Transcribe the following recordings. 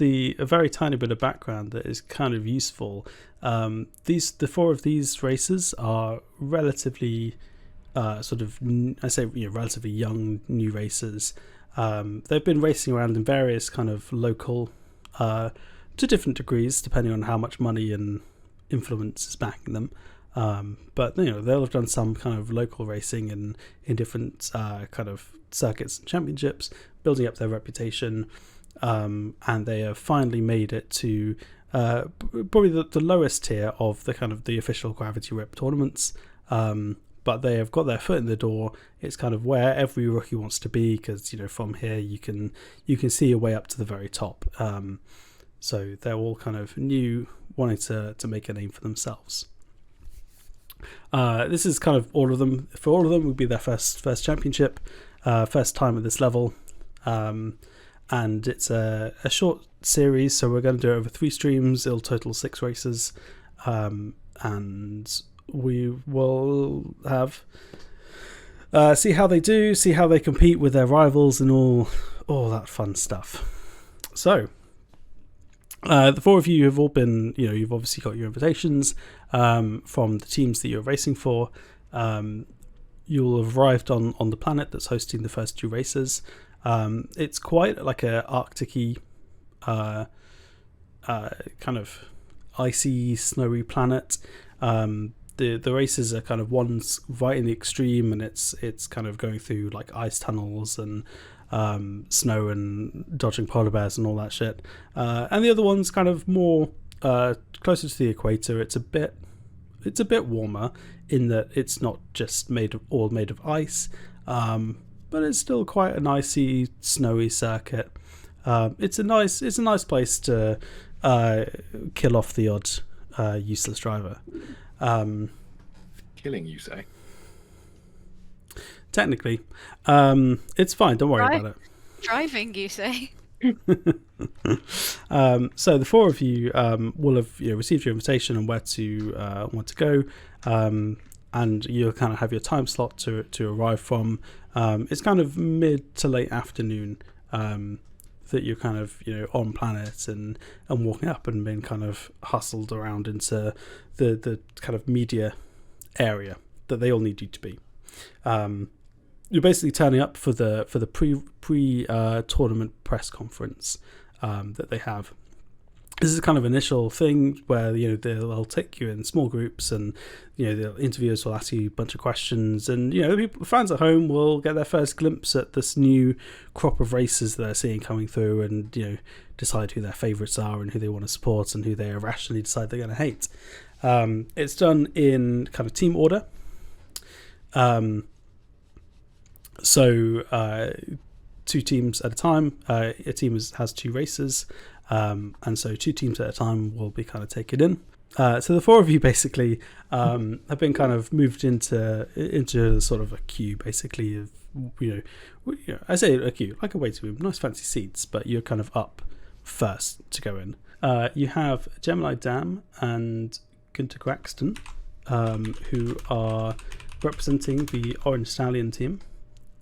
a very tiny bit of background that is kind of useful. The four of these races are relatively relatively young new racers. They've been racing around in various kind of local, to different degrees, depending on how much money and influence is backing them. But they'll have done some kind of local racing in different kind of circuits and championships, building up their reputation, and they have finally made it to probably the lowest tier of the kind of the official Gravity Rip tournaments. But they have got their foot in the door. It's kind of where every rookie wants to be, because from here you can see your way up to the very top. So they're all kind of new, wanting to make a name for themselves. This is kind of all of them. For all of them, would be their first championship, first time at this level, and it's a short series. So we're going to do it over 3 streams. It'll total 6 races, and we will have see how they do, see how they compete with their rivals, and all that fun stuff. So the 4 of you have all been, you've obviously got your invitations from the teams that you're racing for. You'll have arrived on the planet that's hosting the first 2 races. It's quite like a Arctic-y kind of icy, snowy planet. The races are kind of one's right in the extreme, and it's kind of going through like ice tunnels and snow and dodging polar bears and all that shit. And the other one's kind of more closer to the equator. It's a bit warmer in that it's not just made of ice, but it's still quite an icy, snowy circuit. It's a nice place to kill off the odd useless driver. Killing, you say? Technically, it's fine. Don't worry about it. Driving, you say? So the 4 of you will have received your invitation on where to go, and you'll kind of have your time slot to arrive from. It's kind of mid to late afternoon that you're kind of on planet and walking up and being kind of hustled around into the kind of media area that they all need you to be. You're basically turning up for the pre tournament press conference that they have. This is a kind of initial thing where they'll take you in small groups, and the interviewers will ask you a bunch of questions, and the fans at home will get their first glimpse at this new crop of races that they're seeing coming through, and decide who their favourites are and who they want to support and who they irrationally decide they're going to hate. It's done in kind of team order. So 2 teams at a time. A team has 2 races, and so 2 teams at a time will be kind of taken in. So the 4 of you basically have been kind of moved into sort of a queue, basically. Of I say a queue, like a waiting room, nice fancy seats, but you're kind of up first to go in. You have Gemini Dam and Gunter Graxton, who are representing the Orange Stallion team.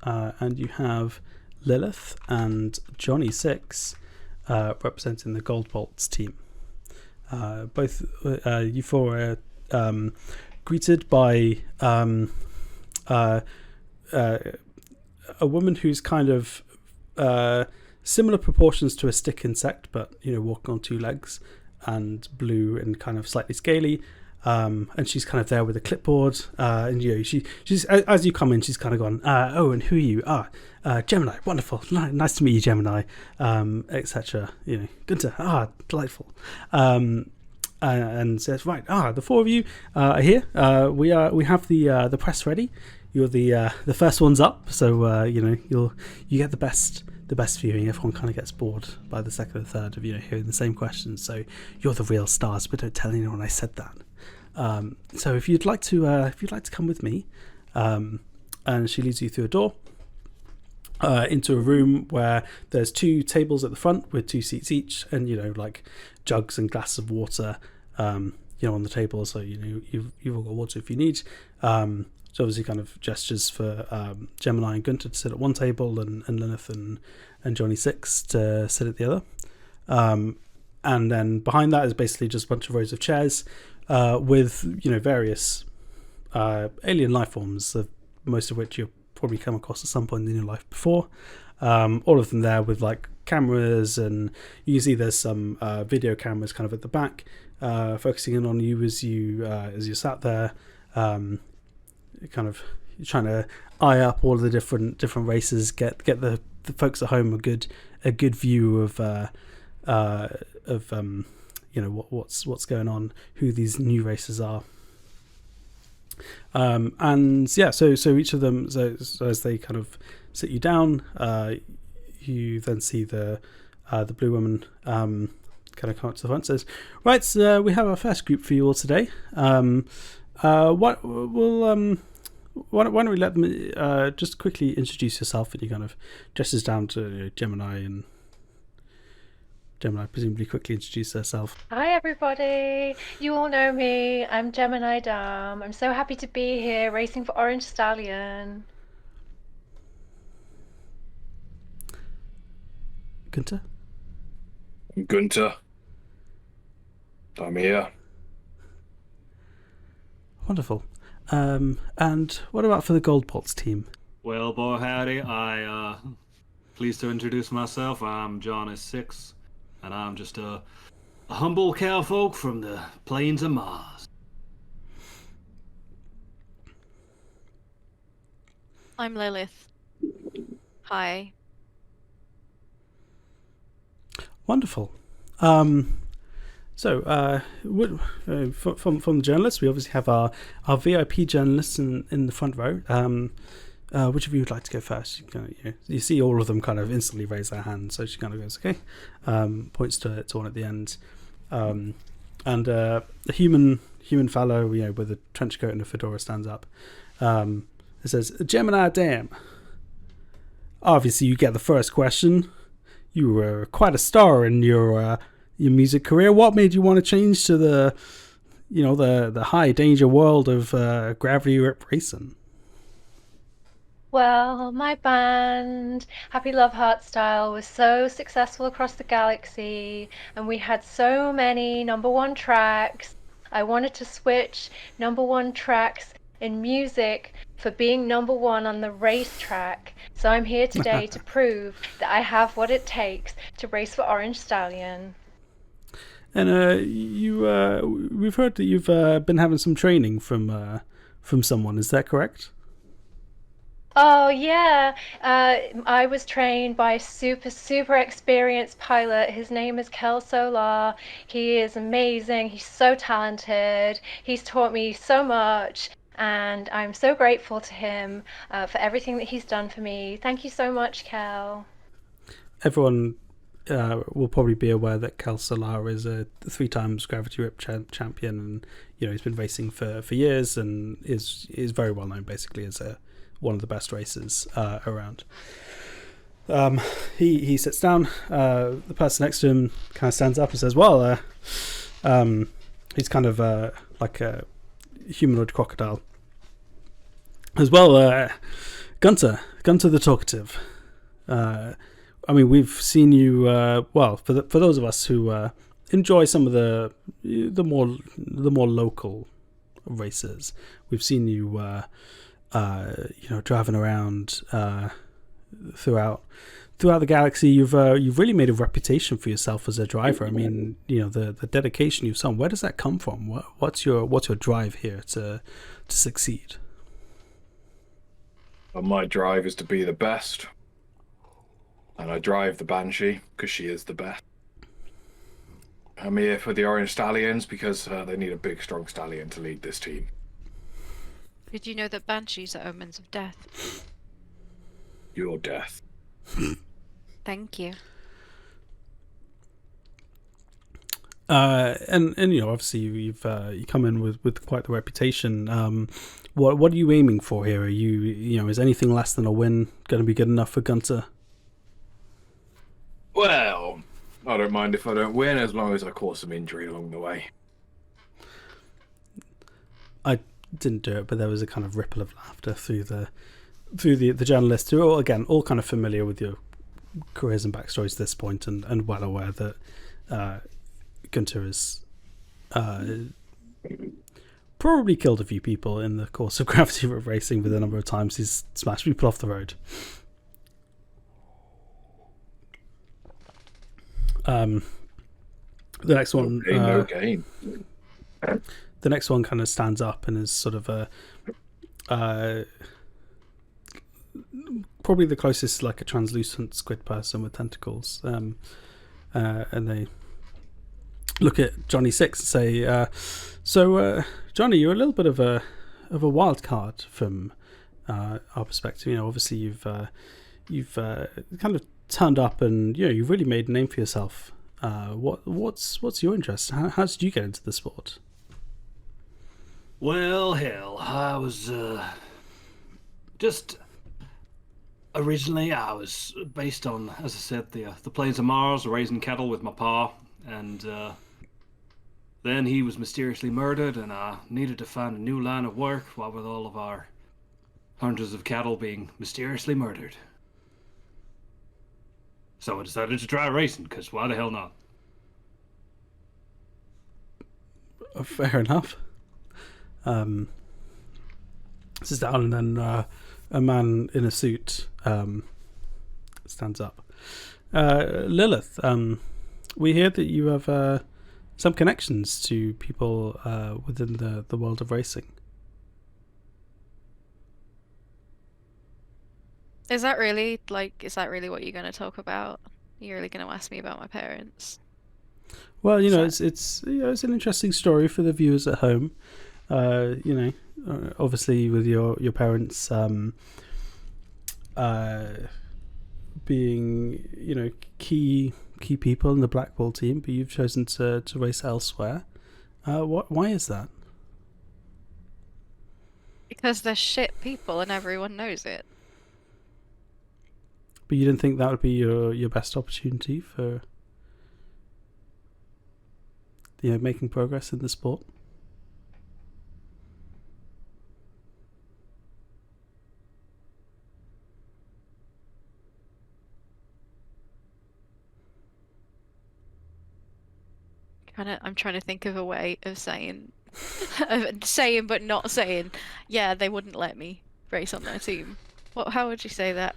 And you have Lilith and Johnny 6 representing the Gold Bolts team. Both you 4 are greeted by a woman who's kind of similar proportions to a stick insect, but walking on 2 legs, and blue and kind of slightly scaly. And she's kind of there with a clipboard, and she's as you come in, she's kind of gone, oh, and who are you? Gemini, wonderful, nice to meet you, Gemini, etc. Gunter, delightful. And says, right, the 4 of you are here. We have the press ready. You're the first ones up, so you get the best viewing. Everyone kind of gets bored by the second or third of hearing the same questions. So you're the real stars, but don't tell anyone I said that. So if you'd like to come with me, and she leads you through a door into a room where there's 2 tables at the front with 2 seats each, and like jugs and glasses of water on the table, so you've all got water if you need. So obviously kind of gestures for Gemini and Gunter to sit at one table, and Lilith and Johnny 6 to sit at the other. And then behind that is basically just a bunch of rows of chairs with various alien life forms, most of which you've probably come across at some point in your life before. All of them there with like cameras, and you can see there's some video cameras kind of at the back, focusing in on you as you sat there, kind of trying to eye up all of the different races, get the folks at home a good view of what's going on, who these new races are. And yeah, so each of them, so as they kind of sit you down, you then see the blue woman kind of come up to the front and says, right, so we have our first group for you all today. Why don't we let them just quickly introduce yourself, and you kind of gestures down to Gemini, and Gemini presumably quickly introduced herself. Hi everybody, you all know me. I'm Gemini Dam. I'm so happy to be here racing for Orange Stallion. Gunter? I'm Gunter. I'm here. Wonderful. And what about for the Gold Pots team? Well, boy, howdy. I pleased to introduce myself. I'm John S6, and I'm just a humble cowfolk from the plains of Mars. I'm Lilith. Hi. Wonderful. So, from the journalists, we obviously have our VIP journalists in the front row. Which of you would like to go first? You see all of them kind of instantly raise their hands, so she kind of goes, okay, points to one at the end, and a human fellow, with a trench coat and a fedora stands up. It says, Gemini Dam. Obviously, you get the first question. You were quite a star in your music career. What made you want to change to the high danger world of Gravity Rip racing? Well, my band, Happy Love Heart Style, was so successful across the galaxy, and we had so many #1 tracks. I wanted to switch #1 tracks in music for being #1 on the racetrack. So I'm here today to prove that I have what it takes to race for Orange Stallion. And we've heard that you've been having some training from someone. Is that correct? Oh yeah, I was trained by a super experienced pilot. His name is Kel Solar. He is amazing. He's so talented. He's taught me so much, and I'm so grateful to him for everything that he's done for me. Thank you so much, Kel. Everyone will probably be aware that Kel Solar is a 3 times Gravity Rip champion, and he's been racing for years, and is very well known basically as one of the best racers around. He sits down. The person next to him kind of stands up and says, well, he's kind of like a humanoid crocodile as well. Gunter the talkative. I mean, we've seen you. For those of us who enjoy some of the more local races, we've seen you, driving around throughout the galaxy. You've really made a reputation for yourself as a driver. I mean, the dedication you've shown. Where does that come from? What's your drive here to succeed? Well, my drive is to be the best. And I drive the Banshee because she is the best. I'm here for the Orange Stallions because they need a big, strong stallion to lead this team. Did you know that banshees are omens of death? Your death. Thank you. And obviously you've you come in with quite the reputation. What are you aiming for here? Are you is anything less than a win going to be good enough for Gunter? Well, I don't mind if I don't win as long as I cause some injury along the way. I didn't do it, but there was a kind of ripple of laughter through the journalists who are all kind of familiar with careers and backstories at this point, and well aware that Gunter is probably killed a few people in the course of Gravity Rip racing with the number of times he's smashed people off the road. The next one, no gain. the next one kind of stands up and is sort of a probably the closest, like a translucent squid person with tentacles, and they look at Johnny Six and say, "So, Johnny, you're a little bit of a wild card from our perspective. You know, obviously you've kind of turned up, and you've really made a name for yourself. What's your interest? How did you get into the sport?" Well, hell, I was just originally I was based on, as I said, the plains of Mars, raising cattle with my pa, and then he was mysteriously murdered, and I needed to find a new line of work, what with all of our hundreds of cattle being mysteriously murdered. So I decided to try racing, because why the hell not? Fair enough. Sits down, and then a man in a suit stands up. Lilith, we hear that you have some connections to people within the world of racing. Is that really what you're going to talk about? You're really going to ask me about my parents? Well, it's an interesting story for the viewers at home. Obviously with your parents being key people in the Blackball team, but you've chosen to race elsewhere. Why is that? Because they're shit people and everyone knows it. But you didn't think that would be your best opportunity for making progress in the sport? I'm trying to think of a way of saying but not saying, yeah, they wouldn't let me race on their team. How would you say that?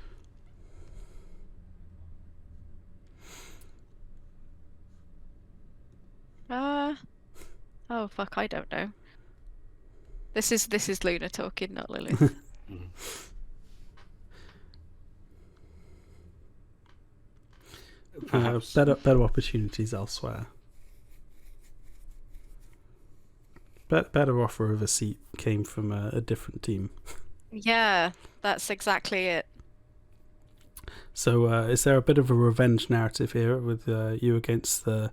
Oh fuck, I don't know. This is Luna talking, not Lilith. Better opportunities elsewhere. Better offer of a seat came from a different team. Yeah, that's exactly it. So is there a bit of a revenge narrative here with you against the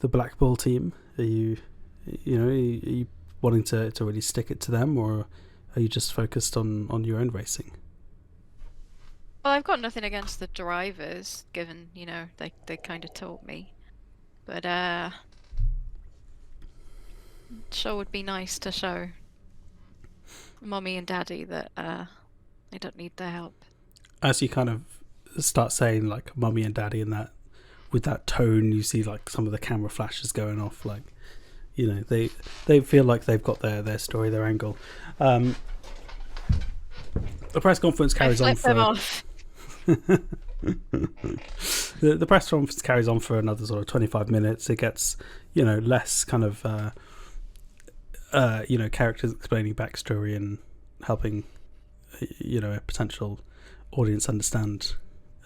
Blackball team? Are you wanting to really stick it to them, or are you just focused on your own racing? Well, I've got nothing against the drivers, given they kind of taught me, but sure would be nice to show Mommy and Daddy that I don't need their help. As you kind of start saying like Mommy and Daddy and that, with that tone, you see like some of the camera flashes going off, like they feel like they've got their story, their angle. The press conference carries on for the press conference carries on for another sort of 25 minutes. It gets less kind of characters explaining backstory and helping a potential audience understand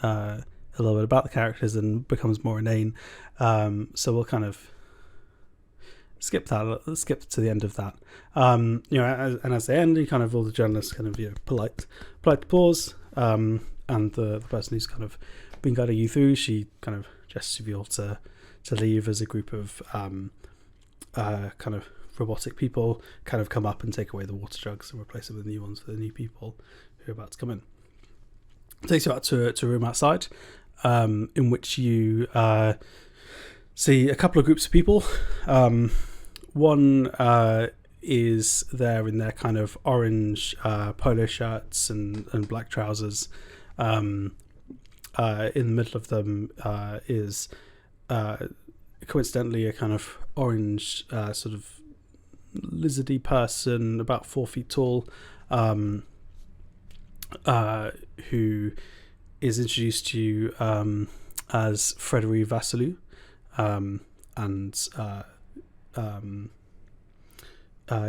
a little bit about the characters, and becomes more inane. So we'll kind of skip to the end of that. And as they end, kind of all the journalists kind of polite applause. And the person who's kind of been guiding you through, she kind of gestures you all to leave as a group of kind of robotic people kind of come up and take away the water jugs and replace them with new ones for the new people who are about to come in. It takes you out to a room outside, in which you see a couple of groups of people. One is there in their kind of orange polo shirts and black trousers, in the middle of them is coincidentally a kind of orange sort of lizardy person, about 4 feet tall, who is introduced to you as Frederic Vassalou, and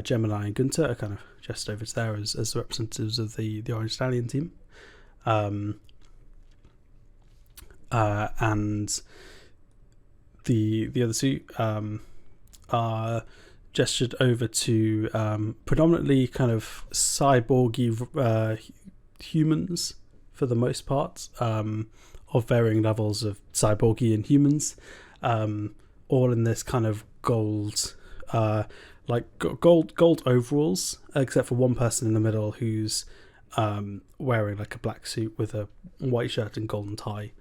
Gemini and Gunter are kind of just over there as the representatives of the Orange Stallion team. And the other two are gestured over to predominantly kind of cyborgy humans for the most part, of varying levels of cyborgy and humans, all in this kind of gold overalls, except for one person in the middle who's wearing like a black suit with a white shirt and golden tie.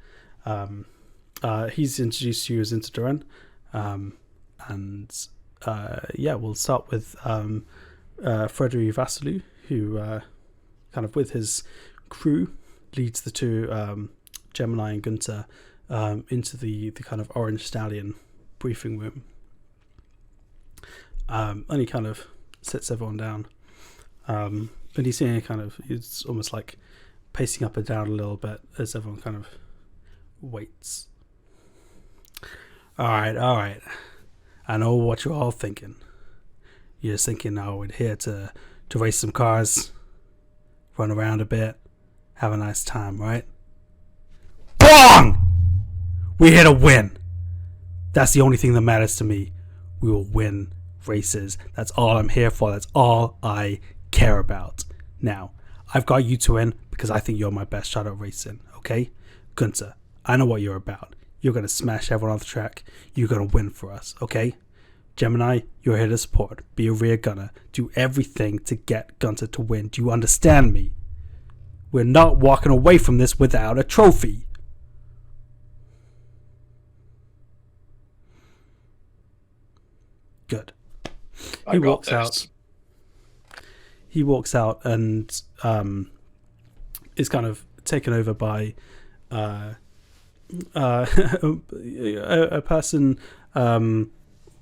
He's introduced to you as Interduran, and we'll start with Frederic Vassalou, who kind of with his crew leads the two Gemini and Gunter into the kind of Orange Stallion briefing room. And he kind of sits everyone down, and he's seeing it's almost like pacing up and down a little bit as everyone kind of waits. All right. I know what you're all thinking. You're just thinking, oh, we're here to race some cars, run around a bit, have a nice time, right? Wrong! We're here to win. That's the only thing that matters to me. We will win races. That's all I'm here for. That's all I care about. Now, I've got you two in because I think you're my best shot at racing, okay? Gunter, I know what you're about. You're going to smash everyone off the track. You're going to win for us, okay? Gemini, you're here to support. Be a rear gunner. Do everything to get Gunter to win. Do you understand me? We're not walking away from this without a trophy. Good. He walks out and is kind of taken over by a person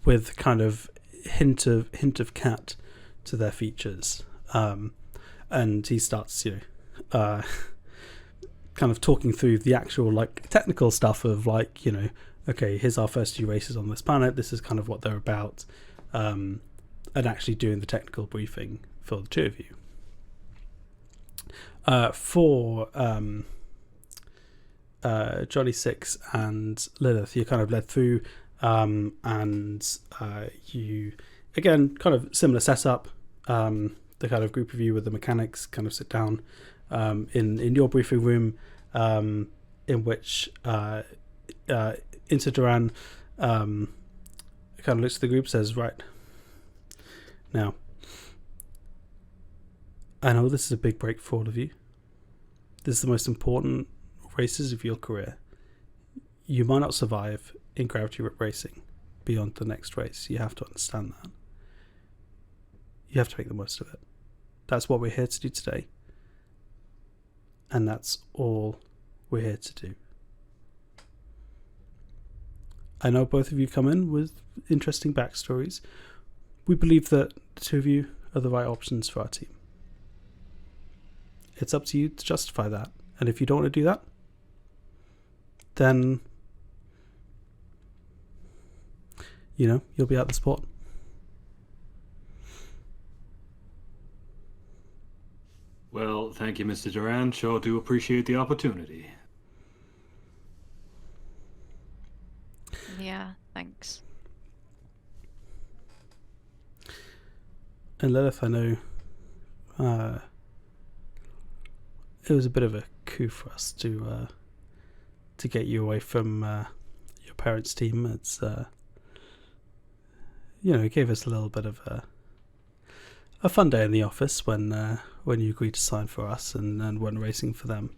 with kind of hint of cat to their features, and he starts kind of talking through the actual like technical stuff of like, okay, here's our first few races on this planet, this is kind of what they're about, and actually doing the technical briefing for the two of you. For Johnny Six and Lilith, you're kind of led through, and you again kind of similar setup. The kind of group of you with the mechanics kind of sit down in your briefing room, in which Interduran kind of looks at the group, says, right, now I know this is a big break for all of you. This is the most important races of your career. You might not survive in Gravity Rip racing beyond the next race. You have to understand that. You have to make the most of it. That's what we're here to do today. And that's all we're here to do. I know both of you come in with interesting backstories. We believe that the two of you are the right options for our team. It's up to you to justify that. And if you don't want to do that, then, you'll be out the sport. Well, thank you, Mr. Duran. Sure do appreciate the opportunity. Yeah, thanks. And Lilith, I know it was a bit of a coup for us to get you away from your parents' team. It's it gave us a little bit of a fun day in the office when you agreed to sign for us and went racing for them.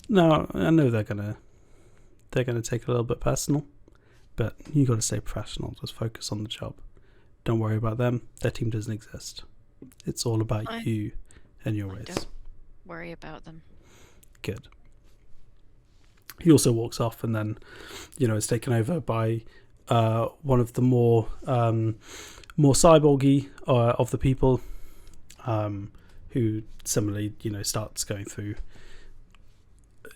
Now I know they're gonna take it a little bit personal, but you got to stay professional. Just focus on the job. Don't worry about them. Their team doesn't exist. It's all about you and your race. Don't worry about them. Good. he also walks off, and then is taken over by one of the more cyborgy of the people, who similarly starts going through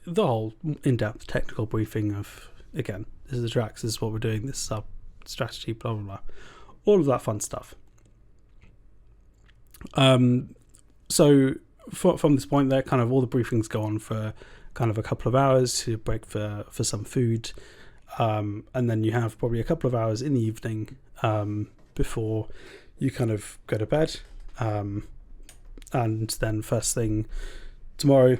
the whole in-depth technical briefing of, again, this is the Drax, this is what we're doing, this is our strategy, blah blah blah, all of that fun stuff. So from this point there, kind of all the briefings go on for kind of a couple of hours. You break for some food, and then you have probably a couple of hours in the evening before you kind of go to bed, and then first thing tomorrow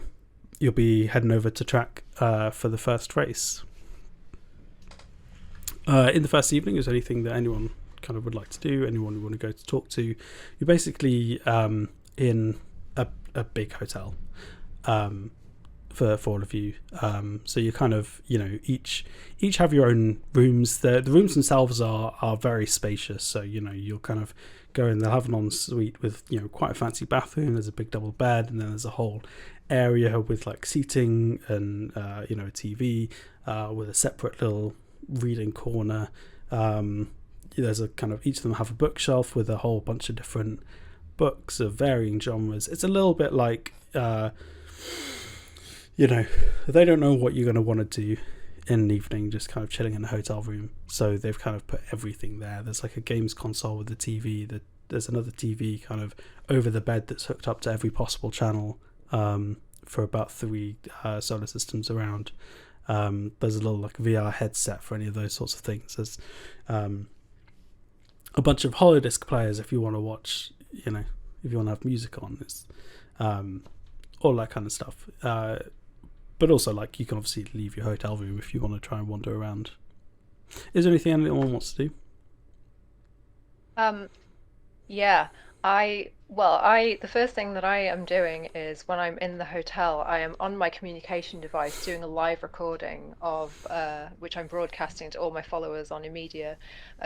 you'll be heading over to track for the first race. In the first evening, is there anything that anyone kind of would like to do, anyone you want to go to talk to? You're basically in a big hotel for all of you, so you kind of each have your own rooms. The rooms themselves are very spacious, so you'll kind of go in, they'll have an ensuite with quite a fancy bathroom, there's a big double bed, and then there's a whole area with like seating and a TV with a separate little reading corner. There's a kind of, each of them have a bookshelf with a whole bunch of different books of varying genres. It's a little bit like they don't know what you're going to want to do in an evening, just kind of chilling in a hotel room, so they've kind of put everything there. There's like a games console with a TV, there's another TV kind of over the bed that's hooked up to every possible channel for about 3 solar systems around. There's a little like VR headset for any of those sorts of things. There's a bunch of holodisc players if you want to watch, if you want to have music on. It's all that kind of stuff. But also, like, you can obviously leave your hotel room if you want to try and wander around. Is there anything anyone wants to do? Yeah, the first thing that I am doing is, when I'm in the hotel, I am on my communication device doing a live recording of which I'm broadcasting to all my followers on Imedia,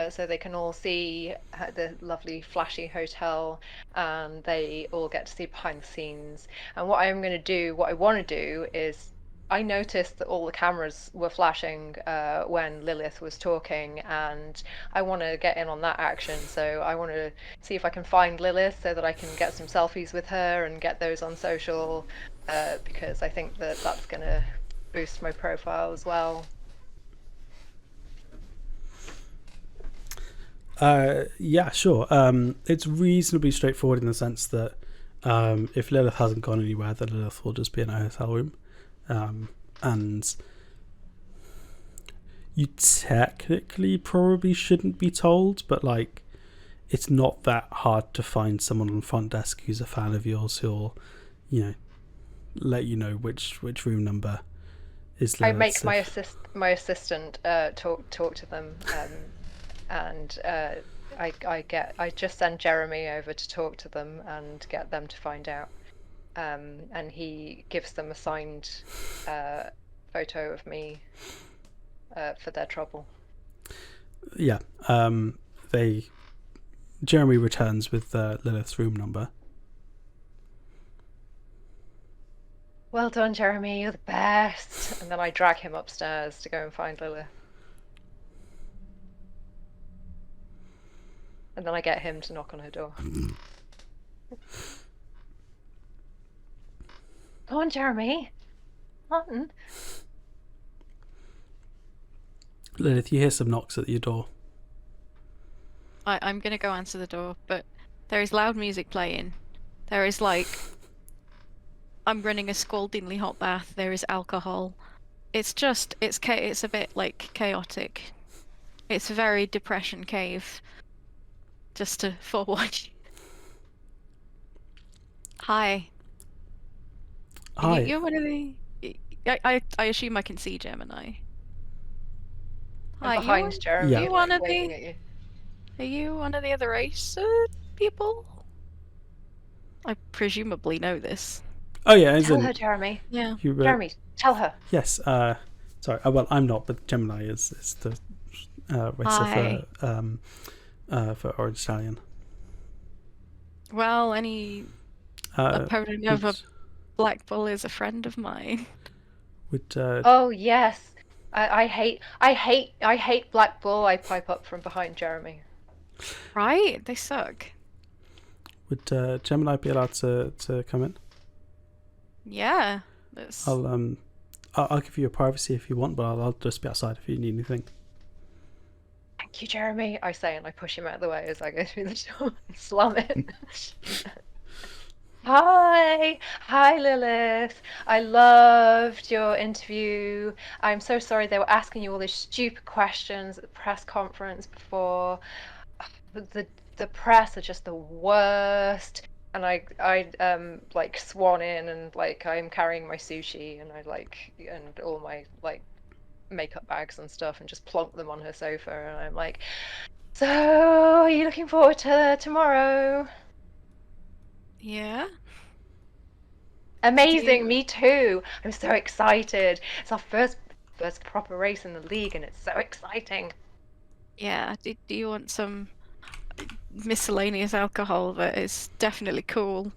so they can all see the lovely flashy hotel, and they all get to see behind the scenes. And what I want to do is, I noticed that all the cameras were flashing when Lilith was talking, and I want to get in on that action. So I want to see if I can find Lilith so that I can get some selfies with her and get those on social, because I think that that's going to boost my profile as well. Yeah, sure. It's reasonably straightforward in the sense that if Lilith hasn't gone anywhere, then Lilith will just be in a hotel room. And you technically probably shouldn't be told, but like, it's not that hard to find someone on front desk who's a fan of yours who'll, let you know which room number is Lilith's. I make my assistant talk to them, and I just send Jeremy over to talk to them and get them to find out. And he gives them a signed photo of me for their trouble. Yeah. Jeremy returns with Lilith's room number. Well done, Jeremy, you're the best. And then I drag him upstairs to go and find Lilith. And then I get him to knock on her door. Go on, Jeremy. Come on. Lilith, you hear some knocks at your door. I'm gonna go answer the door, but there is loud music playing. There is I'm running a scaldingly hot bath. There is alcohol. It's a bit like chaotic. It's a very depression cave. Just to forewarn you. Hi. Hi. You're one of the. I assume I can see Gemini. I'm behind Jeremy. Yeah. You one of waving at the? you. Are you one of the other race people? I presumably know this. Oh yeah, as Tell in, her, Jeremy. Yeah. you, Jeremy, tell her. Yes. Sorry. Well, I'm not, but Gemini is the racer for Orange Stallion. Well, any opponent of a oops. Black Bull is a friend of mine. Would Oh yes, I hate Black Bull. I pipe up from behind Jeremy. Right? They suck. Gemini be allowed to come in? Yeah. That's... I'll give you a privacy if you want, but I'll just be outside if you need anything. Thank you, Jeremy. I say, and I push him out of the way as I go through the door and slam it. Hi, Lilith. I loved your interview. I'm so sorry they were asking you all these stupid questions at the press conference before. The press are just the worst. And I like swan in, and like I'm carrying my sushi and and all my like makeup bags and stuff, and just plonk them on her sofa, and I'm like, so are you looking forward to tomorrow? Yeah. Amazing, me too. I'm so excited. It's our first proper race in the league, and it's so exciting. Yeah. Do you want some miscellaneous alcohol that is definitely cool?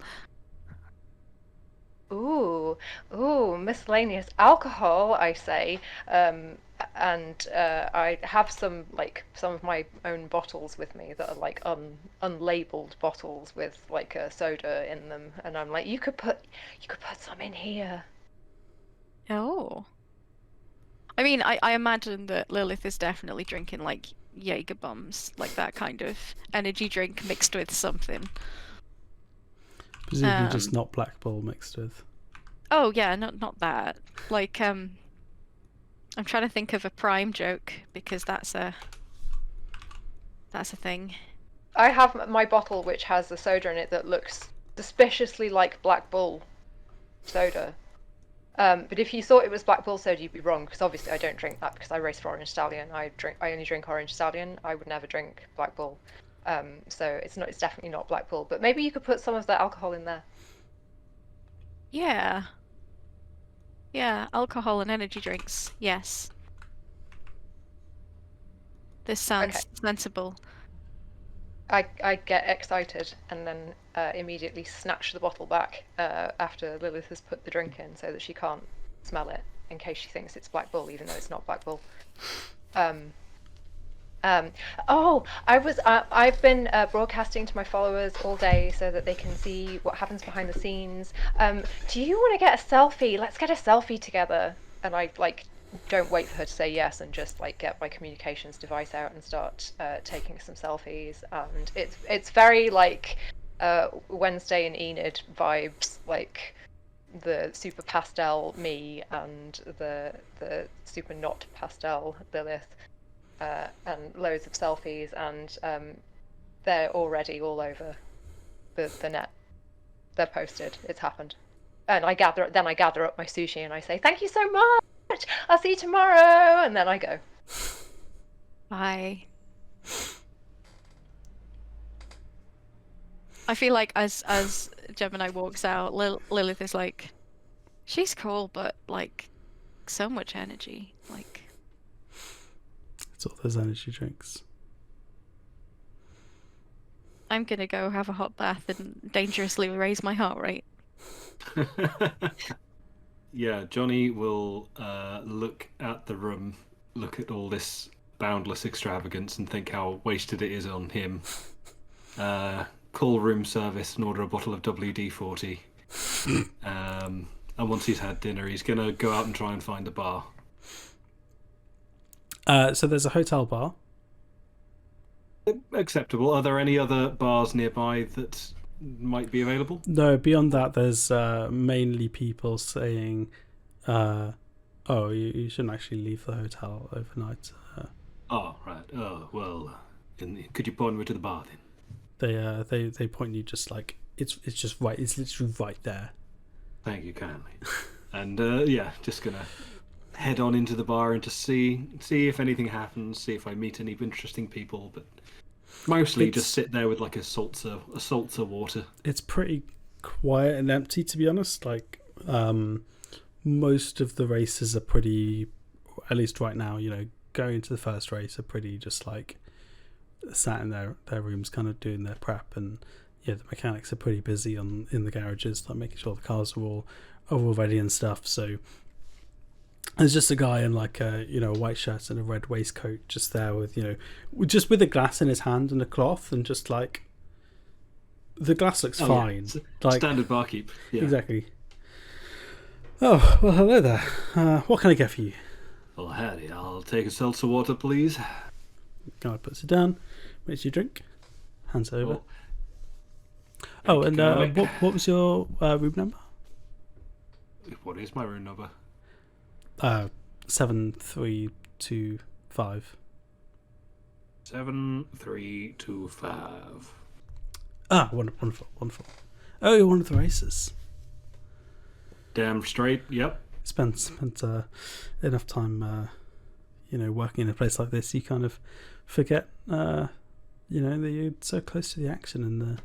Ooh, miscellaneous alcohol, I say. And I have some of my own bottles with me that are like unlabeled bottles with like a soda in them, and I'm like, you could put some in here. Oh. I mean, I imagine that Lilith is definitely drinking like Jaeger bombs, like that kind of energy drink mixed with something. Presumably just not Black Bull mixed with. Oh yeah, not that. Like I'm trying to think of a Prime joke because that's a thing. I have my bottle which has a soda in it that looks suspiciously like Black Bull soda. But if you thought it was Black Bull soda, you'd be wrong, because obviously I don't drink that because I race for Orange Stallion. I only drink Orange Stallion. I would never drink Black Bull. So it's definitely not Black Bull. But maybe you could put some of that alcohol in there. Yeah. Yeah, alcohol and energy drinks. Yes. This sounds sensible. I get excited and then immediately snatch the bottle back after Lilith has put the drink in, so that she can't smell it in case she thinks it's Black Bull, even though it's not Black Bull. I've been broadcasting to my followers all day so that they can see what happens behind the scenes. Do you want to get a selfie? Let's get a selfie together. And I don't wait for her to say yes, and just like get my communications device out and start taking some selfies. And it's very like Wednesday and Enid vibes, like the super pastel me and the super not pastel Lilith. And loads of selfies, and they're already all over the net. They're posted. It's happened. And I gather up my sushi and I say, thank you so much. I'll see you tomorrow. And then I go. Bye. I feel like as Gemini walks out, Lilith is like, she's cool, but like so much energy. Like, it's all those energy drinks. I'm gonna go have a hot bath and dangerously raise my heart rate. Yeah, Johnny will look at the room, look at all this boundless extravagance, and think how wasted it is on him. Call room service and order a bottle of WD-40. And once he's had dinner, he's going to go out and try and find a bar. So there's a hotel bar. Acceptable. Are there any other bars nearby that might be available? No, beyond that, there's mainly people saying, oh, you shouldn't actually leave the hotel overnight. Oh, right. Oh, well, could you point me to the bar then? They point you just like, it's just right, it's literally right there. Thank you kindly. And yeah, just gonna head on into the bar and just see if anything happens, see if I meet any interesting people, but mostly just sit there with like a seltzer water. It's pretty quiet and empty, to be honest. Like most of the races are pretty, at least right now, going into the first race, are pretty just like sat in their rooms kind of doing their prep, and yeah, the mechanics are pretty busy in the garages, like making sure the cars are all ready and stuff. So There's just a guy in like a a white shirt and a red waistcoat just there with just with a glass in his hand and a cloth and just like the glass looks fine. Yeah. Like Standard barkeep. Yeah. exactly. Oh well, hello there. What can I get for you? Well, howdy. I'll take a seltzer water, please. Guy puts it down, makes you drink, hands it over. Oh, And what was your room number? What is my room number? 7325. 7325. Ah, wonderful. Oh, you're one of the racers. Damn straight. Yep. Spent enough time, working in a place like this. You kind of forget, that you're so close to the action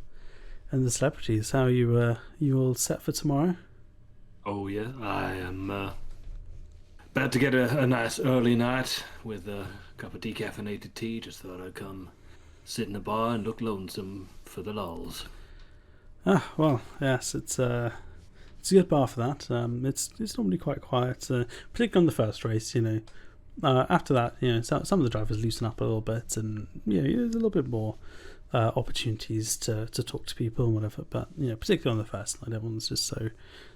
and the celebrities. How you all set for tomorrow? Oh yeah, I am about to get a nice early night with a cup of decaffeinated tea. Just thought I'd come sit in a bar and look lonesome for the lulls. Ah, well, yes, it's a good bar for that. It's normally quite quiet, particularly on the first race. After that, some of the drivers loosen up a little bit, and there's a little bit more opportunities to talk to people and whatever. But particularly on the first night, everyone's just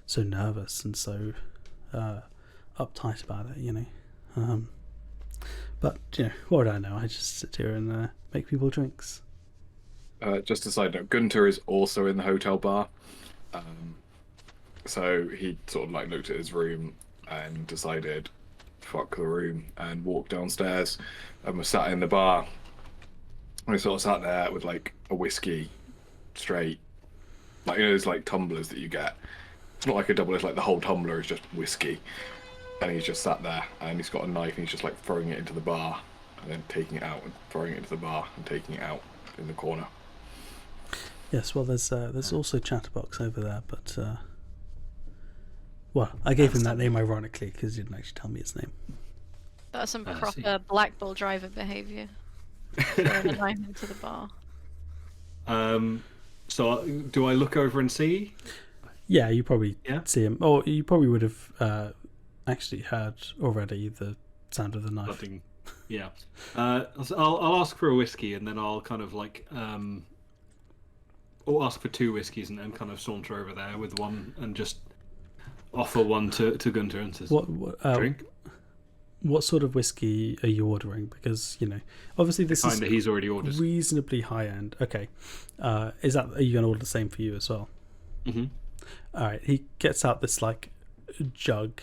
so nervous and so uptight about it. But what do I know? I just sit here and make people drinks. Just a side note, Gunter is also in the hotel bar. So he sort of like looked at his room and decided, fuck the room, and walked downstairs and was sat in the bar. And he sort of sat there with like a whiskey straight, like those like tumblers that you get. It's not like a double, it's like the whole tumbler is just whiskey. And he's just sat there and he's got a knife and he's just like throwing it into the bar and then taking it out and throwing it into the bar and taking it out in the corner. Yes, well, there's also Chatterbox over there, but well, I gave him that name ironically because he didn't actually tell me his name. That's some proper Black Bull driver behaviour. Throwing a knife into the bar. So do I look over and see? Yeah, you probably see him, or you probably would have actually heard already the sound of the knife. Nothing. Yeah. I'll ask for a whiskey and then I'll kind of like or ask for 2 whiskeys and then kind of saunter over there with one and just offer one to Gunter and says, drink. What sort of whiskey are you ordering? Because obviously this is he's already ordered reasonably high end. Okay, are you going to order the same for you as well? Mm-hmm. All right. He gets out this like jug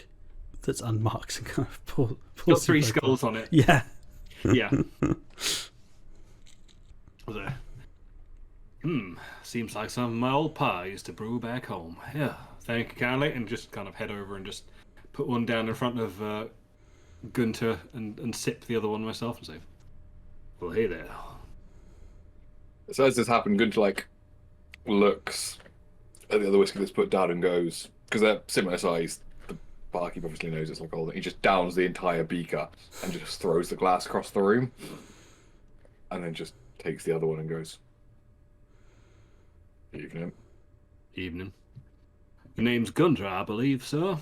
that's unmarked and kind of pulls got 3 skulls on it. Yeah. Yeah. Seems like something my old pa used to brew back home. Yeah, thank you kindly, and just kind of head over and just put one down in front of Gunter and sip the other one myself and say, well, hey there. So as this happened, Gunter like looks at the other whiskey that's put down and goes, because they're similar size, the barkeep obviously knows it's like old, he just downs the entire beaker and just throws the glass across the room and then just takes the other one and goes, evening. Evening. Your name's Gunter, I believe, sir.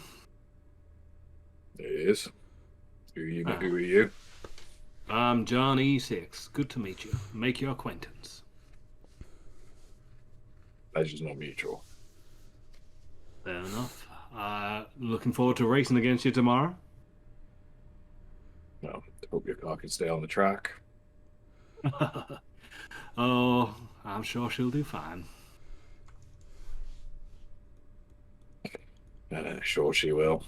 It is. Who are you? I'm John E6. Good to meet you. Make your acquaintance. Pleasure's not mutual. Fair enough. Looking forward to racing against you tomorrow. No, hope your car can stay on the track. Oh, I'm sure she'll do fine. Sure she will.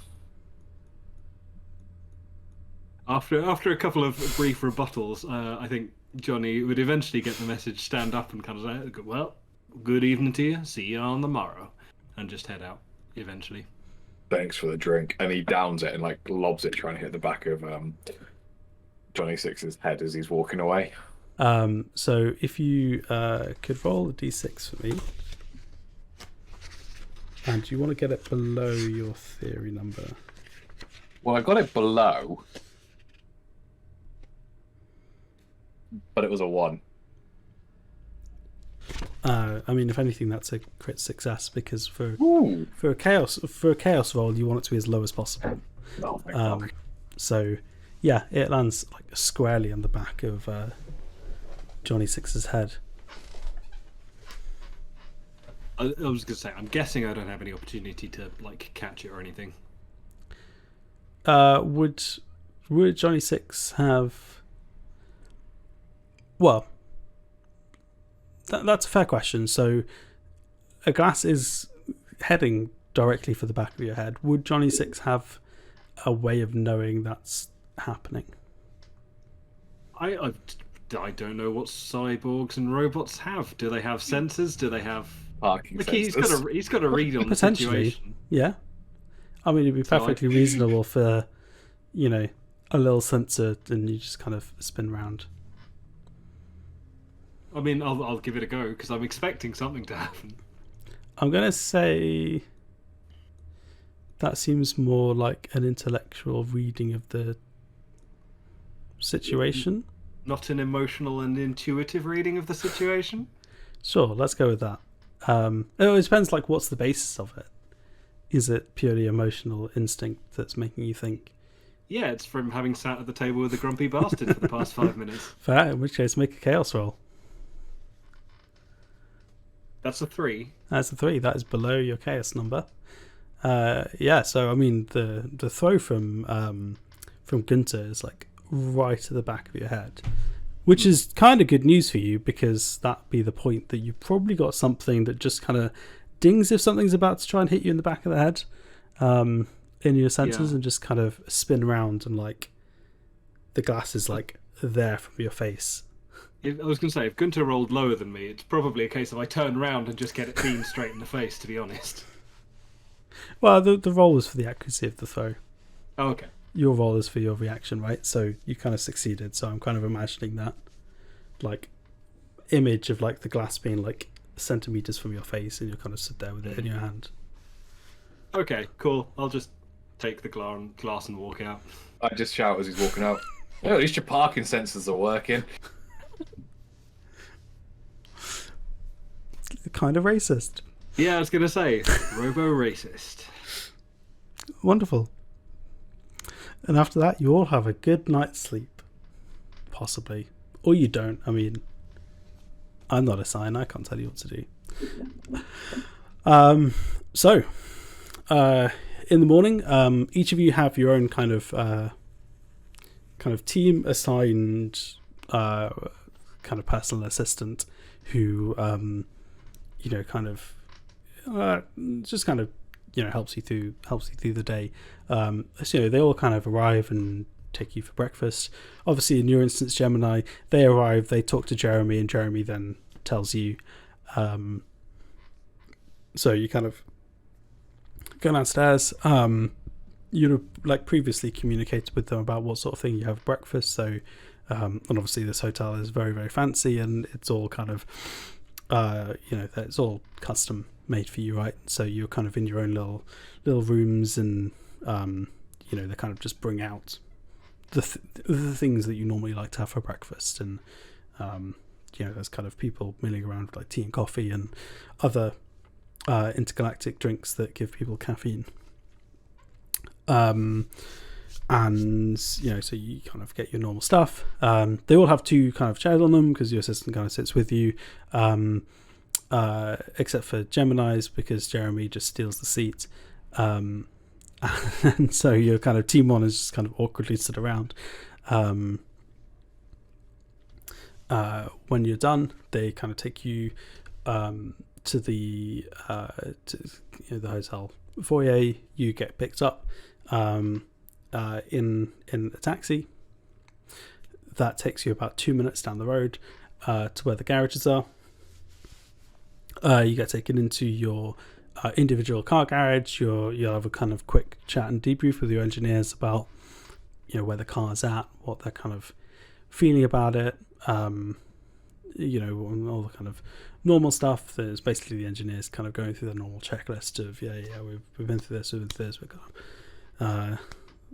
After a couple of brief rebuttals, I think Johnny would eventually get the message, stand up and kind of say, well, good evening to you, see you on the morrow, and just head out eventually. Thanks for the drink. And he downs it and like lobs it, trying to hit the back of Johnny Six's head as he's walking away. So if you could roll a d6 for me. And you want to get it below your theory number. Well, I got it below, but it was a 1. I mean, if anything, that's a crit success because for a chaos roll, you want it to be as low as possible. Oh, thank God. So, yeah, it lands like squarely on the back of Johnny Six's head. I was gonna say, I'm guessing I don't have any opportunity to like catch it or anything. Would Johnny Six have? Well, that's a fair question. So, a glass is heading directly for the back of your head. Would Johnny Six have a way of knowing that's happening? I don't know what cyborgs and robots have. Do they have sensors? Do they have Parking like sensors. he's got a read on the Potentially. situation. Yeah. I mean, it'd be So perfectly reasonable for, a little sensor and you just kind of spin round. I mean, I'll give it a go because I'm expecting something to happen. I'm going to say that seems more like an intellectual reading of the situation. Not an emotional and intuitive reading of the situation. Sure, let's go with that. It depends, like, what's the basis of it? Is it purely emotional instinct that's making you think? Yeah, it's from having sat at the table with a grumpy bastard for the past 5 minutes. Fair, in which case make a chaos roll. That's a 3. That's a 3. That is below your chaos number. Yeah, so I mean the throw from Gunter is like right at the back of your head, which is kind of good news for you because that'd be the point that you've probably got something that just kind of dings if something's about to try and hit you in the back of the head, in your senses, and just kind of spin around and like the glass is like there from your face. I was going to say, if Gunter rolled lower than me, it's probably a case of I turn round and just get it beamed straight in the face, to be honest. Well, the roll is for the accuracy of the throw. Oh, okay. Your roll is for your reaction, right? So you kind of succeeded. So I'm kind of imagining that, like, image of like the glass being like centimeters from your face, and you kind of sit there with it in your hand. Okay, cool. I'll just take the glass and walk out. I just shout as he's walking out. Well, at least your parking sensors are working. Kind of racist. Yeah, I was going to say, robo-racist. Wonderful. And after that, you all have a good night's sleep. Possibly. Or you don't. I mean, I'm not a sign. I can't tell you what to do. So, in the morning, each of you have your own kind of team assigned kind of personal assistant who helps you through the day. So they all kind of arrive and take you for breakfast. Obviously, in your instance, Gemini, they arrive, they talk to Jeremy, and Jeremy then tells you. So you kind of go downstairs. You like previously communicated with them about what sort of thing you have for breakfast. So, and obviously this hotel is very, very fancy, and it's all kind of, it's all custom made for you, right? So you're kind of in your own little rooms, and they kind of just bring out the things that you normally like to have for breakfast, and there's kind of people milling around with like tea and coffee and other intergalactic drinks that give people caffeine. So you kind of get your normal stuff. They all have two kind of chairs on them because your assistant kind of sits with you, except for Gemini's, because Jeremy just steals the seat. And so your kind of team one is just kind of awkwardly sit around. When you're done, they kind of take you to the the hotel foyer. You get picked up in a taxi. That takes you about 2 minutes down the road to where the garages are. You get taken into your individual car garage. You'll have a kind of quick chat and debrief with your engineers about where the car's at, what they're kind of feeling about it, all the kind of normal stuff. There's basically the engineers kind of going through the normal checklist of we've been through this, we're kind of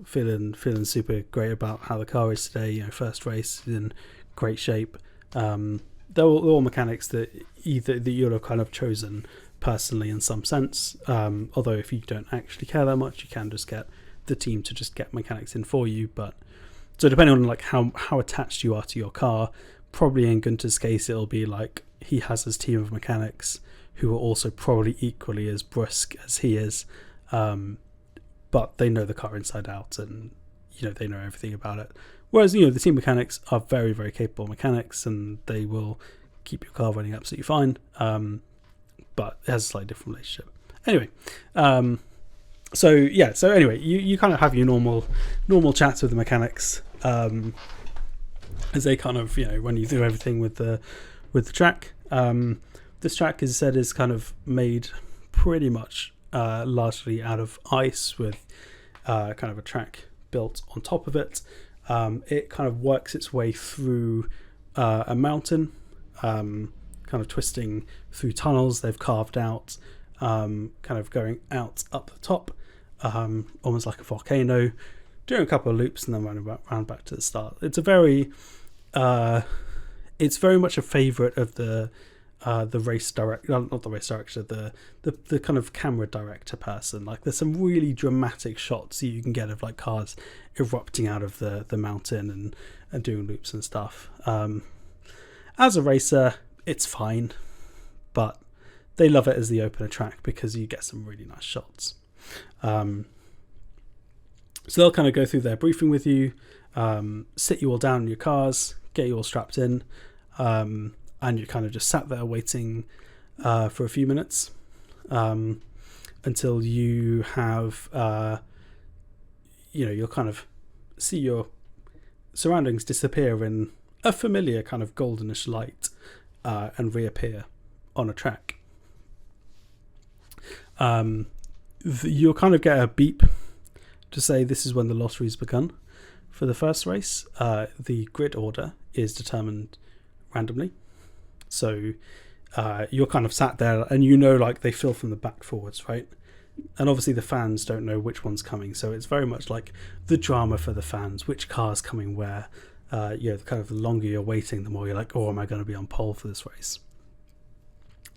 feeling super great about how the car is today. First race in great shape. They're all mechanics that you'll have kind of chosen personally in some sense. Although if you don't actually care that much, you can just get the team to just get mechanics in for you. But so depending on like how attached you are to your car, probably in Gunter's case it'll be like he has his team of mechanics who are also probably equally as brisk as he is, but they know the car inside out, and they know everything about it. Whereas the team mechanics are very, very capable mechanics, and they will keep your car running absolutely fine. But it has a slightly different relationship. Anyway, so anyway, you kind of have your normal chats with the mechanics, as they kind of run you through everything with the track. This track, as I said, is kind of made pretty much largely out of ice, with kind of a track built on top of it. It kind of works its way through a mountain, kind of twisting through tunnels they've carved out, kind of going out up the top, almost like a volcano, doing a couple of loops and then running round back to the start. It's very much a favourite of the race director, not the race director, the kind of camera director person. Like, there's some really dramatic shots you can get of like cars erupting out of the mountain and doing loops and stuff. As a racer, it's fine, but they love it as the opener track because you get some really nice shots. So they'll kind of go through their briefing with you, sit you all down in your cars, get you all strapped in, and you kind of just sat there waiting for a few minutes until you have, you'll kind of see your surroundings disappear in a familiar kind of goldenish light and reappear on a track. You'll kind of get a beep to say this is when the lottery's begun. For the first race, the grid order is determined randomly. So you're kind of sat there and like they fill from the back forwards, right? And obviously the fans don't know which one's coming, so it's very much like the drama for the fans, which car's coming where. Kind of the longer you're waiting, the more you're like, oh, am I going to be on pole for this race?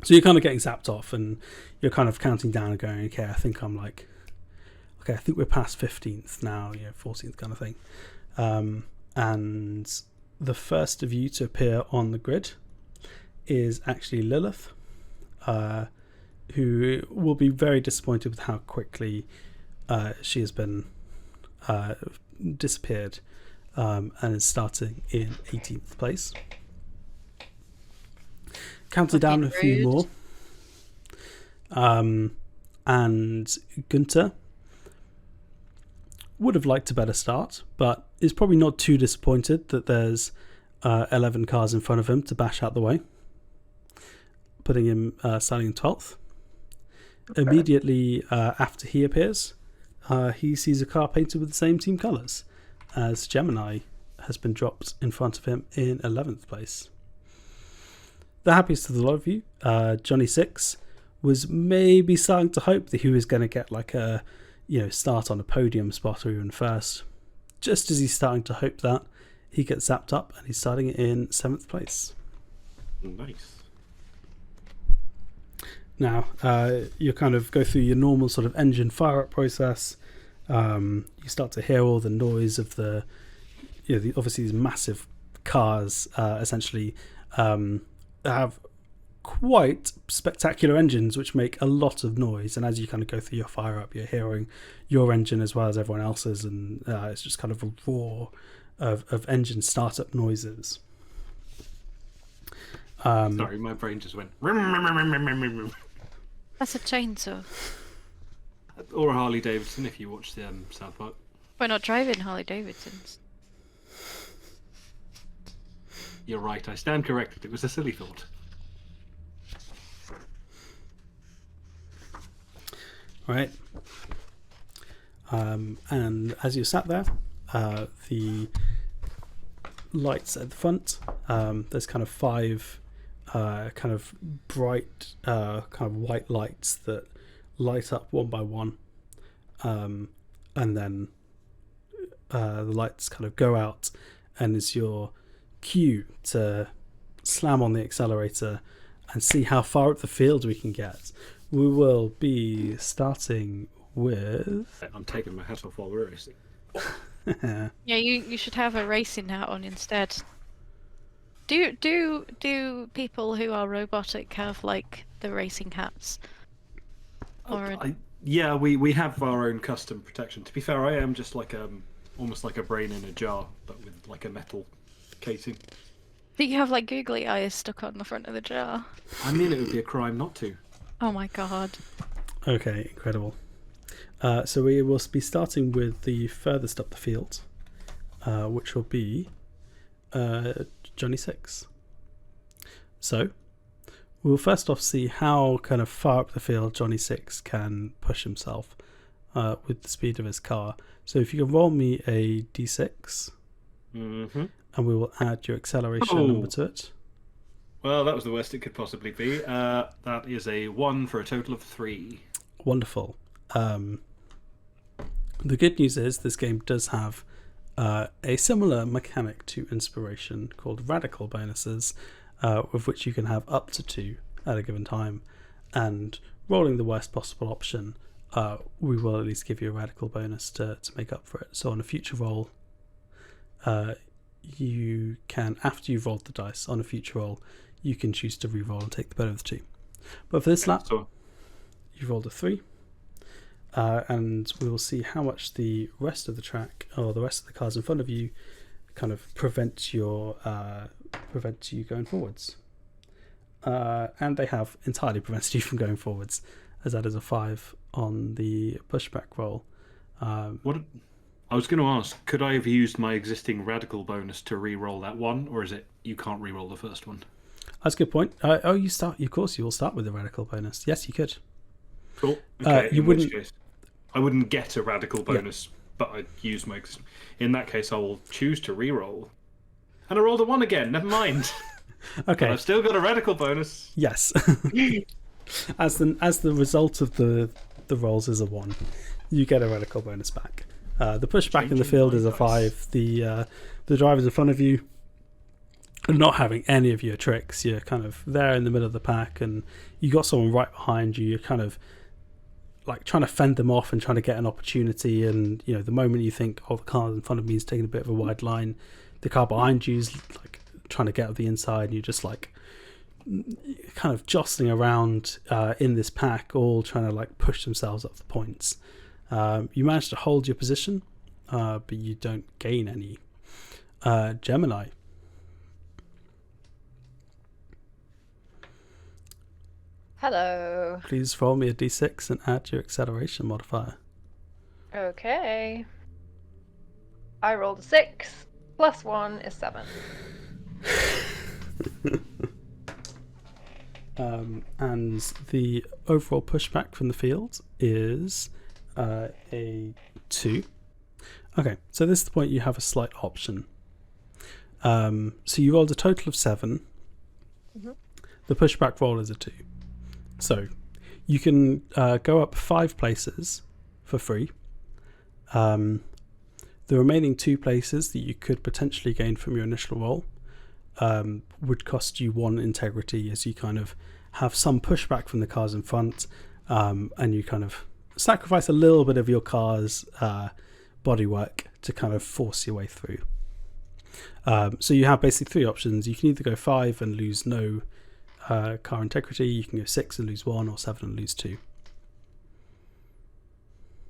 So you're kind of getting zapped off, and you're kind of counting down and going, okay, I think we're past 15th now, 14th kind of thing. And the first of you to appear on the grid is actually Lilith, who will be very disappointed with how quickly she has been disappeared, and is starting in 18th place. Counted down a few more. And Gunter would have liked a better start, but is probably not too disappointed that there's 11 cars in front of him to bash out the way, putting him starting in 12th. Okay. Immediately after he appears, he sees a car painted with the same team colours, as Gemini has been dropped in front of him in 11th place. The happiest of the lot of you, Johnny Six, was maybe starting to hope that he was going to get like a start on a podium spot or even first. Just as he's starting to hope that, he gets zapped up and he's starting in 7th place. Nice. Now, you kind of go through your normal sort of engine fire-up process. You start to hear all the noise of obviously these massive cars essentially have quite spectacular engines which make a lot of noise, and as you kind of go through your fire-up, you're hearing your engine as well as everyone else's, and it's just kind of a roar of engine startup noises. Sorry, my brain just went. That's a chainsaw. Or a Harley Davidson, if you watch the South Park. We're not driving Harley Davidsons. You're right, I stand corrected. It was a silly thought. Right. And as you sat there, the lights at the front, there's kind of 5 kind of bright kind of white lights that light up one by one, and then the lights kind of go out, and it's your cue to slam on the accelerator and see how far up the field we can get. We will be starting with. I'm taking my hat off while we're racing. Yeah, you should have a racing hat on instead. Do people who are robotic have like the racing hats? Or Yeah, we have our own custom protection. To be fair, I am just like almost like a brain in a jar, but with like a metal casing. do you have like googly eyes stuck on the front of the jar? I mean, it would be a crime not to. Oh my god. Okay, incredible. So we will be starting with the furthest up the field, which will be Johnny 6. So we'll first off see how kind of far up the field Johnny 6 can push himself with the speed of his car. So if you can roll me a d6, Mm-hmm. and we will add your acceleration number to it. Well, that was the worst it could possibly be. That is a 1 for a total of 3. Wonderful. The good news is this game does have a similar mechanic to Inspiration called radical bonuses, with which you can have up to 2 at a given time. And rolling the worst possible option, we will at least give you a radical bonus to make up for it. So on a future roll, you can, after you've rolled the dice on a future roll, you can choose to re-roll and take the better of the 2. But for this lap, you've rolled a 3. And we will see how much the rest of the track or the rest of the cars in front of you kind of prevent you going forwards. And they have entirely prevented you from going forwards, as that is a 5 on the pushback roll. What I was going to ask, could I have used my existing radical bonus to re-roll that 1, or is it you can't re-roll the first one? That's a good point. You start. Of course, you will start with the radical bonus. Yes, you could. Cool. Okay, you in wouldn't. which case, I wouldn't get a radical bonus, but I'd use my. In that case, I will choose to re-roll, and I rolled a 1 again. Never mind. Okay. But I've still got a radical bonus. Yes. as the result of the rolls is a 1, you get a radical bonus back. The pushback in the field is a 5. The drivers in front of you are not having any of your tricks. You're kind of there in the middle of the pack, and you got someone right behind you. You're kind of like trying to fend them off and trying to get an opportunity. And the moment you think, "Oh, the car in front of me is taking a bit of a wide line," the car behind you is like trying to get out the inside, and you're just like kind of jostling around in this pack, all trying to like push themselves up the points. You manage to hold your position, but you don't gain any. Gemini. Hello. Please roll me a d6 and add your acceleration modifier. Okay. I rolled a 6. Plus 1 is 7. And the overall pushback from the field is a 2. Okay, so this is the point you have a slight option. So you rolled a total of 7. Mm-hmm. The pushback roll is a 2. So you can go up 5 places for free. The remaining 2 places that you could potentially gain from your initial roll would cost you 1 integrity, as you kind of have some pushback from the cars in front, and you kind of sacrifice a little bit of your car's bodywork to kind of force your way through. So you have basically 3 options. You can either go 5 and lose no car integrity, you can go 6 and lose 1, or 7 and lose 2.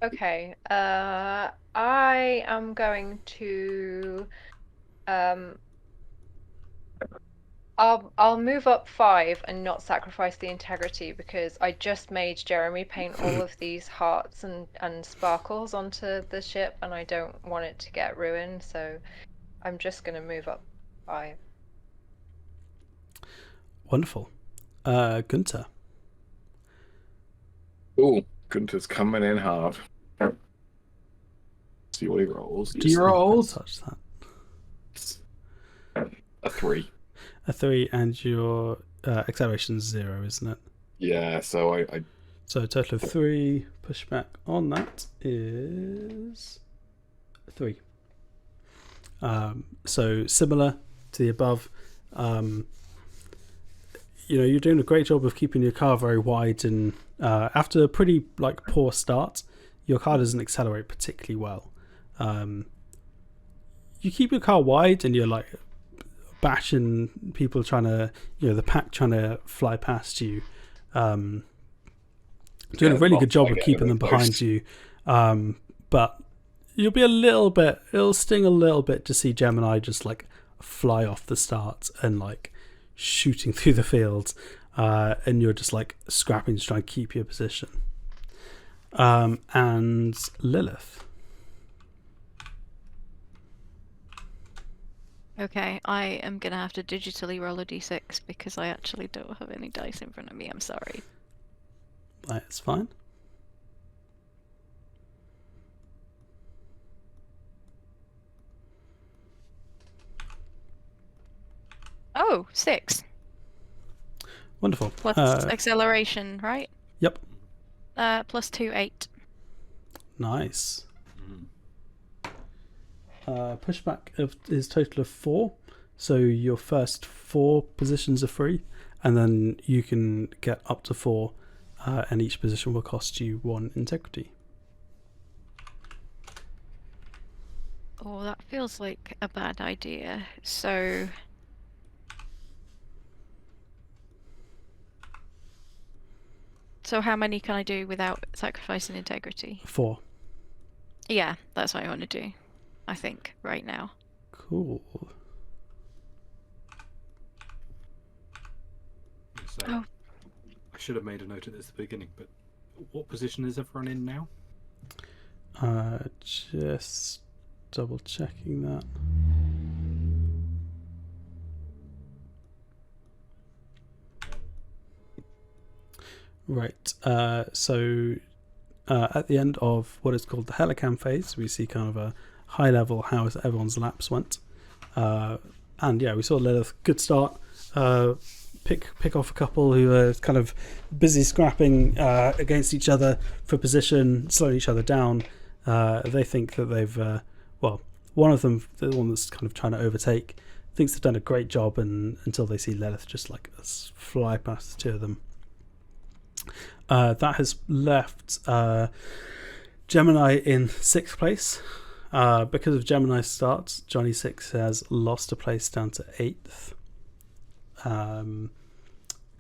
Okay. I am going to I'll move up 5 and not sacrifice the integrity, because I just made Jeremy paint all of these hearts and sparkles onto the ship, and I don't want it to get ruined, so I'm just going to move up 5. Wonderful. Gunter. Ooh, Gunter's coming in hard. See what he rolls. Just rolls? Touch that. A 3. A 3, and your acceleration is 0, isn't it? Yeah, so I So a total of 3. Pushback on that is 3. So similar to the above. You're doing a great job of keeping your car very wide, and after a pretty poor start, your car doesn't accelerate particularly well. You keep your car wide, and you're like bashing people trying to, the pack trying to fly past you. Doing a really good job of keeping them behind you. But you'll be it'll sting a little bit to see Gemini just like fly off the start and like shooting through the field. And you're just like scrapping to try and keep your position. And Lilith. Okay, I am going to have to digitally roll a d6 because I actually don't have any dice in front of me. I'm sorry. That's fine. Oh, 6. Wonderful. Plus acceleration, right? Yep. Plus 2, 8. Nice. Pushback is total of 4. So your first 4 positions are free, and then you can get up to 4, and each position will cost you 1 integrity. Oh, that feels like a bad idea. So how many can I do without sacrificing integrity? 4. Yeah, that's what I want to do, I think, right now. Cool. So, Oh. I should have made a note of this at the beginning, but what position is everyone in now? Just double checking that. Right. So at the end of what is called the Helicam phase, we see kind of a high level how everyone's laps went. And yeah, we saw Lilith, good start. Pick off a couple who are kind of busy scrapping against each other for position, slowing each other down. They think that they've, one of them, the one that's kind of trying to overtake, thinks they've done a great job, and until they see Lilith just like fly past the two of them. That has left Gemini in 6th place. Because of Gemini's start, Johnny 6 has lost a place down to 8th.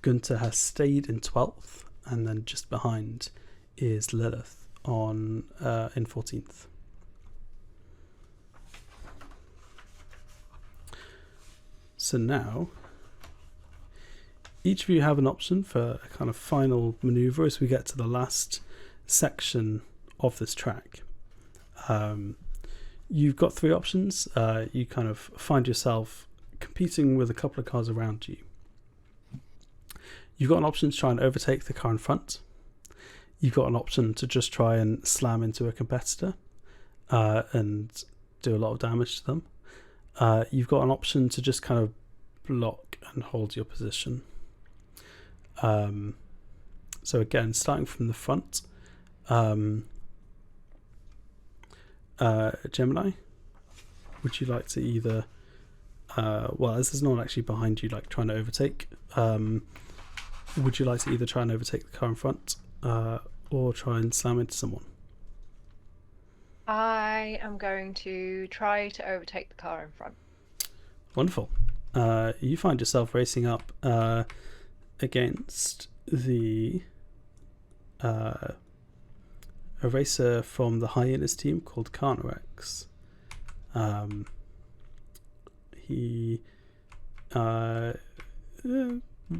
Gunter has stayed in 12th, and then just behind is Lilith in 14th. So now each of you have an option for a kind of final maneuver as we get to the last section of this track. You've got 3 options. You kind of find yourself competing with a couple of cars around you. You've got an option to try and overtake the car in front. You've got an option to just try and slam into a competitor and do a lot of damage to them. You've got an option to just kind of block and hold your position. So again, starting from the front, Gemini, would you like to either, as there's no one actually behind you like trying to overtake, would you like to either try and overtake the car in front or try and slam into someone? I am going to try to overtake the car in front. Wonderful. You find yourself racing up against a racer from the Hyenas team called Carnarex. He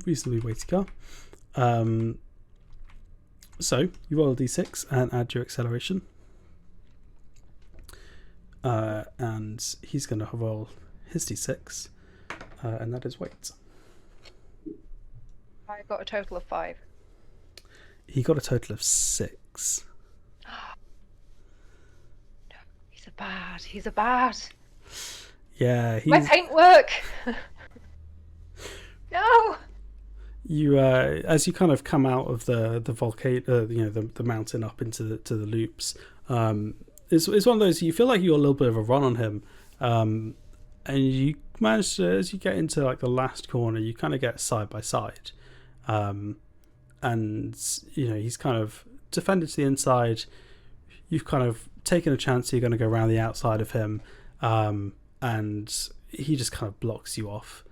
reasonably weighty car. So you roll a d6 and add your acceleration. And he's going to roll his d6, and that is weight. I got a total of 5. He got a total of 6. No, he's a bad. Yeah, My paintwork. No. You as you kind of come out of the volcano, the mountain up into the loops. It's one of those, you feel like you got a little bit of a run on him, and you manage to, as you get into like the last corner, you kind of get side by side, and he's kind of defended to the inside. you've kind of taken a chance. You're going to go around the outside of him, and he just kind of blocks you off,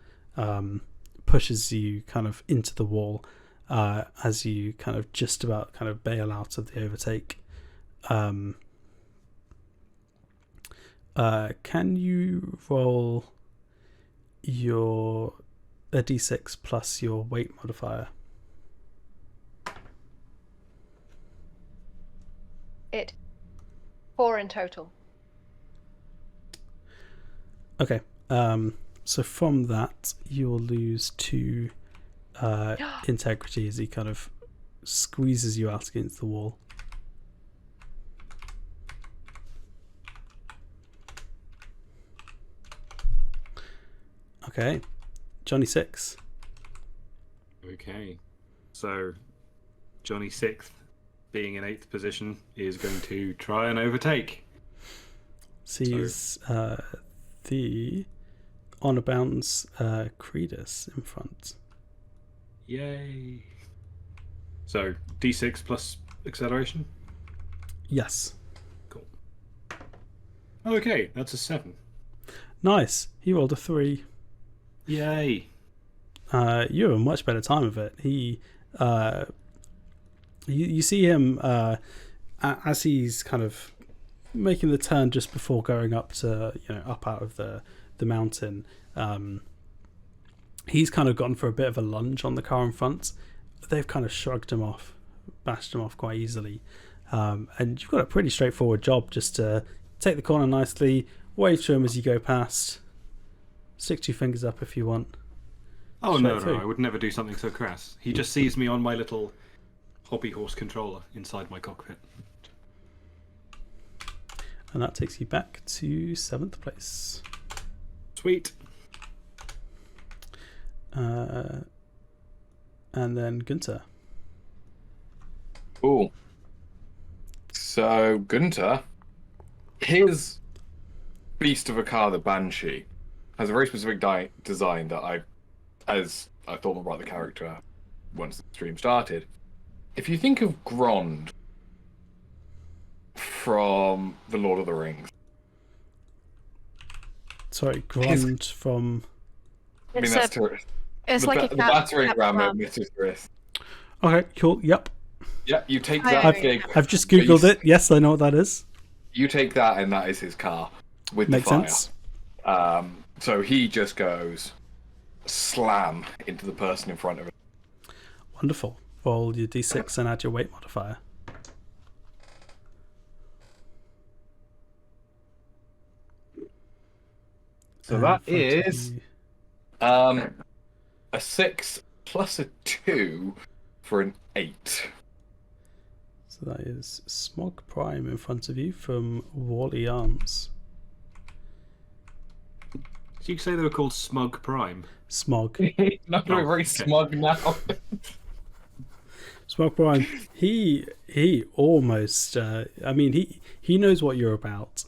pushes you kind of into the wall as you kind of just about kind of bail out of the overtake. Can you roll a d6 plus your weight modifier? It 4 in total. Okay. So from that, you'll lose 2 integrity as he kind of squeezes you out against the wall. Okay. Johnny 6. Okay. So, Johnny 6th, being in 8th position, is going to try and overtake. Sees the honor bounds Credus in front. Yay. So, D6 plus acceleration? Yes. Cool. Okay, that's a 7. Nice. He rolled a 3. Yay. You have a much better time of it. He, you see him as he's kind of making the turn just before going up to, up out of the mountain. He's kind of gone for a bit of a lunge on the car in front. They've kind of shrugged him off, bashed him off quite easily. And you've got a pretty straightforward job, just to take the corner nicely, wave to him as you go past, stick 2 fingers up if you want. Oh, Straight through. no, I would never do something so crass. He just sees me on my little hobby horse controller inside my cockpit. And that takes you back to 7th place. Sweet. And then Gunter. Cool. So, Gunter, his beast of a car, the Banshee, has a very specific design that as I thought more about the character once the stream started. If you think of Grond from The Lord of the Rings. Sorry, Grond from... I mean, that's tourist. It's the, like a the battering ram at ram. Mrs. Tourist. Okay, cool, yep. Yeah, you take I that agree. big... I've just Googled it. Yes, I know what that is. You take that and that is his car with Makes the fire. sense. So he just goes slam into the person in front of him. Wonderful. Roll your d6 and add your weight modifier. So that In front of is you. a 6 plus a 2 for an 8. So that is Smog Prime in front of you from Wally Arms. Did you say they were called Smug Prime? Smog. Not very, very smug now. Smog Prime. He almost. He knows what you're about,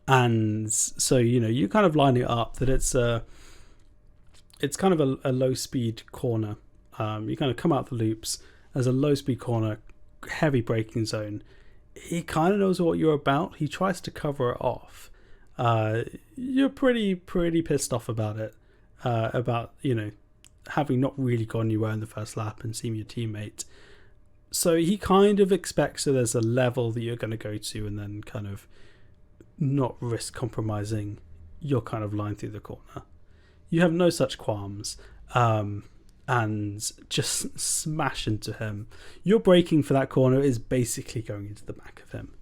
and so you kind of line it up that it's kind of a low speed corner. You kind of come out the loops as a low speed corner, heavy braking zone. He kind of knows what you're about. He tries to cover it off. You're pretty pissed off about it. About having not really gone anywhere in the first lap and seeing your teammate. So he kind of expects that there's a level that you're going to go to and then kind of not risk compromising your kind of line through the corner. You have no such qualms, and just smash into him. Your braking for that corner is basically going into the back of him.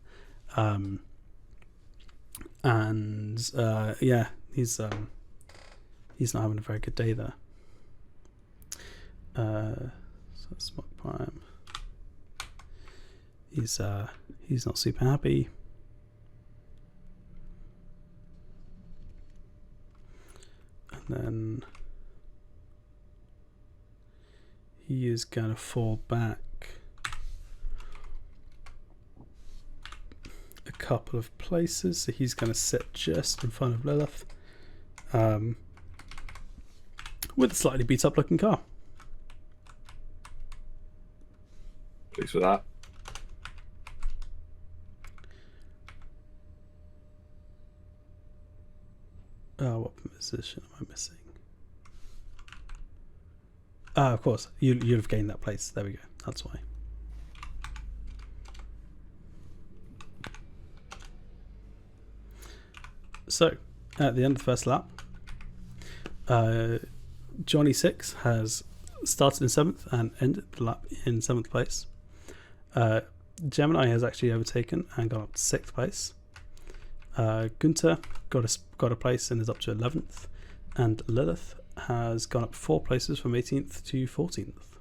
He's not having a very good day there. So Smog Prime. He's not super happy. And then he is going to fall back a couple of places. So he's going to sit just in front of Lilith, with a slightly beat up looking car. Pleased with that. position am I missing? Of course, you'd have gained that place. There we go. That's why. So, at the end of the first lap, Johnny 6 has started in 7th and ended the lap in 7th place. Gemini has actually overtaken and gone up to 6th place. Gunter got a place and is up to 11th. And Lilith has gone up 4 places from 18th to 14th.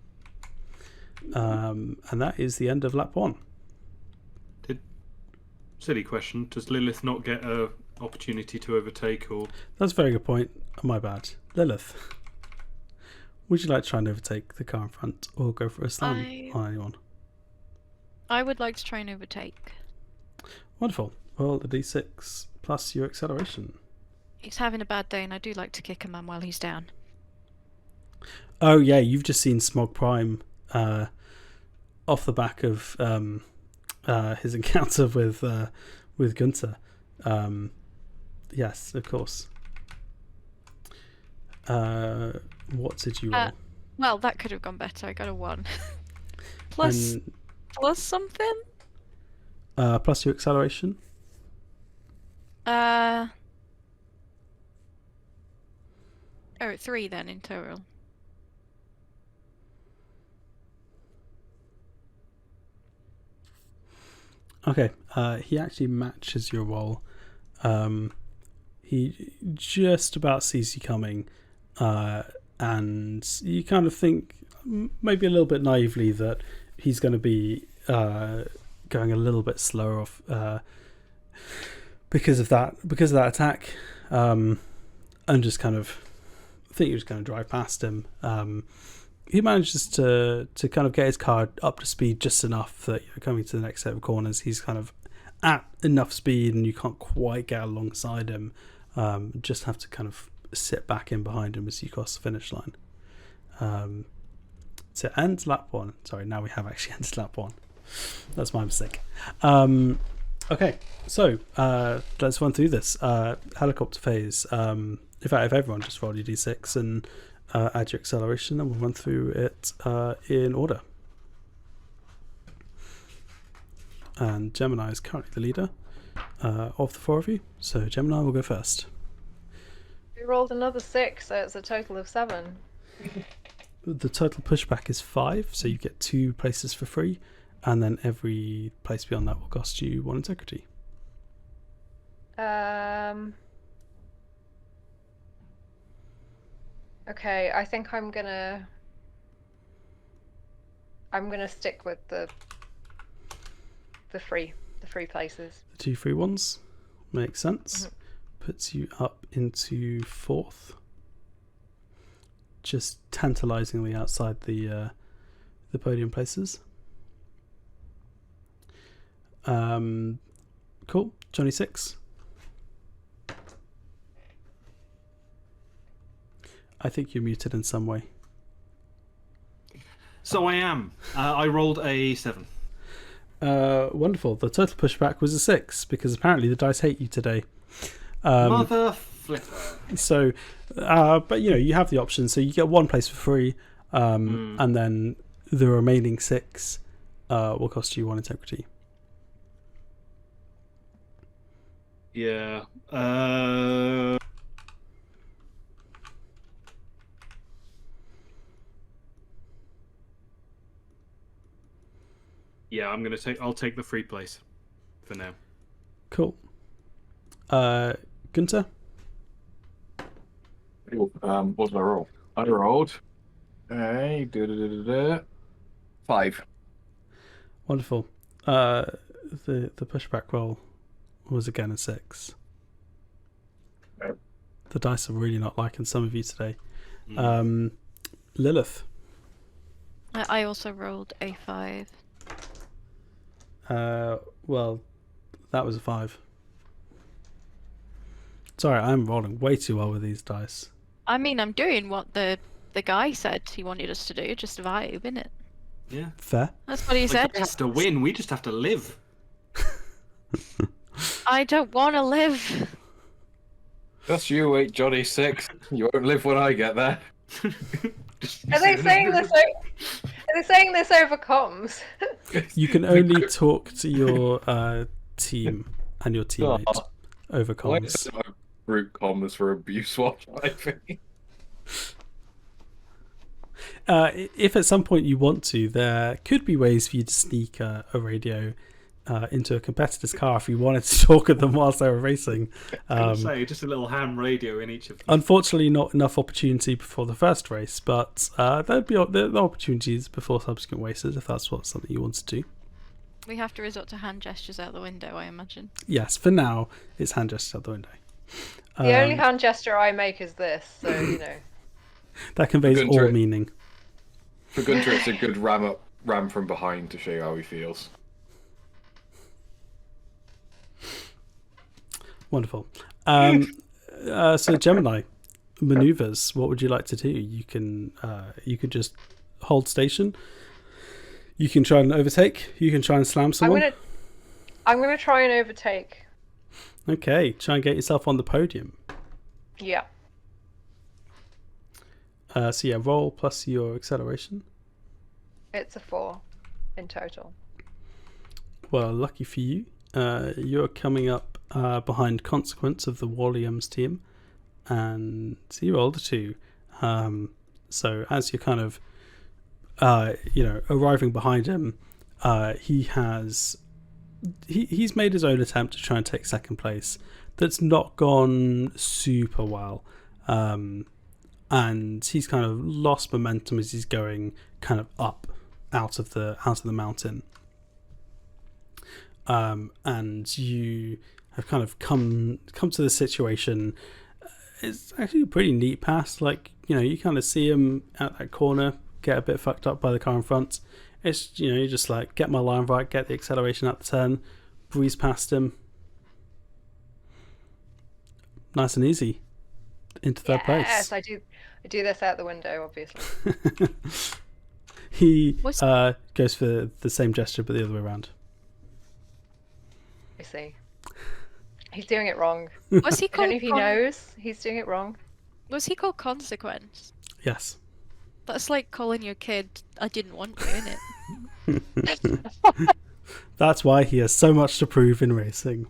And that is the end of lap 1. Silly question. Does Lilith not get a opportunity to overtake? Or That's a very good point. My bad. Lilith, would you like to try and overtake the car in front or go for a slam on anyone? I would like to try and overtake. Wonderful. Roll the d6 plus your acceleration. He's having a bad day, and I do like to kick a man while he's down. Oh yeah, you've just seen Smog Prime off the back of his encounter with Gunter. Yes, of course. What did you roll? Well, that could have gone better. I got a 1. Plus something? Plus your acceleration? 3 then in total. Okay, he actually matches your roll. He just about sees you coming, and you kind of think, maybe a little bit naively, that he's going to be going a little bit slower off because of that attack, and just kind of think you're just going to drive past him. He manages to kind of get his car up to speed just enough that you're coming to the next set of corners. He's kind of at enough speed and you can't quite get alongside him. Just have to kind of sit back in behind him as you cross the finish line. To end lap 1. Sorry, now we have actually ended lap 1. That's my mistake. Okay, so let's run through this. Helicopter phase. In fact, if everyone just roll your d6 and add your acceleration, and we'll run through it in order. And Gemini is currently the leader of the 4 of you, so Gemini will go first. We rolled another 6, so it's a total of 7. The total pushback is 5, so you get 2 places for free, and then every place beyond that will cost you 1 integrity. Okay, I think I'm gonna stick with the free places. The 2 free ones makes sense. Mm-hmm. Puts you up into 4th, just tantalizingly outside the podium places. Cool. Johnny 6. I think you're muted in some way. So I am. I rolled a 7. Wonderful. The total pushback was a 6 because apparently the dice hate you today. Mother flipper. So, but you have the option. So you get 1 place for free, and then the remaining 6 will cost you 1 integrity. Yeah. Yeah, I'll take the free place for now. Cool. Gunter? What did I roll? I rolled a 5. Wonderful. The pushback roll was again a 6. Oh. The dice are really not liking some of you today. Lilith? I also rolled a 5. Well, that was a 5. Sorry, I'm rolling way too well with these dice. I mean, I'm doing what the guy said he wanted us to do, just vibe, innit? Yeah. Fair. That's what he said. We have to win. We just have to live. I don't want to live. That's you, 8 Johnny 6. You won't live when I get there. Are they saying this? Are they saying this over comms? You can only talk to your team and your teammate over Why comms. is it group comms for abuse while driving? If at some point you want to, there could be ways for you to sneak a radio into a competitor's car if you wanted to talk at them whilst they were racing. Say just a little ham radio in each of them. Unfortunately, not enough opportunity before the first race, but there'd be the opportunities before subsequent races if that's something you want to do. We have to resort to hand gestures out the window, I imagine. Yes, for now, it's hand gestures out the window. The only hand gesture I make is this, so you know. That conveys Gunter- all meaning. For Gunter, it's a good ram from behind to show you how he feels. Wonderful. So Gemini, maneuvers. What would you like to do? You can just hold station. You can try and overtake. You can try and slam someone. I'm gonna try and overtake. Okay, try and get yourself on the podium. Yeah. So yeah, roll plus your acceleration. It's a 4 in total. Well, lucky for you, you're coming up behind Consequence of the Walliams team, and so you rolled a 2. So as you're kind of, arriving behind him, he's made his own attempt to try and take second place. That's not gone super well, and he's kind of lost momentum as he's going kind of up out of the mountain. And you have kind of come to the situation. It's actually a pretty neat pass. Like, you kind of see him at that corner, get a bit fucked up by the car in front. It's, you just like get my line right, get the acceleration at the turn, breeze past him. Nice and easy. Into third place. Yes, I do this out the window, obviously. He goes for the same gesture but the other way around. I see. He's doing it wrong. Was he I don't called know if he knows he's doing it wrong. Was he called Consequence? Yes. That's like calling your kid, I didn't want you in it. That's why he has so much to prove in racing.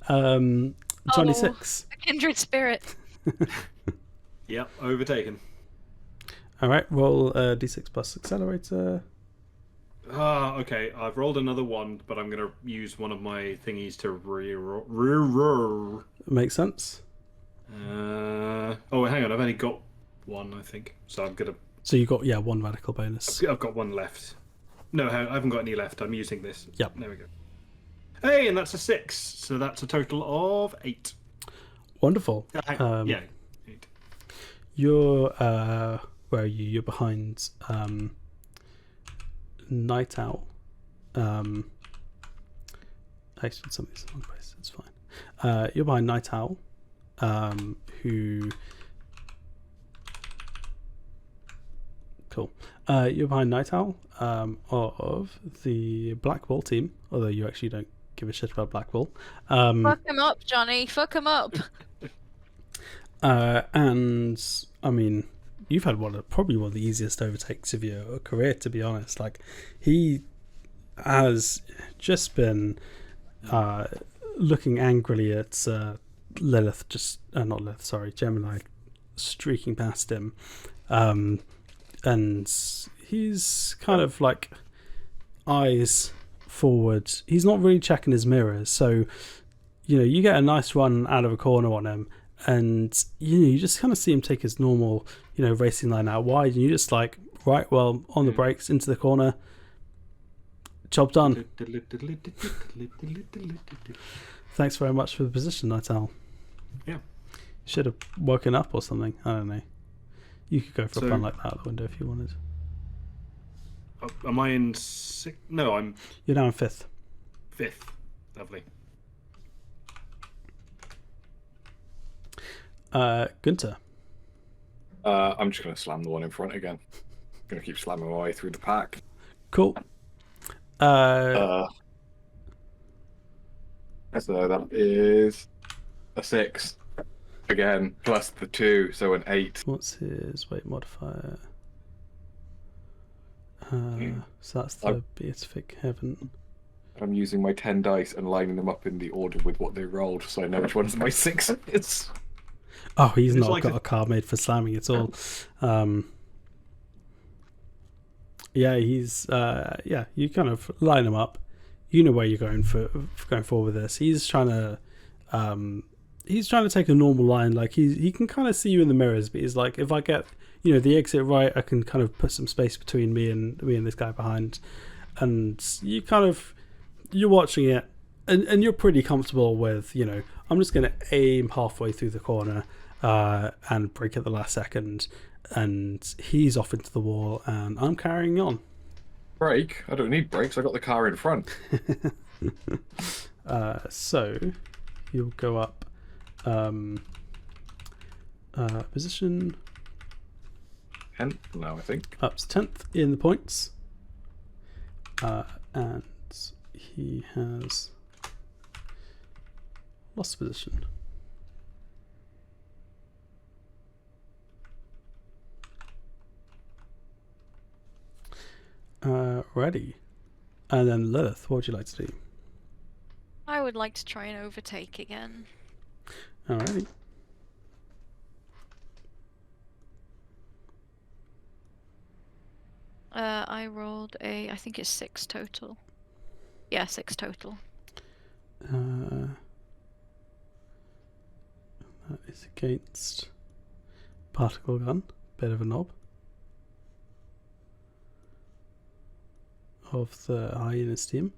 26. A kindred spirit. Yep, overtaken. Alright, roll d6 plus accelerator. Okay, I've rolled another 1, but I'm going to use one of my thingies to reroll. Makes sense. Oh, hang on, I've only got 1, I think. So I'm going to... So you got, 1 radical bonus. I've got 1 left. No, I haven't got any left. I'm using this. Yep. There we go. Hey, and that's a 6. So that's a total of 8. Wonderful. Yeah, 8. You're, where are you? You're behind Night Owl. Actually, something's in the wrong place. It's fine. You're behind Night Owl, who... Cool. You're behind Night Owl of the Black Bull team, although you actually don't give a shit about Black Bull. Fuck him up, Johnny. Fuck him up. And I mean, you've had probably one of the easiest overtakes of your career, to be honest. Like, he has just been looking angrily at Lilith, not Lilith, sorry, Gemini, streaking past him. And he's kind of like eyes forward. He's not really checking his mirrors, so you get a nice run out of a corner on him, and you just kind of see him take his normal racing line out wide, and you just like, right, well, on the brakes into the corner, job done. Thanks very much for the position, Night Owl. Yeah, should have woken up or something. I don't know. You could go for a run like that out the window if you wanted. Am I in 6th? No, I'm... You're now in 5th. 5th. Lovely. Gunter. I'm just going to slam the one in front again. Going to keep slamming my way through the pack. Cool. So that is a 6. Again, plus the 2, so an 8. What's his weight modifier? So that's the I'm- beatific heaven. I'm using my 10 dice and lining them up in the order with what they rolled, so I know which one's my 6 is. Oh, he's It's not like got a card made for slamming at all. Yeah, he's yeah. You kind of line him up. You know where you're going for going forward with this. He's trying to take a normal line. Like he can kind of see you in the mirrors, but he's like, if I get the exit right, I can kind of put some space between me and this guy behind. And you're watching it, and you're pretty comfortable with I'm just going to aim halfway through the corner and break at the last second. And he's off into the wall, and I'm carrying on. Brake? I don't need brakes, I got the car in front. So you'll go up position 10th now, I think. up to 10th in the points, and he has lost position. Ready. And then Lilith, what would you like to do? I would like to try and overtake again. Alrighty. I rolled I think it's 6 total. Yeah, 6 total. That is against particle gun. Bit of a knob. Of the hyena's team.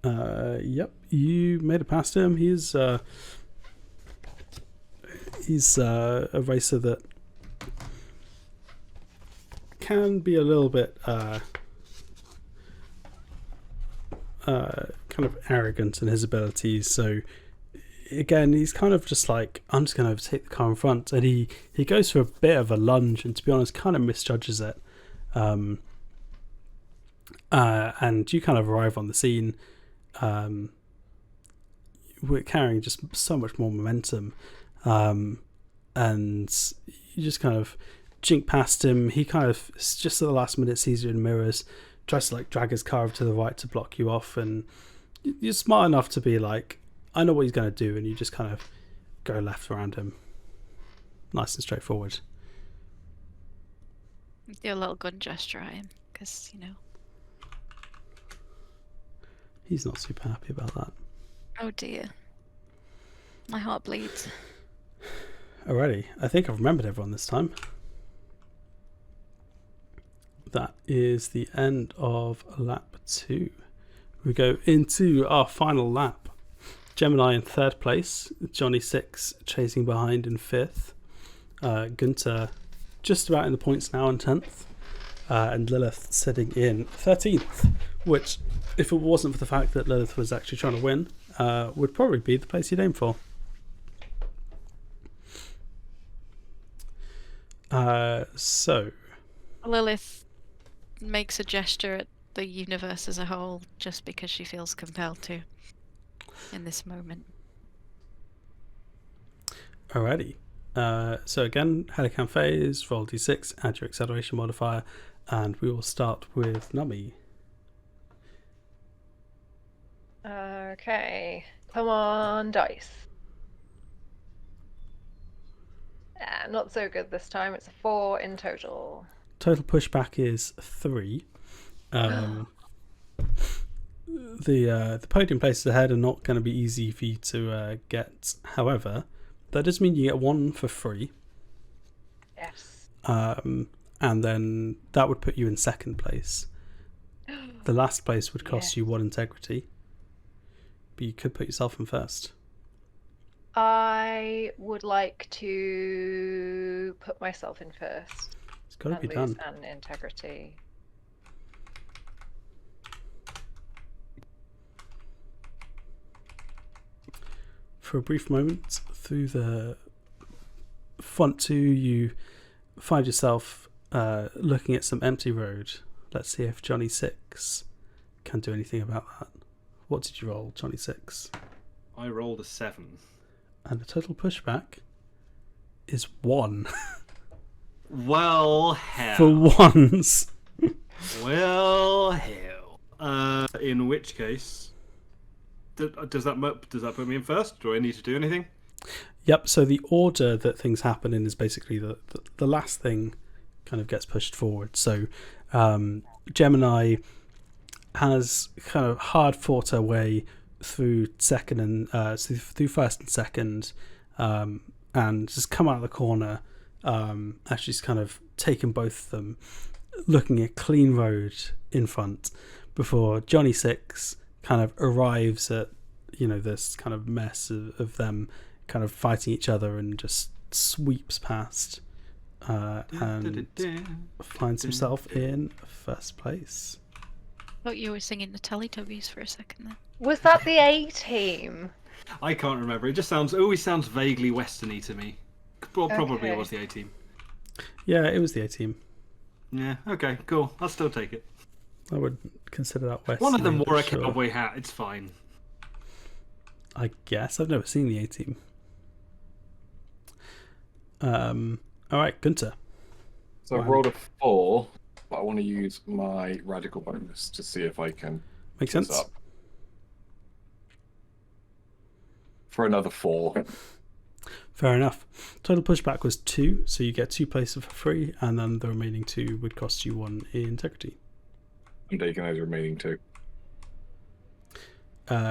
Yep, you made it past him. He's a racer that can be a little bit kind of arrogant in his abilities. So again, he's kind of just like, I'm just going to overtake the car in front, and he goes for a bit of a lunge, and to be honest, kind of misjudges it. And you kind of arrive on the scene. We're carrying just so much more momentum, and you just kind of jink past him. He kind of just at the last minute sees you in mirrors, tries to like drag his car over to the right to block you off, and you're smart enough to be like, I know what he's going to do, and you just kind of go left around him, nice and straightforward. Do a little gun gesture at him, because He's not super happy about that. Oh dear. My heart bleeds. Alrighty, I think I've remembered everyone this time. That is the end of lap 2. We go into our final lap. Gemini in 3rd place, Johnny 6 chasing behind in 5th, Gunter just about in the points now in 10th, and Lilith sitting in 13th, which, if it wasn't for the fact that Lilith was actually trying to win, would probably be the place you'd aim for. So Lilith makes a gesture at the universe as a whole just because she feels compelled to in this moment. Alrighty. So again, Helicam phase, roll d6, add your acceleration modifier, and we will start with nummy. Okay, come on, dice. Not so good this time. It's a 4 in total. Total pushback is 3. The podium places ahead are not going to be easy for you to get. However, that does mean you get 1 for free. Yes. And then that would put you in 2nd place. The last place would cost you 1 integrity. But you could put yourself in 1st. I would like to put myself in 1st. It's got to be done. And integrity. For a brief moment, through the front 2, you find yourself looking at some empty road. Let's see if Johnny 6 can do anything about that. What did you roll, Johnny 6? I rolled a 7. And the total pushback is 1. Well, hell. For once. Well, hell. In which case, does that put me in first? Do I need to do anything? Yep, so the order that things happen in is basically the last thing kind of gets pushed forward. So Gemini has kind of hard fought her way through second and through first and second, and just come out of the corner as she's kind of taken both of them, looking at clean road in front before Johnny 6 kind of arrives at, you know, this kind of mess of them kind of fighting each other and just sweeps past and finds himself in first place. I thought you were singing the Teletubbies for a second there. Was that the A team? I can't remember. It just always sounds vaguely westerny to me. Well, probably Okay. it was the A team. Yeah, it was the A team. Yeah. Okay. Cool. I'll still take it. I would consider that West. One of them wore a cowboy hat. It's fine. I guess I've never seen the A team. All right, Gunter. So I've rolled a 4, but I want to use my radical bonus to see if I can Makes this sense. up. For another 4. Fair enough. Total pushback was 2, so you get 2 places for free, and then the remaining 2 would cost you 1 in integrity. I'm taking those remaining 2.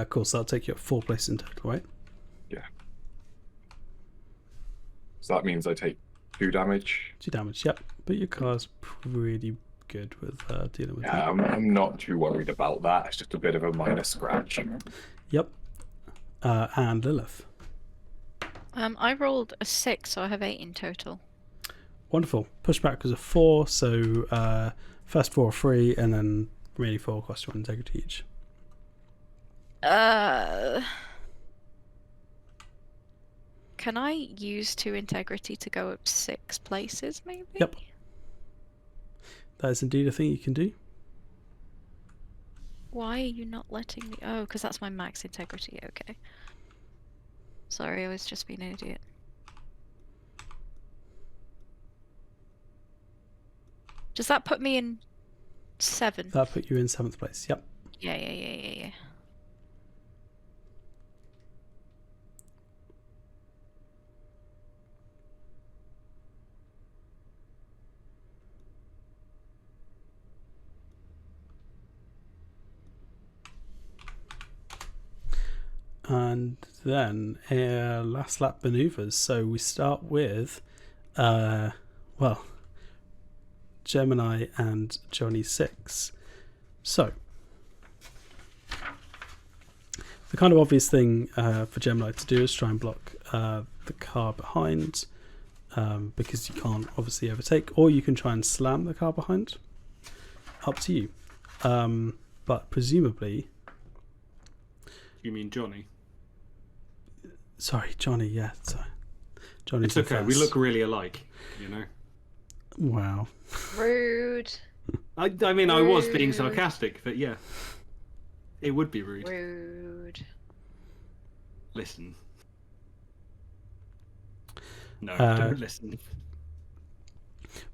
Cool, so that'll take you up 4 places in total, right? Yeah. So that means I take 2 damage. 2 damage, yep. But your car's pretty good with dealing with Yeah, that. I'm not too worried about that. It's just a bit of a minor scratch. Yep. And Lilith. I rolled a 6, so I have 8 in total. Wonderful. Pushback was a 4, so first 4 are free, and then remaining 4 cost you 1 integrity each. Can I use 2 integrity to go up 6 places, maybe? Yep. That is indeed a thing you can do. Why are you not letting me? Oh, because that's my max integrity. Okay. Sorry, I was just being an idiot. Does that put me in 7? That put you in 7th place. Yep. Yeah. And then last lap maneuvers. So we start with, Gemini and Johnny 6. So the kind of obvious thing for Gemini to do is try and block the car behind, because you can't obviously overtake, or you can try and slam the car behind. Up to you. But presumably... You mean Johnny? Sorry, Johnny, yeah. Sorry. Johnny's It's okay. the We first. look really alike, you know. Wow. Rude. I mean, I was being sarcastic, but yeah. It would be rude. Rude. Listen. No, Uh, don't listen.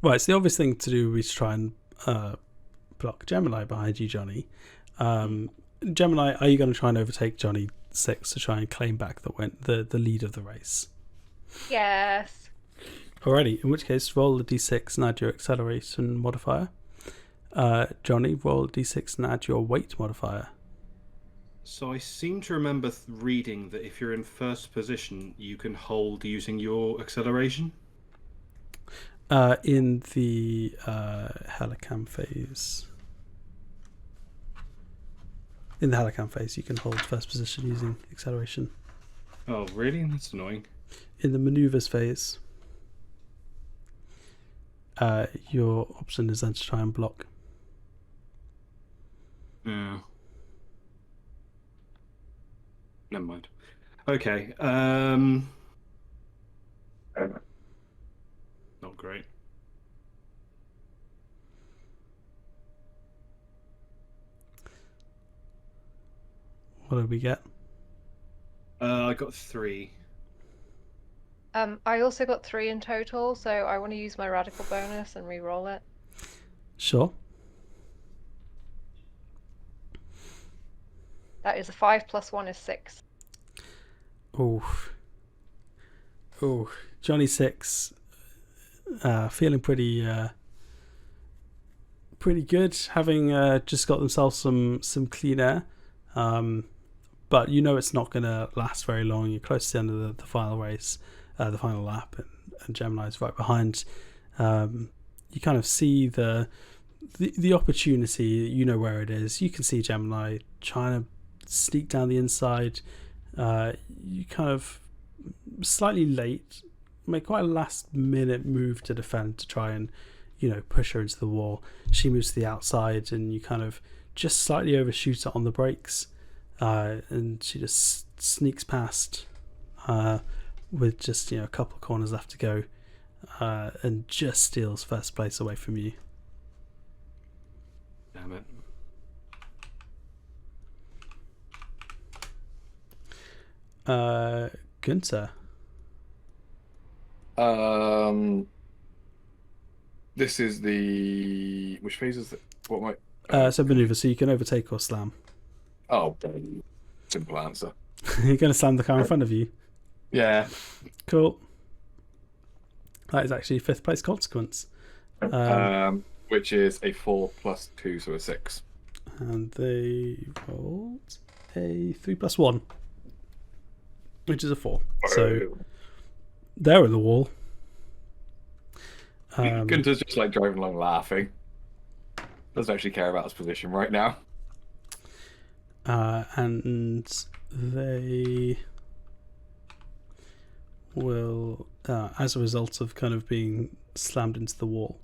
Right, so the obvious thing to do is try and block Gemini behind you, Johnny. Gemini, are you going to try and overtake Johnny 6 to try and claim back the lead of the race? Yes. Alrighty, in which case roll the d6 and add your acceleration modifier. Johnny, roll a d6 and add your weight modifier. So I seem to remember reading that if you're in first position, you can hold using your acceleration. In the helicam phase. In the helicam phase, you can hold first position using acceleration. Oh, really? That's annoying. In the maneuvers phase, your option is then to try and block. Yeah. Never mind. Okay. Not great. What do we get? I got 3. I also got 3 in total, so I want to use my radical bonus and re-roll it. Sure. That is a 5 plus 1 is 6. Oh, Johnny 6, feeling pretty good, having just got themselves some clean air. But you know it's not going to last very long. You're close to the end of the final race, the final lap, and Gemini's right behind. You kind of see the opportunity. You know where it is. You can see Gemini trying to sneak down the inside. You kind of slightly late, make quite a last minute move to defend, to try and push her into the wall. She moves to the outside, and you kind of just slightly overshoot it on the brakes, and she just sneaks past with just a couple of corners left to go, and just steals first place away from you. Damn it. Gunther. This is the... Which phase is it? What might... So maneuver, so you can overtake or slam. Oh, simple answer. You're going to slam the car in front of you. Yeah. Cool. That is actually 5th place consequence. Which is a 4 plus 2, so a 6. And they rolled a 3 plus 1, which is a 4. So they're at the wall. Gunther's just like driving along laughing. Doesn't actually care about his position right now. And they will, as a result of kind of being slammed into the wall,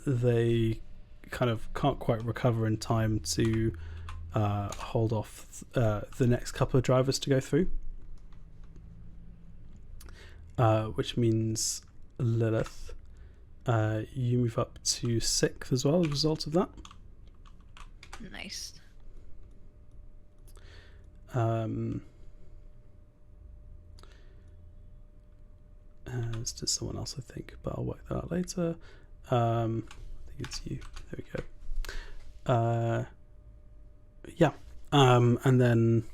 they kind of can't quite recover in time to hold off the next couple of drivers to go through, which means Lilith, you move up to 6th as well as a result of that. Nice. It's just someone else, I think, but I'll work that out later. I think it's you. There we go. Yeah. And then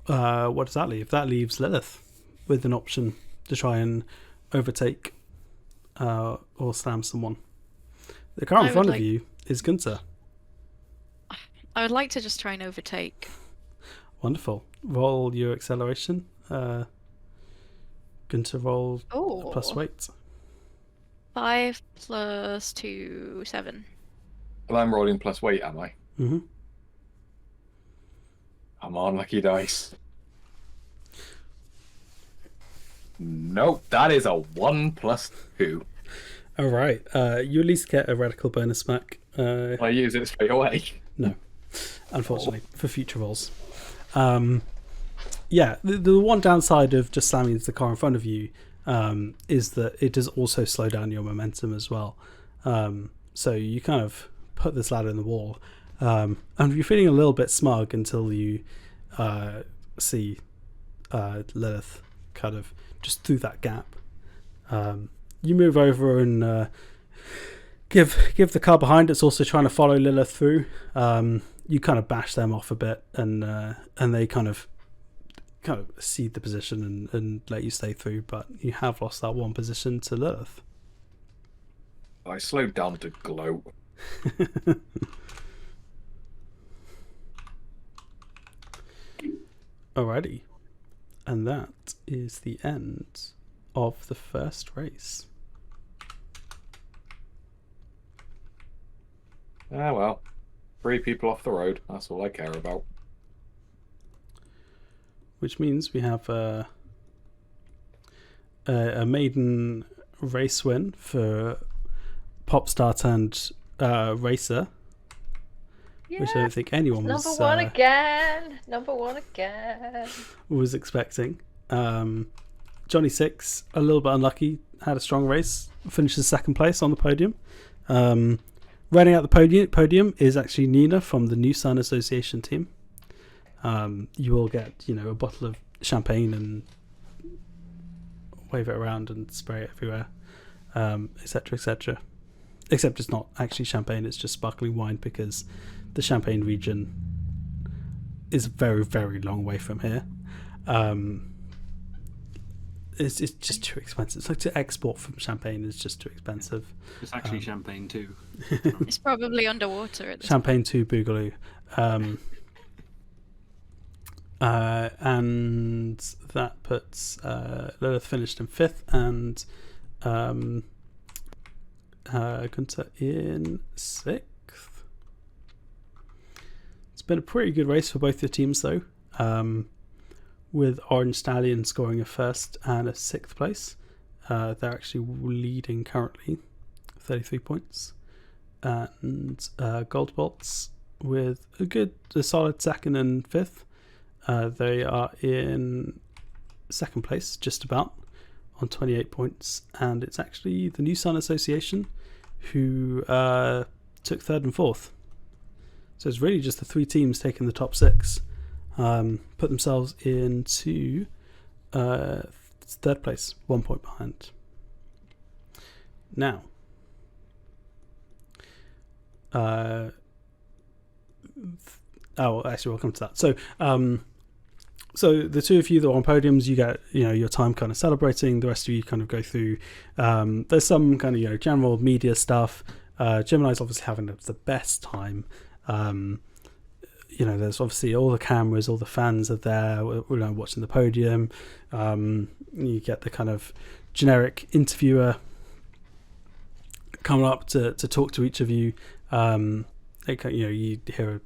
what does that leave? That leaves Lilith with an option to try and overtake or slam someone. The car in front of you is Gunther. I would like to just try and overtake. Wonderful. Roll your acceleration. Gunther, roll plus weight. 5 plus 2, 7. Well, I'm rolling plus weight, am I? Mm-hmm. I'm on lucky dice. Nope, that is a 1 plus 2. All right. You at least get a radical bonus back. I use it straight away. No, unfortunately, for future rolls. Yeah, the one downside of just slamming into the car in front of you is that it does also slow down your momentum as well. So you kind of put this ladder in the wall, and you're feeling a little bit smug until you see Lilith kind of just through that gap. You move over and give the car behind. It's also trying to follow Lilith through. You kind of bash them off a bit, and they kind of cede the position and let you stay through. But you have lost that one position to Lilith. I slowed down to gloat. Alrighty, and that is the end of the first race. Ah, well. 3 people off the road. That's all I care about. Which means we have a maiden race win for Popstar turned Racer. Yeah, which I don't think anyone was number one again. Number one again. was expecting. Johnny 6, a little bit unlucky, had a strong race, finishes 2nd place on the podium. Running out the podium is actually Nina from the New Sun Association team. You will get, a bottle of champagne wave it around and spray it everywhere, etc., etc. Except it's not actually champagne; it's just sparkling wine because the Champagne region is a very, very long way from here. It's just too expensive. It's like to export from Champagne is just too expensive. It's actually champagne too. It's probably underwater at this Champagne to Boogaloo. And that puts Lilith finished in 5th and Gunter in 6th. It's been a pretty good race for both your teams though, with Orange Stallion scoring a 1st and a 6th place. They're actually leading currently, 33 points, and Gold Bolts with a solid 2nd and 5th. They are in 2nd place, just about, on 28 points, and it's actually the New Sun Association who took 3rd and 4th. So it's really just the 3 teams taking the top 6, put themselves into 3rd place, 1 point behind. Now, actually, we'll come to that. So the 2 of you that are on podiums, you get your time kind of celebrating. The rest of you kind of go through. There's some kind of general media stuff. Gemini's obviously having the best time. There's obviously all the cameras, all the fans are there. We're watching the podium. You get the kind of generic interviewer coming up to talk to each of you. You hear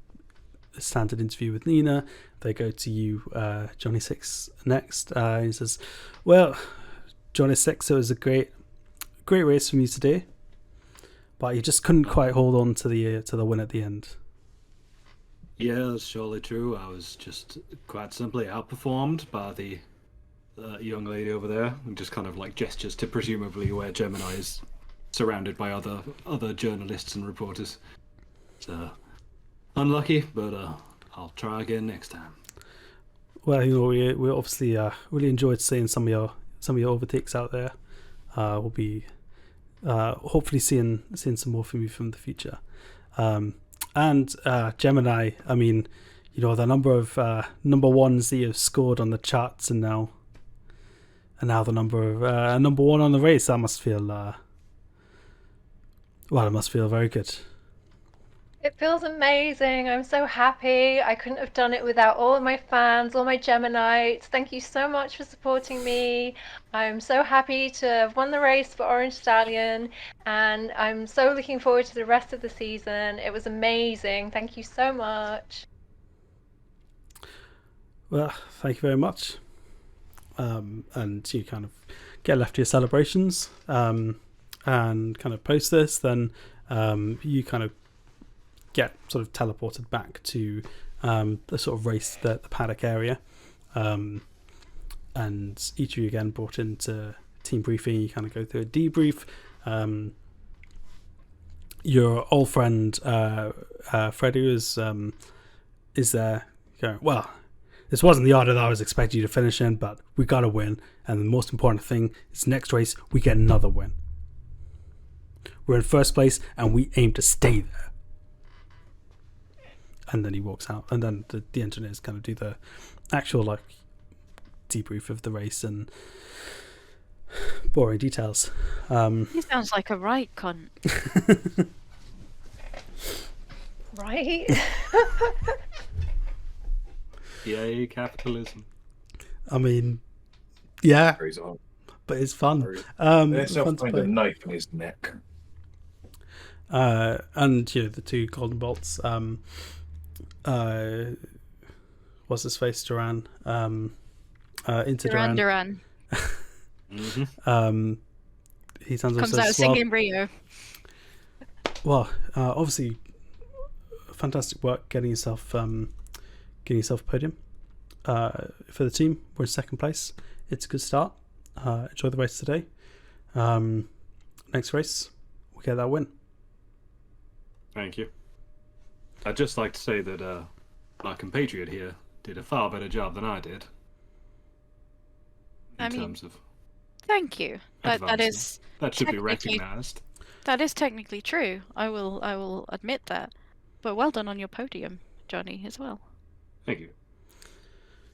a standard interview with Nina. They go to you, Johnny Six, next. He says, "Well, Johnny Six, it was a great race from you today, but you just couldn't quite hold on to the win at the end." Yeah, that's surely true. I was just quite simply outperformed by the young lady over there, and just kind of like gestures to presumably where Gemini is surrounded by other journalists and reporters. So unlucky, but I'll try again next time. Well, we obviously really enjoyed seeing some of your overtakes out there. We'll be hopefully seeing some more from you from the future. And Gemini, I mean, the number of number ones that you've scored on the charts, and now the number of number 1 on the race, that must feel it must feel very good. It feels amazing. I'm so happy. I couldn't have done it without all of my fans, all my Geminites. Thank you so much for supporting me. I'm so happy to have won the race for Orange Stallion, and I'm so looking forward to the rest of the season. It was amazing. Thank you so much. Well, thank you very much. And you kind of get left to your celebrations, and kind of post this, then you kind of get sort of teleported back to the sort of race, the paddock area, and each of you again brought into team briefing. You kind of go through a debrief. Your old friend Freddie is there going, "Well, this wasn't the order that I was expecting you to finish in, but we got to win, and the most important thing is next race we get another win. We're in 1st place and we aim to stay there." And then he walks out, and then the engineers kind of do the actual debrief of the race and boring details. He sounds like a right cunt. Right? Yay, capitalism. I mean, yeah, Carries on. but it's fun. There's Fun to find play. a knife in his neck. And the 2 golden bolts. What's his face? Duran. Into Duran. Duran. Mm-hmm. He sounds Comes also out singing Rio. Well, obviously, fantastic work getting yourself a podium. For the team, we're in 2nd place. It's a good start. Enjoy the race today. Next race, we'll get that win. Thank you. I'd just like to say that my compatriot here did a far better job than I did. In terms of Thank you. That Advancing. is That should be technically- recognised. that is technically true. I will admit that. But well done on your podium, Johnny, as well. Thank you.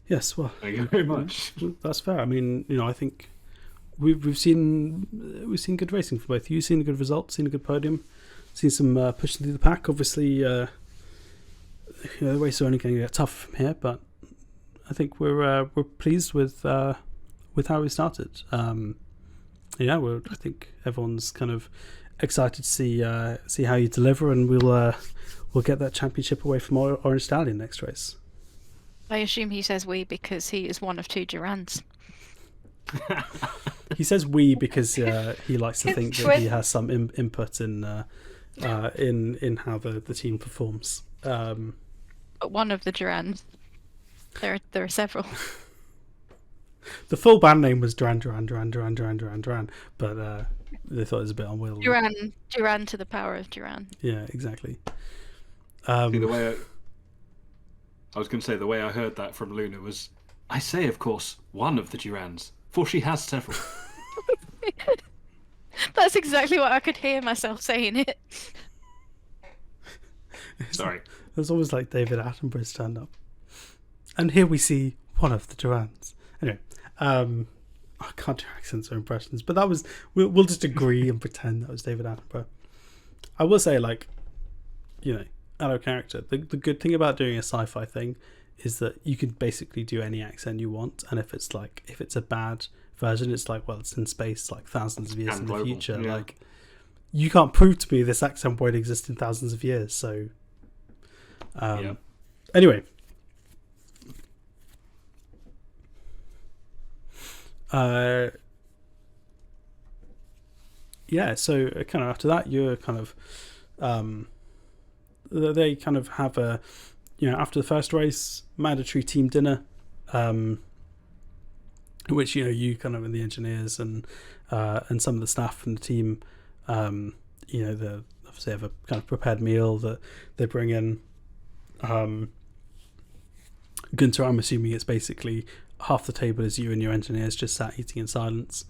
Yes, well, Thank you very much. that's fair. I mean, I think we've seen good racing for both. You've seen a good result, seen a good podium, seen some pushing through the pack. Obviously, the race are only going to get tough from here, but I think we're pleased with how we started. I think everyone's kind of excited to see how you deliver, and we'll get that championship away from Orange Stallion next race. I assume he says we because he is one of 2 Durans. He says we because he likes to think that Twist. he has some input in how the team performs. But one of the Durans. There are several. The full band name was Duran, but they thought it was a bit unwieldy. Duran to the power of Duran. Yeah, exactly. See, the way I was going to say, the way I heard that from Luna was, I say, of course, one of the Durans, for she has several. That's exactly what I could hear myself saying it. Sorry. It's always like David Attenborough's stand up. And here we see one of the Durans. Anyway, I can't do accents or impressions, but that was we'll just agree and pretend that was David Attenborough. I will say, out of character, the good thing about doing a sci-fi thing is that you can basically do any accent you want, and if it's a bad version, it's like, well, it's in space, like thousands of years in the future. Yeah. Like, you can't prove to me this accent won't exist in thousands of years. So, anyway. So kind of after that, you're kind of they kind of have a, after the first race, mandatory team dinner, in which you kind of, and the engineers and some of the staff from the team, they obviously have a kind of prepared meal that they bring in. Gunter, I'm assuming it's basically half the table is you and your engineers just sat eating in silence,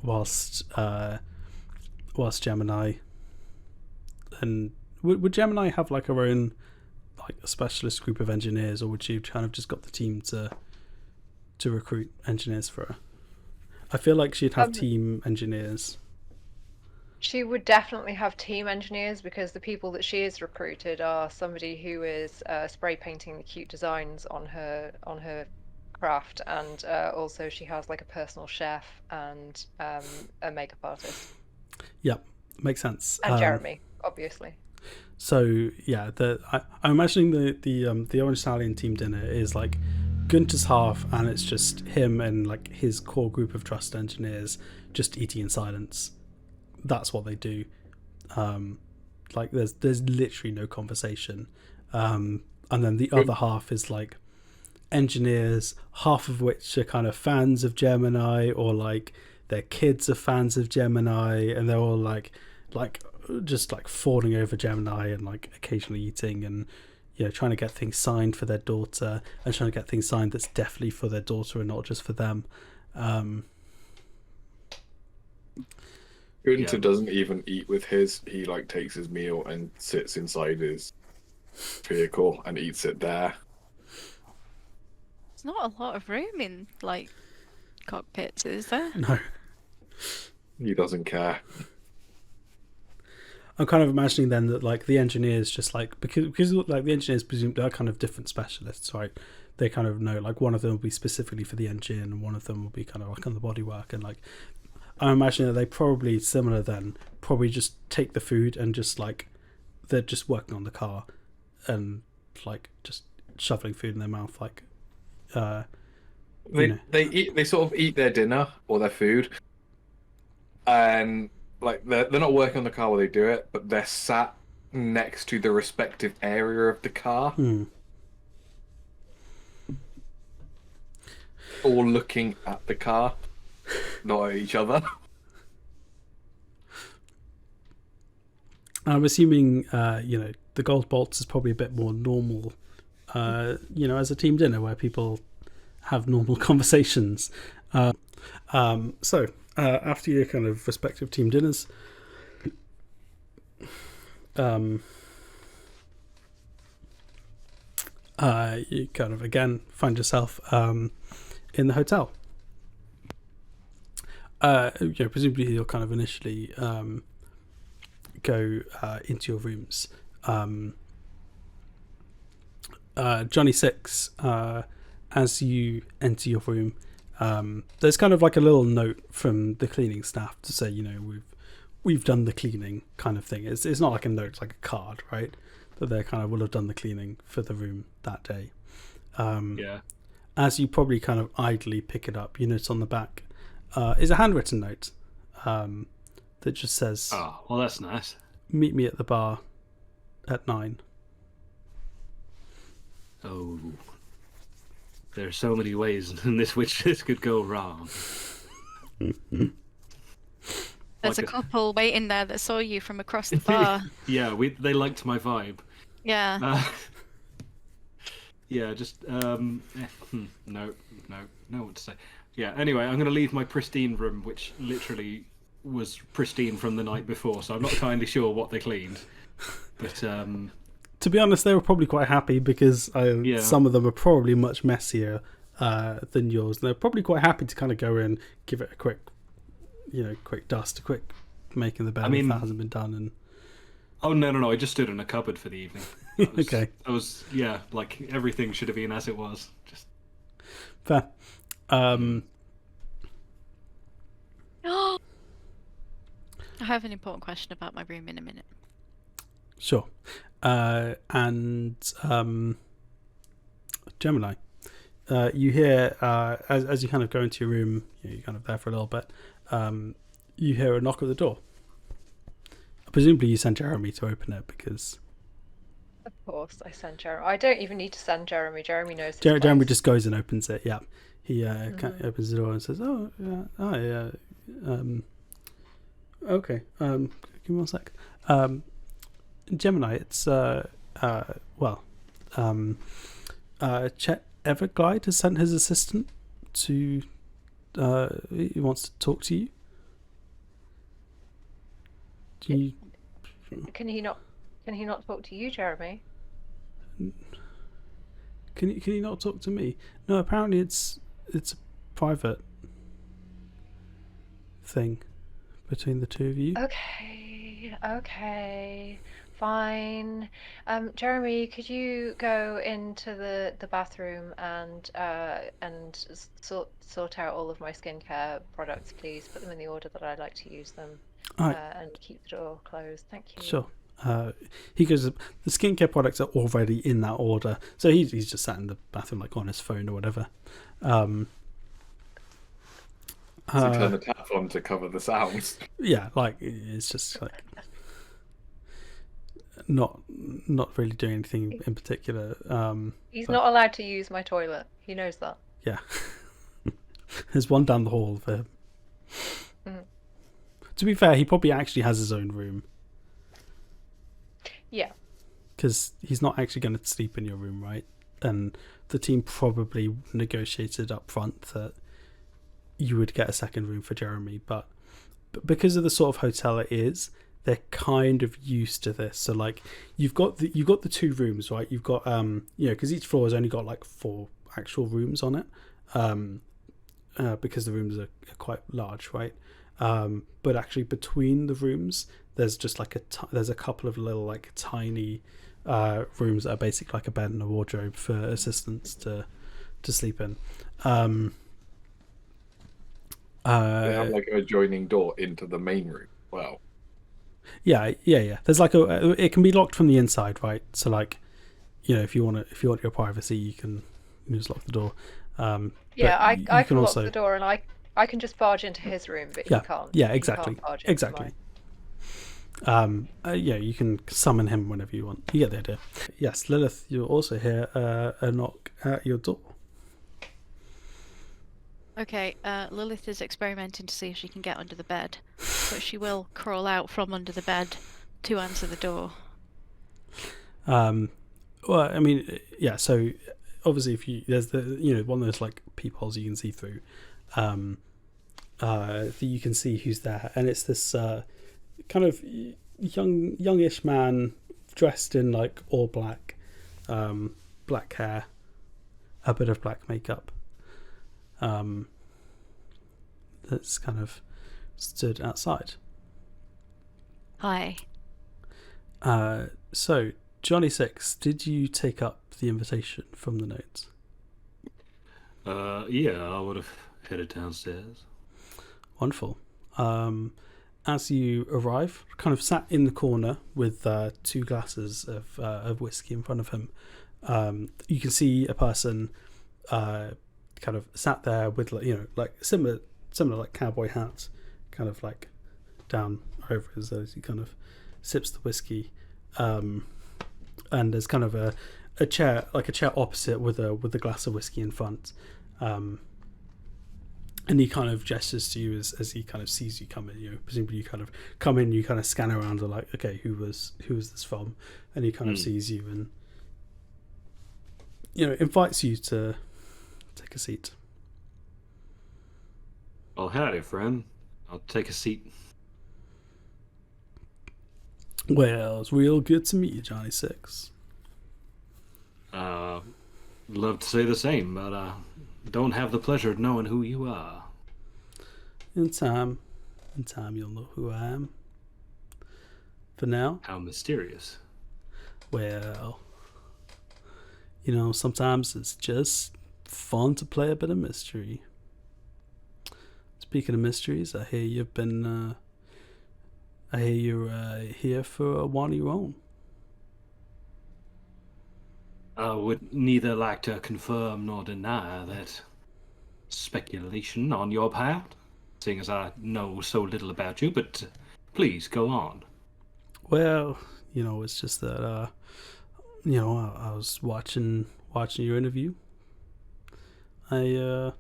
whilst Gemini and would Gemini have like her own, like a specialist group of engineers, or would you kind of just got the team to recruit engineers for her? I feel like she'd have team engineers. She would definitely have team engineers, because the people that she has recruited are somebody who is spray painting the cute designs on her craft, and also she has like a personal chef and a makeup artist. Yep, makes sense. And Jeremy, obviously. So yeah, I'm imagining the Orange Stallion team dinner is like Gunter's half, and it's just him and like his core group of trust engineers just eating in silence. That's what they do. Like there's literally no conversation. And then the other half is like engineers, half of which are kind of fans of Gemini, or like their kids are fans of Gemini, and they're all like just like fawning over Gemini and like occasionally eating, and trying to get things signed for their daughter, and trying to get things signed that's definitely for their daughter and not just for them. Gunter doesn't even eat with his. He like takes his meal and sits inside his vehicle and eats it there. There's not a lot of room in like cockpits, is there? No. He doesn't care. I'm kind of imagining then that like the engineers just like, because like the engineers presume they're kind of different specialists, right? They kind of know, like one of them will be specifically for the engine, and one of them will be kind of like on the bodywork, and like I'm imagining that they probably similar then probably just take the food and just like they're just working on the car and like just shoveling food in their mouth, like they sort of eat their dinner or their food, and like they're not working on the car while they do it, but they're sat next to the respective area of the car, all looking at the car, not at each other. I'm assuming the Gold Bolts is probably a bit more normal, as a team dinner where people have normal conversations. So after your kind of respective team dinners, you kind of again find yourself in the hotel. Presumably you'll kind of initially go into your rooms. Johnny Six, as you enter your room, there's kind of like a little note from the cleaning staff to say, we've done the cleaning kind of thing. It's not like a note, it's like a card, right? That they kind of will have done the cleaning for the room that day. As you probably kind of idly pick it up, you notice on the back is a handwritten note that just says, "Oh, well, that's nice. Meet me at the bar at 9. Oh, there are so many ways in which this could go wrong. There's a couple waiting there that saw you from across the bar. Yeah, they liked my vibe. Yeah. Just no what to say. Yeah, anyway, I'm going to leave my pristine room, which literally was pristine from the night before, so I'm not entirely sure what they cleaned. But to be honest, they were probably quite happy because some of them are probably much messier than yours. And they're probably quite happy to kind of go in, give it a quick dust, a quick making the bed if that hasn't been done. And oh no! I just stood in a cupboard for the evening. Okay. Like everything should have been as it was. Just fair. I have an important question about my room in a minute. Sure. And Gemini, you hear as you kind of go into your room, you're kind of there for a little bit. You hear a knock at the door. Presumably, you sent Jeremy to open it because. Of course, I sent Jeremy. I don't even need to send Jeremy. Jeremy knows. Jeremy just goes and opens it. Yeah, he kind of opens the door and says, "Oh, yeah, okay. Give me 1 sec. Gemini, it's Chet Everglide has sent his assistant to. He wants to talk to you. Can he not talk to you, Jeremy? Can he not talk to me? No, apparently it's a private thing between the two of you. Okay, fine. Jeremy, could you go into the bathroom and sort out all of my skincare products, please? Put them in the order that I'd like to use them. And keep the door closed. Thank you. Sure. He goes, the skincare products are already in that order. So he's just sat in the bathroom like on his phone or whatever. So turn the tap on to cover the sounds. Yeah, like it's just like not really doing anything in particular. He's not allowed to use my toilet. He knows that. Yeah. There's one down the hall for him. To be fair, he probably actually has his own room. Yeah. Because he's not actually going to sleep in your room, right? And the team probably negotiated up front that you would get a second room for Jeremy, but because of the sort of hotel it is, they're kind of used to this. So like you've got the 2 rooms, right? You've got because each floor has only got like 4 actual rooms on it, because the rooms are quite large, right? But actually between the rooms there's just like there's a couple of little like tiny rooms that are basically like a bed and a wardrobe for assistants to sleep in. They have like an adjoining door into the main room. Wow. Yeah. There's like it can be locked from the inside, right? So like, if you want your privacy, you can just lock the door. I can lock the door and I can just barge into his room, but he can't. Yeah, exactly. He can't barge into mine. You can summon him whenever you want. You get the idea. Yes, Lilith, you'll also hear a knock at your door. Okay, Lilith is experimenting to see if she can get under the bed, but she will crawl out from under the bed to answer the door. Well, I mean, yeah. So obviously, if there's the one of those like peepholes you can see through. that you can see who's there, and it's this kind of youngish man dressed in like all black, black hair, a bit of black makeup. That's kind of stood outside. Hi. So Johnny Six, did you take up the invitation from the notes? Yeah, I would have headed downstairs. Wonderful. As you arrive, kind of sat in the corner with 2 glasses of whiskey in front of him, you can see a person kind of sat there with, like similar like cowboy hats, kind of like down over his as he kind of sips the whiskey, and there's kind of a chair opposite with a glass of whiskey in front, and he kind of gestures to you as he kind of sees you come in. Presumably you kind of come in, you kind of scan around and like, okay, who was this from? And he kind of sees you and invites you to take a seat. Well, howdy, friend. I'll take a seat. Well, it's real good to meet you, Johnny Six. Love to say the same, but don't have the pleasure of knowing who you are. In time you'll know who I am. For now, How mysterious. well, sometimes it's just fun to play a bit of mystery. Speaking of mysteries, I hear you've been you're here for one of your own. I would neither like to confirm nor deny that speculation on your part, seeing as I know so little about you, but please go on. Well, it's just that I was watching your interview. I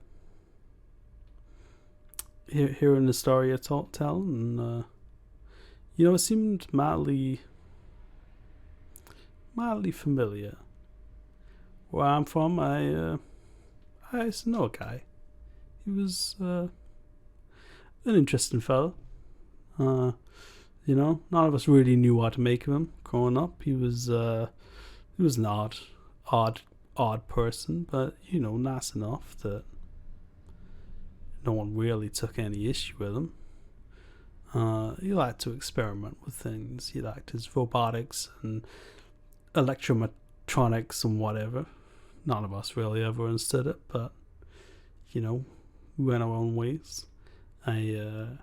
hearing the story you tell, and it seemed mildly familiar. Where I'm from, I used to know a guy. He was an interesting fellow. None of us really knew what to make of him growing up. He was an odd person, but nice enough that no one really took any issue with him. He liked to experiment with things. He liked his robotics and electrotronics and whatever. None of us really ever understood it, but we went our own ways. I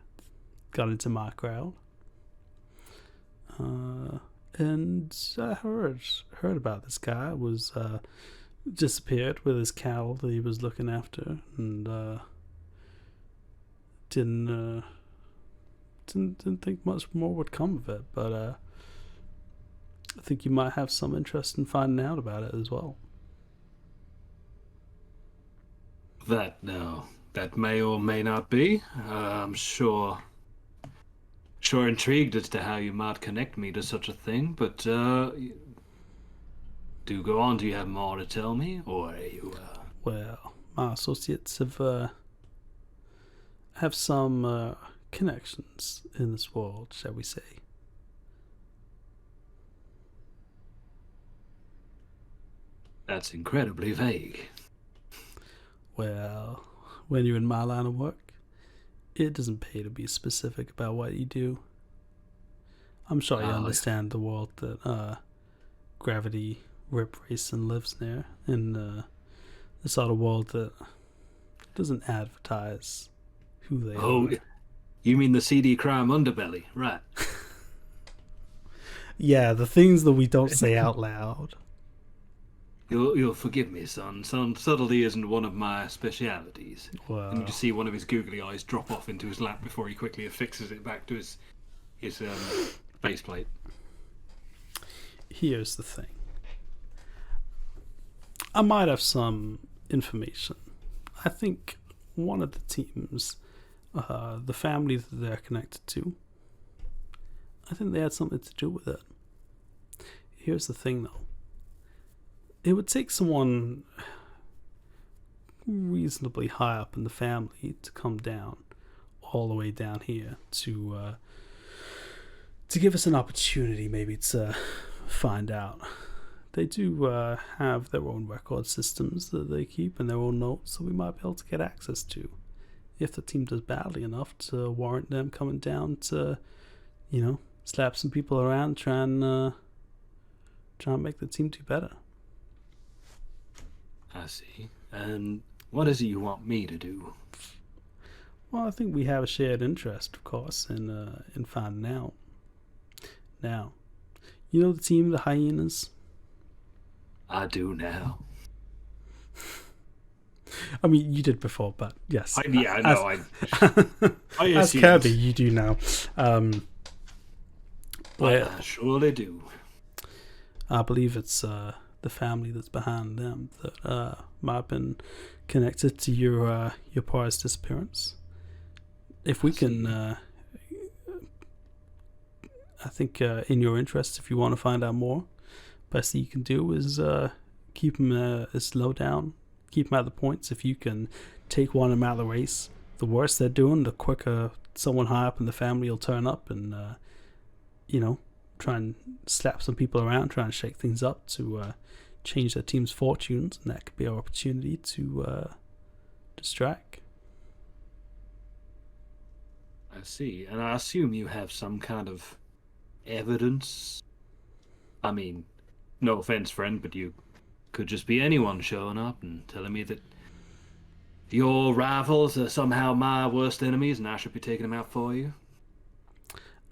got into my crowd, and I heard about this guy was disappeared with his cow that he was looking after, and didn't think much more would come of it, but I think you might have some interest in finding out about it as well. That may or may not be. I'm sure intrigued as to how you might connect me to such a thing, but do go on. Do you have more to tell me, or are you? Well, my associates have some connections in this world, shall we say. That's incredibly vague. Well, when you're in my line of work, it doesn't pay to be specific about what you do. I'm sure you understand the world that Gravity Rip Racing lives near, in the sort of world that doesn't advertise who they are. Oh, you mean the seedy crime underbelly, right? Yeah, the things that we don't say out loud. You'll forgive me, son. Subtlety isn't one of my specialities. Well, And you just see one of his googly eyes drop off into his lap before he quickly affixes it back to his faceplate. here's the thing. I might have some information. I think one of the teams, the family that they're connected to, I think they had something to do with it. Here's the thing, though. It would take someone reasonably high up in the family to come down all the way down here to give us an opportunity maybe to find out. They do have their own record systems that they keep and their own notes, so we might be able to get access to if the team does badly enough to warrant them coming down to, slap some people around, try and make the team do better. I see. And what is it you want me to do? Well, I think we have a shared interest, of course, in finding out. Now, you know the team, the Hyenas? I do now. I mean, you did before, but yes. I know. As Kirby, you do now. I surely do. I believe it's the family that's behind them that might have been connected to your prior's disappearance. If we can, I think in your interest, if you want to find out more, best thing you can do is keep them as low down, keep them at the points. If you can take one of them out of the race, the worse they're doing, the quicker someone high up in the family will turn up and try and slap some people around, try and shake things up to change their team's fortunes, and that could be our opportunity to strike. I see. And I assume you have some kind of evidence. I mean, no offense, friend, but you could just be anyone showing up and telling me that your rivals are somehow my worst enemies and I should be taking them out for you.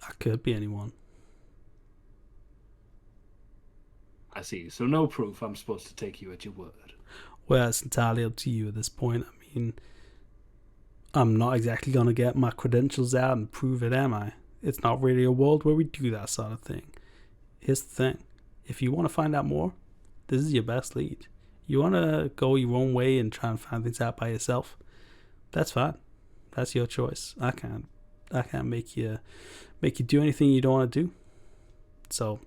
I could be anyone. I see. So no proof. I'm supposed to take you at your word. Well, it's entirely up to you at this point. I mean, I'm not exactly going to get my credentials out and prove it, am I? It's not really a world where we do that sort of thing. Here's the thing. If you want to find out more, this is your best lead. You want to go your own way and try and find things out by yourself, that's fine. That's your choice. I can't make you do anything you don't want to do. So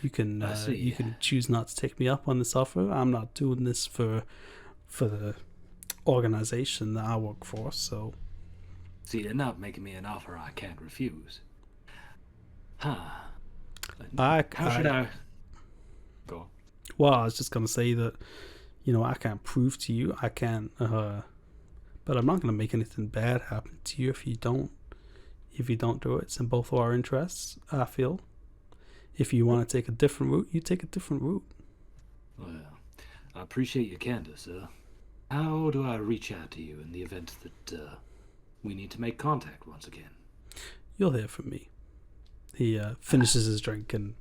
you can you can choose not to take me up on this offer. I'm not doing this for the organization that I work for. So see, they're not making me an offer I can't refuse. How should I go? Well, I was just going to say that, I can't prove to you. I can't, but I'm not going to make anything bad happen to you if you don't do it. It's in both of our interests, I feel. If you want to take a different route, you take a different route. Well, I appreciate your candor, sir. How do I reach out to you in the event that we need to make contact once again? You'll hear from me. He finishes his drink and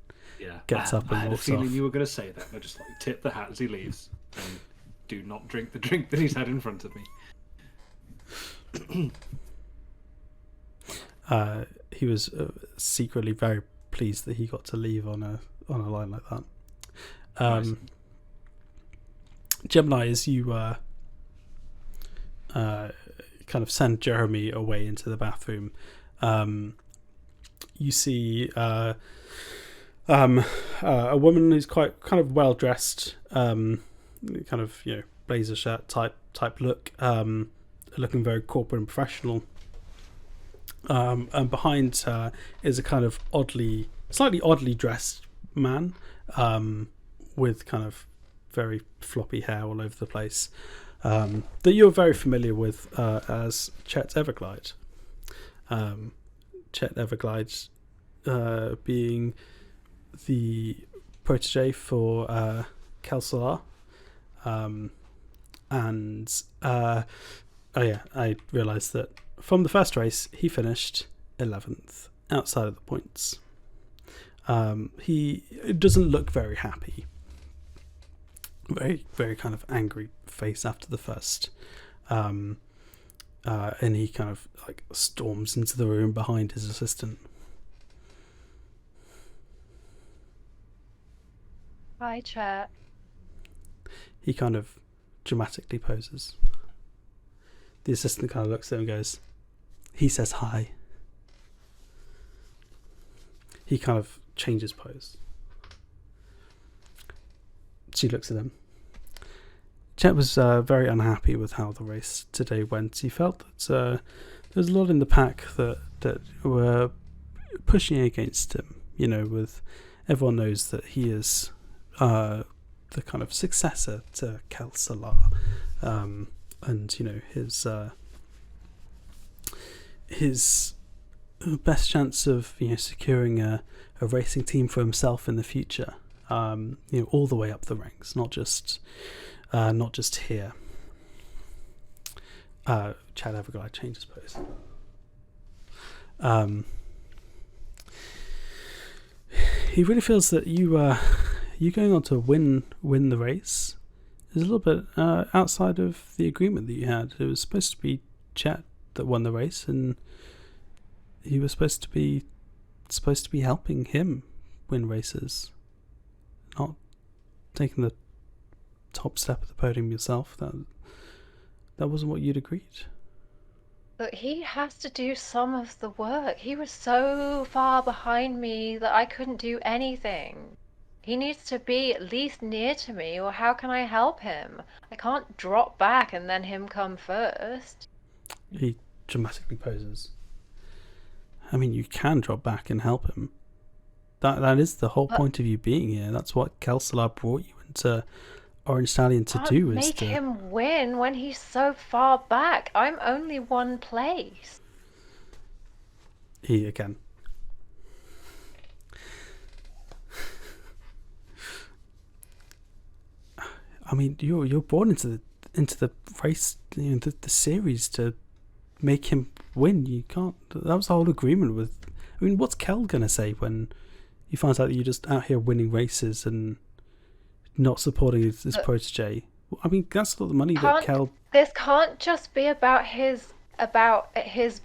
gets up and walks off. I had a feeling you were going to say that. I just tip the hat as he leaves and do not drink the drink that he's had in front of me. He was secretly very pleased that he got to leave on a line like that. Nice. Gemini, as you kind of send Jeremy away into the bathroom, you see a woman who's quite kind of well dressed, kind of blazer shirt type look, looking very corporate and professional. And behind her is a kind of slightly oddly dressed man, with kind of very floppy hair all over the place, that you're very familiar with as Chet Everglide. Chet Everglide being the protege for Kelsolar. I realised that from the first race, he finished 11th outside of the points. He doesn't look very happy. Very, very kind of angry face after the first. And he kind of storms into the room behind his assistant. Hi, Chet. He kind of dramatically poses. The assistant kind of looks at him and goes, he says hi. He kind of changes pose. She looks at him. Chet was very unhappy with how the race today went. He felt that there was a lot in the pack that were pushing against him. With everyone knows that he is the kind of successor to Kel Salar, and his best chance of securing a racing team for himself in the future. All the way up the ranks, not just here. Chad Everglide changes pose. He really feels that you going on to win the race is a little bit outside of the agreement that you had. It was supposed to be Chet that won the race, and you were supposed to be helping him win races, not taking the top step of the podium yourself. That wasn't what you'd agreed. But he has to do some of the work. He was so far behind me that I couldn't do anything. He needs to be at least near to me, or how can I help him? I can't drop back and then him come first. He dramatically poses. I mean, you can drop back and help him. That is the whole point of you being here. That's what Kelsalar brought you into Orange Stallion to do. Is make to him win when he's so far back. I'm only one place. He again. I mean, you're born into the race, the series to make him win. You can't. That was the whole agreement with. I mean, what's Kel gonna say when he finds out that you're just out here winning races and not supporting his protege? I mean, that's not the money that Kel. This can't just be about his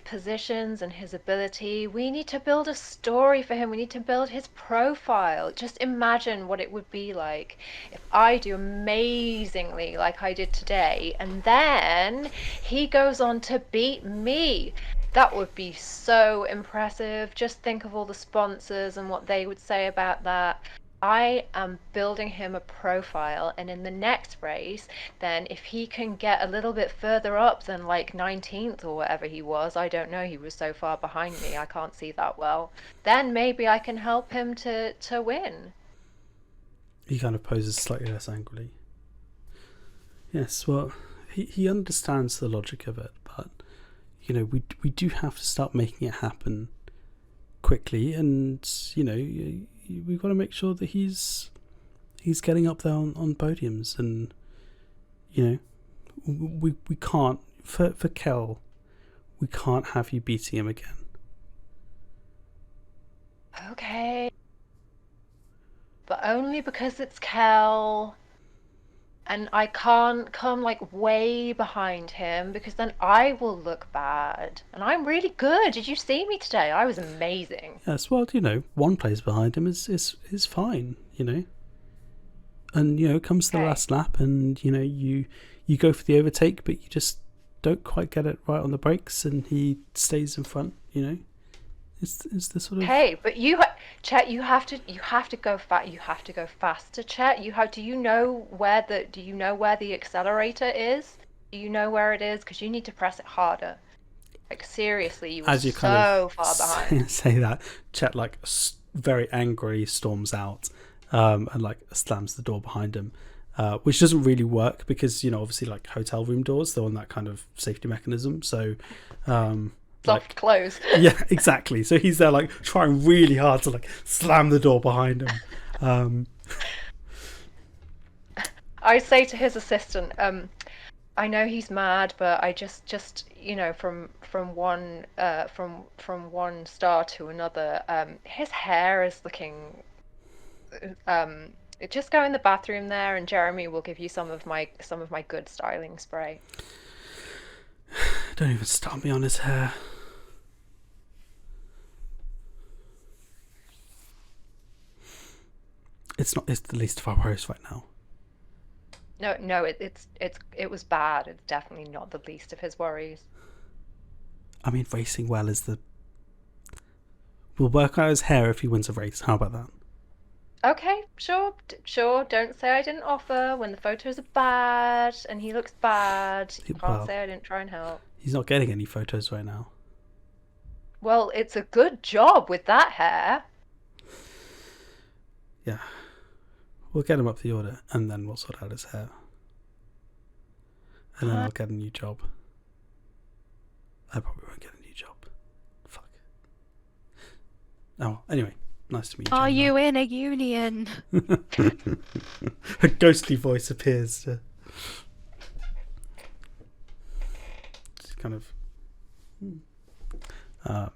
positions and his ability. We need to build a story for him. We need to build his profile. Just imagine what it would be like if I do amazingly like I did today, and then he goes on to beat me. That would be so impressive. Just think of all the sponsors and what they would say about that. I am building him a profile, and in the next race, then if he can get a little bit further up than like 19th or whatever he was, I don't know, he was so far behind me, I can't see that well, then maybe I can help him to win. He kind of poses slightly less angrily. Yes, well, he understands the logic of it, but we do have to start making it happen quickly, and we've got to make sure that he's getting up there on podiums, and we can't for Kel, we can't have you beating him again. Okay, but only because it's Kel. And I can't come like way behind him, because then I will look bad. And I'm really good. Did you see me today? I was amazing. Yes, well, one place behind him is fine, And comes the last lap, and you go for the overtake, but you just don't quite get it right on the brakes, and he stays in front. It's the sort of. Hey, but Chet, you have to go fast. You have to go faster, Chet. Do you know where the accelerator is? Do you know where it is? Because you need to press it harder. Like seriously, you were As you so far behind. Say that, Chet very angry storms out, and slams the door behind him, which doesn't really work because obviously hotel room doors, they're on that kind of safety mechanism. So. Soft close. Yeah, exactly. So he's there trying really hard to slam the door behind him. I say to his assistant, I know he's mad, but I just from one star to another, his hair is looking. Just go in the bathroom there, and Jeremy will give you some of my good styling spray. Don't even start me on his hair. It's the least of our worries right now. No, it was bad. It's definitely not the least of his worries. I mean, racing well is we'll work out his hair if he wins a race. How about that? Okay, sure, sure. Don't say I didn't offer when the photos are bad and he looks bad. You can't Well, say I didn't try and help. he's not getting any photos right now. Well, it's a good job with that hair. Yeah. We'll get him up the order, and then we'll sort out his hair. And then I'll get a new job. I probably won't get a new job. Fuck. Oh, anyway. Nice to meet you. Are you in a union? A ghostly voice appears to just kind of and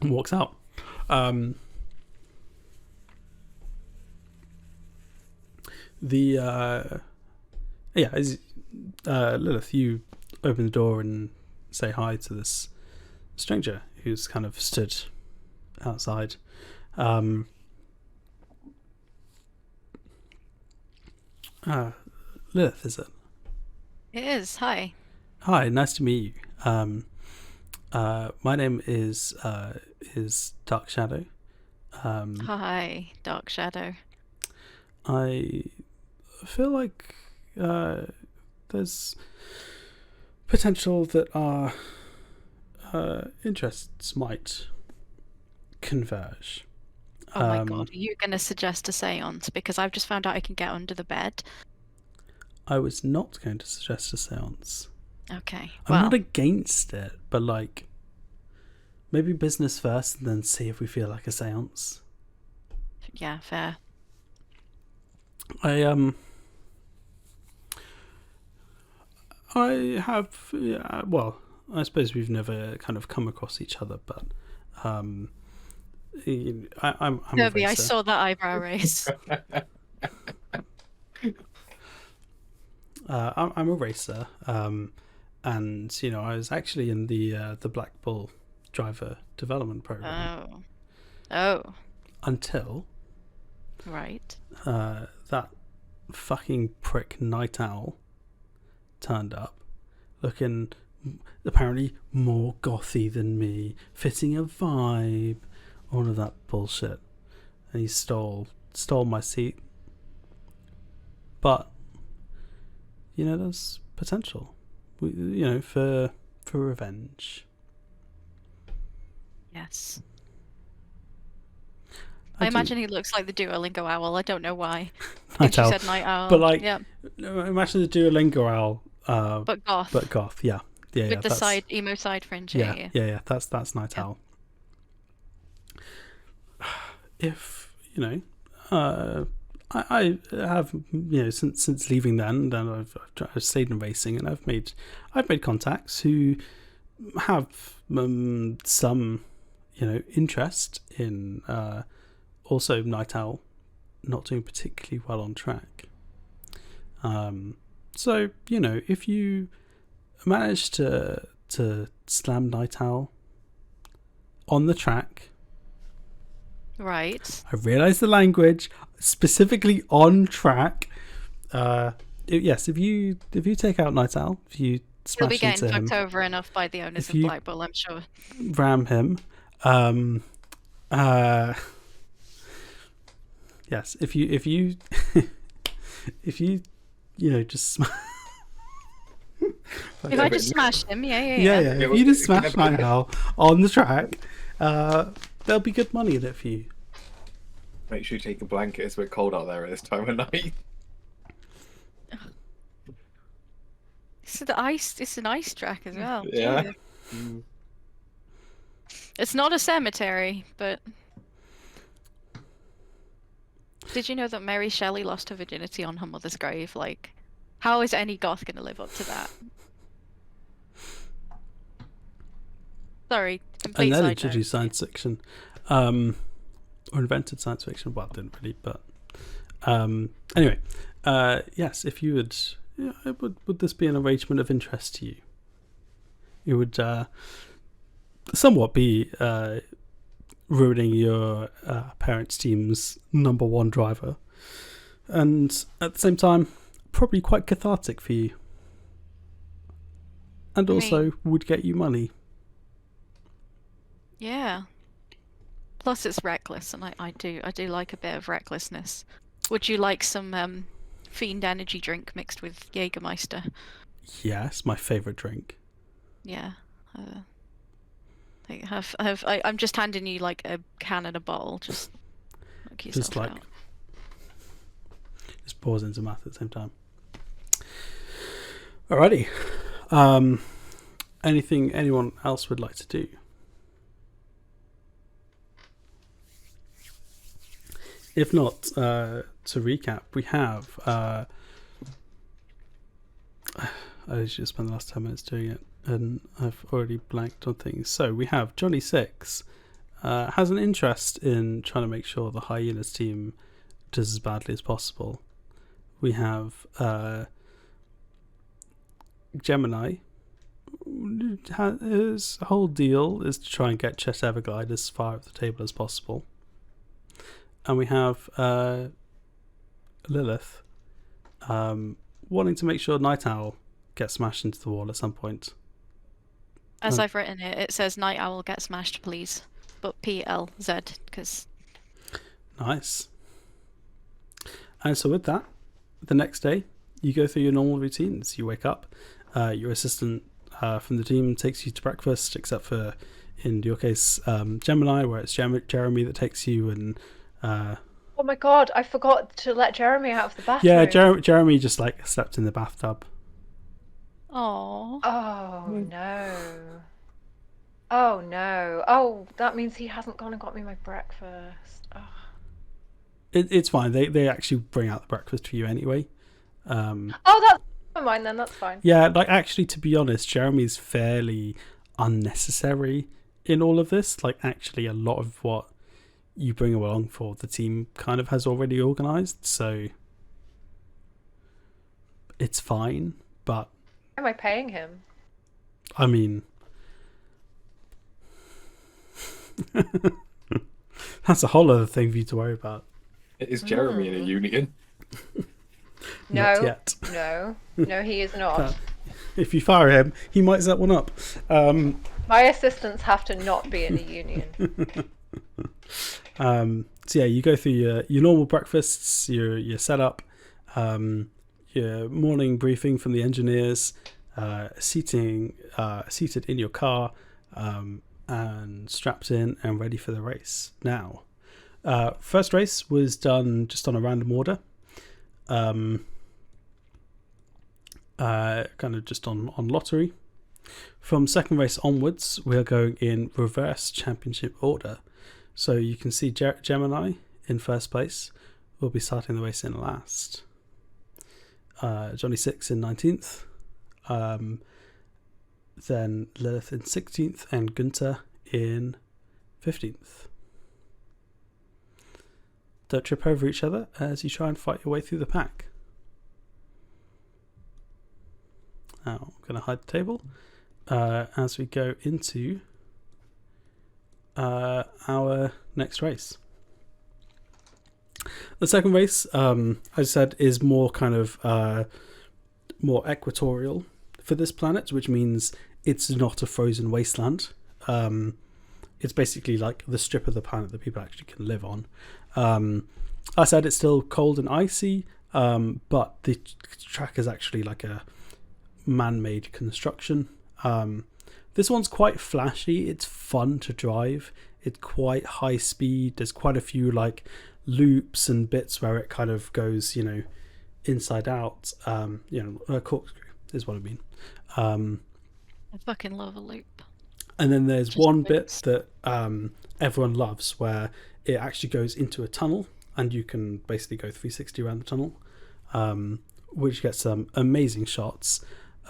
walks out. As Lilith, you open the door and say hi to this stranger who's kind of stood outside. Lilith, is it? It is. Hi. Hi, nice to meet you. My name is Dark Shadow. Hi, Dark Shadow. I feel like there's potential that our interests might converge. Oh my god, are you going to suggest a seance? Because I've just found out I can get under the bed. I was not going to suggest a seance. Okay. I'm not against it, but like maybe business first and then see if we feel like a seance. Yeah, fair. I have, yeah, well, I suppose we've never kind of come across each other, but I'm Kirby, a I racer. saw that eyebrow raise. I'm a racer, and you know I was actually in the Black Bull driver development program. Oh, until right. That fucking prick Night Owl turned up, looking apparently more gothy than me, fitting a vibe, all of that bullshit, and he stole my seat. But you know, there's potential, for revenge. Yes. I imagine he looks like the Duolingo owl. I don't know why. I think you said night owl. But like, yeah. Imagine the Duolingo owl. But goth. But goth, yeah. With the emo side fringe. Yeah. That's night owl. If I have since leaving then I've stayed in racing, and I've made contacts who have some interest in also Night Owl not doing particularly well on track. So if you manage to slam Night Owl on the track. Right. I realise the language, specifically on track. Yes, if you take out Night Owl, if you smash He'll be getting into him, fucked over enough by the owners of Black Bull, I'm sure. Ram him. Yes, if you just if I just smash him, yeah. If you just smash Night Owl on the track, there'll be good money in it for you. Make sure you take a blanket. It's a bit cold out there at this time of night. It's an ice track as well. Yeah. It's not a cemetery, but did you know that Mary Shelley lost her virginity on her mother's grave? Like, how is any goth going to live up to that? Sorry, complete And then side introduced note. science fiction, or invented science fiction. Well, didn't really, but anyway, yes. If you would, would this be an arrangement of interest to you? It would somewhat be ruining your parents' team's #1 driver, and at the same time, probably quite cathartic for you, and also would get you money. Yeah. Plus, it's reckless, and I do like a bit of recklessness. Would you like some Fiend energy drink mixed with Jägermeister? Yes, my favourite drink. Yeah. I'm just handing you like a can and a bottle. Just knock yourself Just like out. just pause into math at the same time. Alrighty. Anything anyone else would like to do? If not, to recap, we have I just spent the last 10 minutes doing it, and I've already blanked on things. So we have Johnny Six has an interest in trying to make sure the Hyenas team does as badly as possible. We have Gemini. His whole deal is to try and get Chess Everglide as far up the table as possible. And we have Lilith wanting to make sure Night Owl gets smashed into the wall at some point. As I've written it, it says Night Owl get smashed, please. But PLZ, because... Nice. And so with that, the next day, you go through your normal routines. You wake up, your assistant from the team takes you to breakfast, except for, in your case, Gemini, where it's Jeremy that takes you, and... Oh my god, I forgot to let Jeremy out of the bathroom. Yeah, Jeremy just like slept in the bathtub. Aww. Oh no. Oh no. Oh, that means he hasn't gone and got me my breakfast. Oh, It's fine. They actually bring out the breakfast for you anyway. that's never mind then, that's fine. Yeah, like actually, to be honest, Jeremy's fairly unnecessary in all of this. Like actually, a lot of what you bring along for the team kind of has already organised, so it's fine. But Why am I paying him? I mean, that's a whole other thing for you to worry about. Is Jeremy in a union? Not No. yet. No, he is not. If you fire him, he might set one up. My assistants have to not be in a union. So yeah, you go through your normal breakfasts, your setup, your morning briefing from the engineers, seated in your car, and strapped in and ready for the race. Now, first race was done just on a random order, kind of just on lottery. From second race onwards, we are going in reverse championship order. So you can see Gemini in first place. We'll be starting the race in last. Johnny Six in 19th. Then Lilith in 16th and Gunter in 15th. Don't trip over each other as you try and fight your way through the pack. Now I'm going to hide the table as we go into our next race. The second race, as I said, is more kind of more equatorial for this planet, which means it's not a frozen wasteland. It's basically like the strip of the planet that people actually can live on. I said it's still cold and icy, but the track is actually like a man-made construction. This one's quite flashy. It's fun to drive. It's quite high speed. There's quite a few like loops and bits where it kind of goes, inside out. A corkscrew is what I mean. I fucking love a loop. And then there's Just one bits. bit that everyone loves where it actually goes into a tunnel and you can basically go 360 around the tunnel, which gets some amazing shots.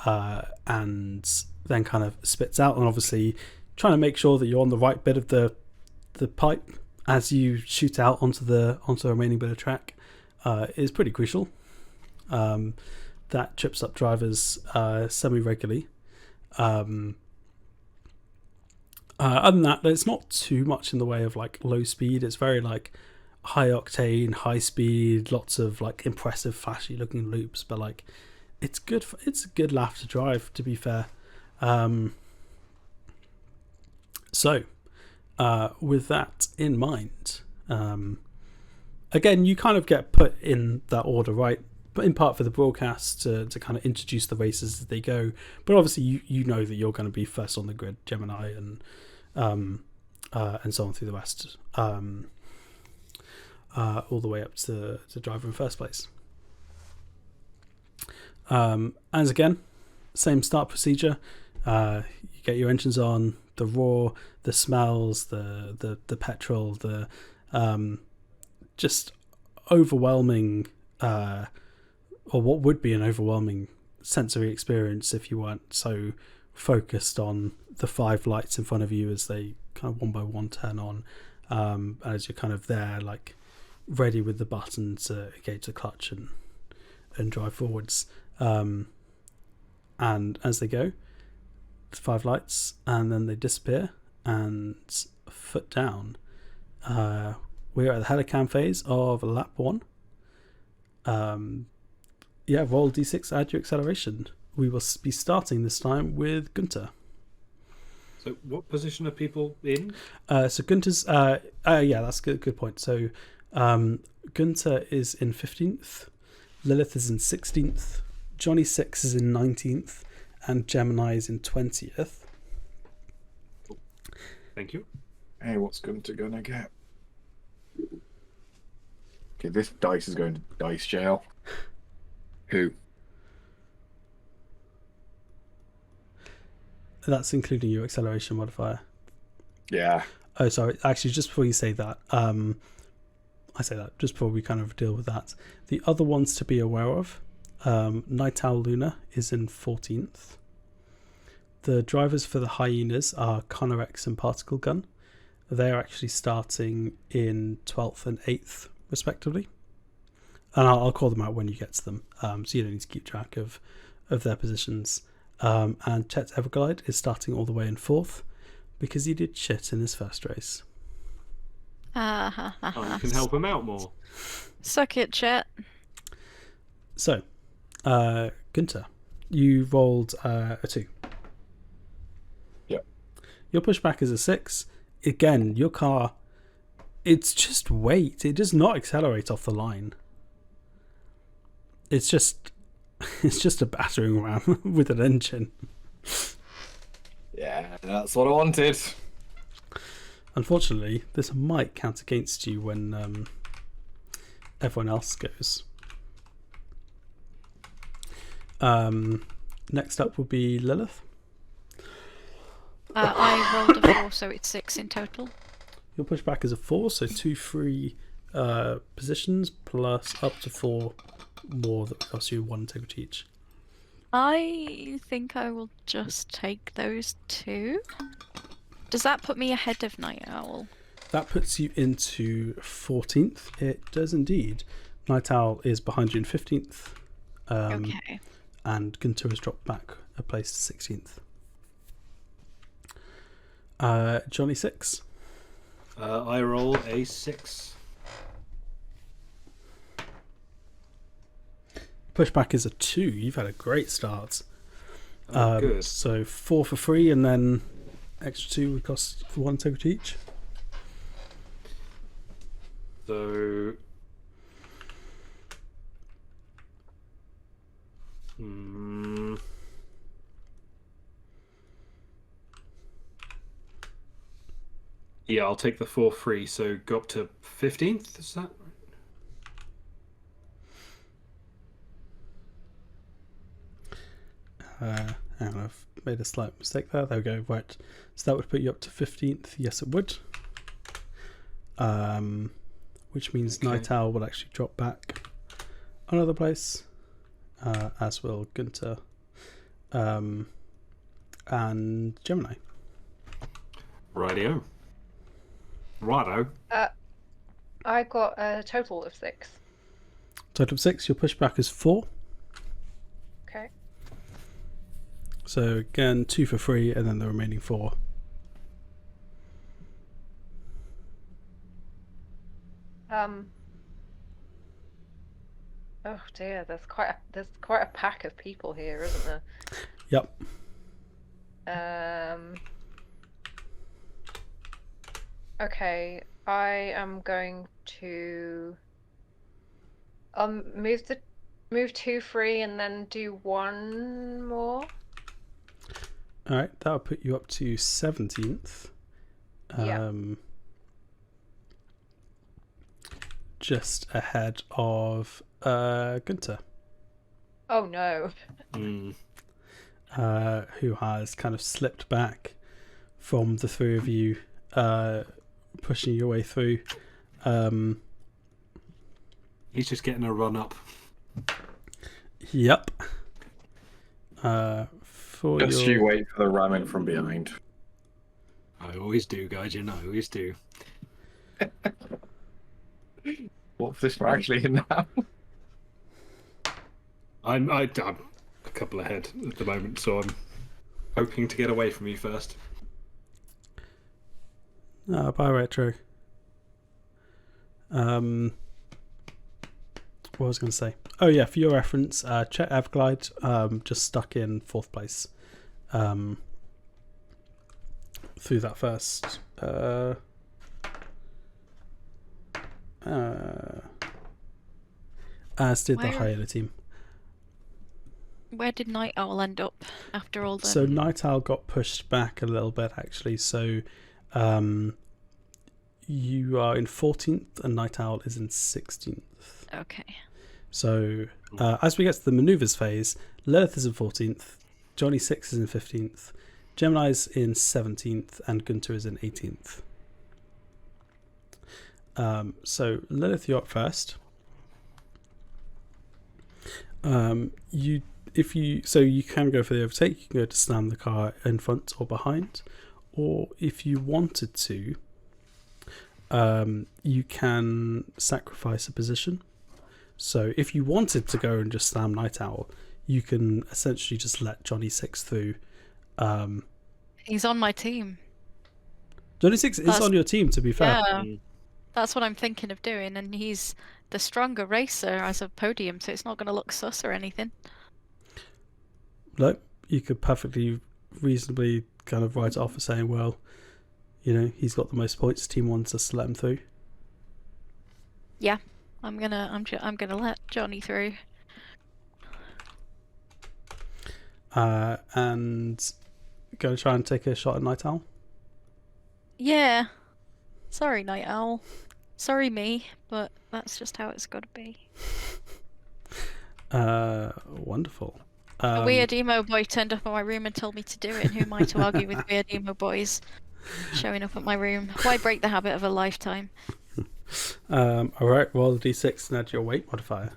And then kind of spits out, and obviously trying to make sure that you're on the right bit of the pipe as you shoot out onto the remaining bit of track is pretty crucial. That trips up drivers semi-regularly. Other than that, there's not too much in the way of like low speed. It's very like high octane, high speed, lots of like impressive, flashy looking loops, but like it's good. It's a good laugh to drive, to be fair. So with that in mind, again, you kind of get put in that order, right? But in part for the broadcast to kind of introduce the races as they go. But obviously, you know that you're going to be first on the grid, Gemini, and so on through the rest, all the way up to driver in first place. As again, same start procedure. You get your engines on, the roar, the smells, the petrol, the just overwhelming, or what would be an overwhelming sensory experience if you weren't so focused on the 5 lights in front of you as they kind of one by one turn on, as you're kind of there, like ready with the button to engage the clutch and drive forwards. And as they go, 5 lights, and then they disappear, and foot down. We're at the helicam phase of lap 1. Roll d6, add your acceleration. We will be starting this time with Gunter. So what position are people in? So Gunter's that's a good point. So Gunter is in 15th, Lilith is in 16th, Johnny 6 is in 19th, and Gemini is in 20th. Thank you. Hey, what's Gunter gonna get? Okay, this dice is going to dice jail. Who? That's including your acceleration modifier. Yeah. Oh, sorry. Actually, just before you say that, I say that just before we kind of deal with that. The other ones to be aware of, Night Owl Luna is in 14th. The drivers for the Hyenas are Connor X and Particle Gun. They're actually starting in 12th and 8th, respectively. And I'll call them out when you get to them, so you don't need to keep track of their positions. And Chet Everglide is starting all the way in 4th because he did shit in his first race. You can help him out more. Suck it, Chet. So, Gunter, you rolled a 2. Yep. Your pushback is a 6. Again, your car, it's just weight. It does not accelerate off the line. It's just a battering ram with an engine. Yeah, that's what I wanted. Unfortunately, this might count against you when everyone else goes. Next up will be Lilith. I rolled a 4, so it's 6 in total. Your pushback is a 4, so 2 free positions plus up to 4 more that cost you 1 integrity each. I think I will just take those 2. Does that put me ahead of Night Owl? That puts you into 14th. It does indeed. Night Owl is behind you in 15th. Okay. And Gunter has dropped back a place to 16th. Johnny 6. I roll a 6. Pushback is a 2. You've had a great start. Good. So 4 for free, and then extra 2 would cost 1 integrity each. So... Yeah, I'll take the 4 free, so go up to 15th, is that right? Hang on, I've made a slight mistake there. There we go. Right. So that would put you up to 15th. Yes, it would. Which means Okay. Night Owl will actually drop back another place, as will Gunter and Gemini. Rightio. Righto. I got a total of 6. Total of 6. Your pushback is 4. Okay. So again, 2 for free, and then the remaining 4. Oh dear, there's quite a pack of people here, isn't there? Yep. Okay, I am going to move 2 free and then do 1 more. All right, that'll put you up to 17th. Yeah. Just ahead of Gunter, Oh no. who has kind of slipped back from the three of you, pushing your way through. He's just getting a run up. Yep. Just you wait for the ramming from behind. I always do, Gaijin. I always do. What's this we're actually in now? I'm a couple ahead at the moment, so I'm hoping to get away from you first. Bye, Retro. What was I going to say? Oh yeah, for your reference, Chet Everglide just stuck in 4th place through that first as did the Hyena team. Where did Night Owl end up after all the... So Night Owl got pushed back a little bit, actually. So you are in 14th and Night Owl is in 16th. Okay. So as we get to the maneuvers phase, Lilith is in 14th, Johnny 6 is in 15th, Gemini's in 17th, and Gunter is in 18th. So Lilith, you're up first. You can go for the overtake. You can go to slam the car in front or behind, or if you wanted to, you can sacrifice a position. So if you wanted to go and just slam Night Owl, you can essentially just let Johnny 6 through. He's on my team. Johnny 6 is on your team, to be fair. Yeah, that's what I'm thinking of doing, and he's the stronger racer as a podium, so it's not going to look sus or anything. Look, you could perfectly reasonably kind of write it off as saying, well, you know, he's got the most points, team wants us to let him through. Yeah, I'm gonna let Johnny through. And gonna try and take a shot at Night Owl. Yeah. Sorry, Night Owl. Sorry, me, but that's just how it's got to be. Wonderful. A weird emo boy turned up at my room and told me to do it, and who am I to argue with weird emo boys showing up at my room? Why break the habit of a lifetime? Alright, roll the d6 and add your weight modifier.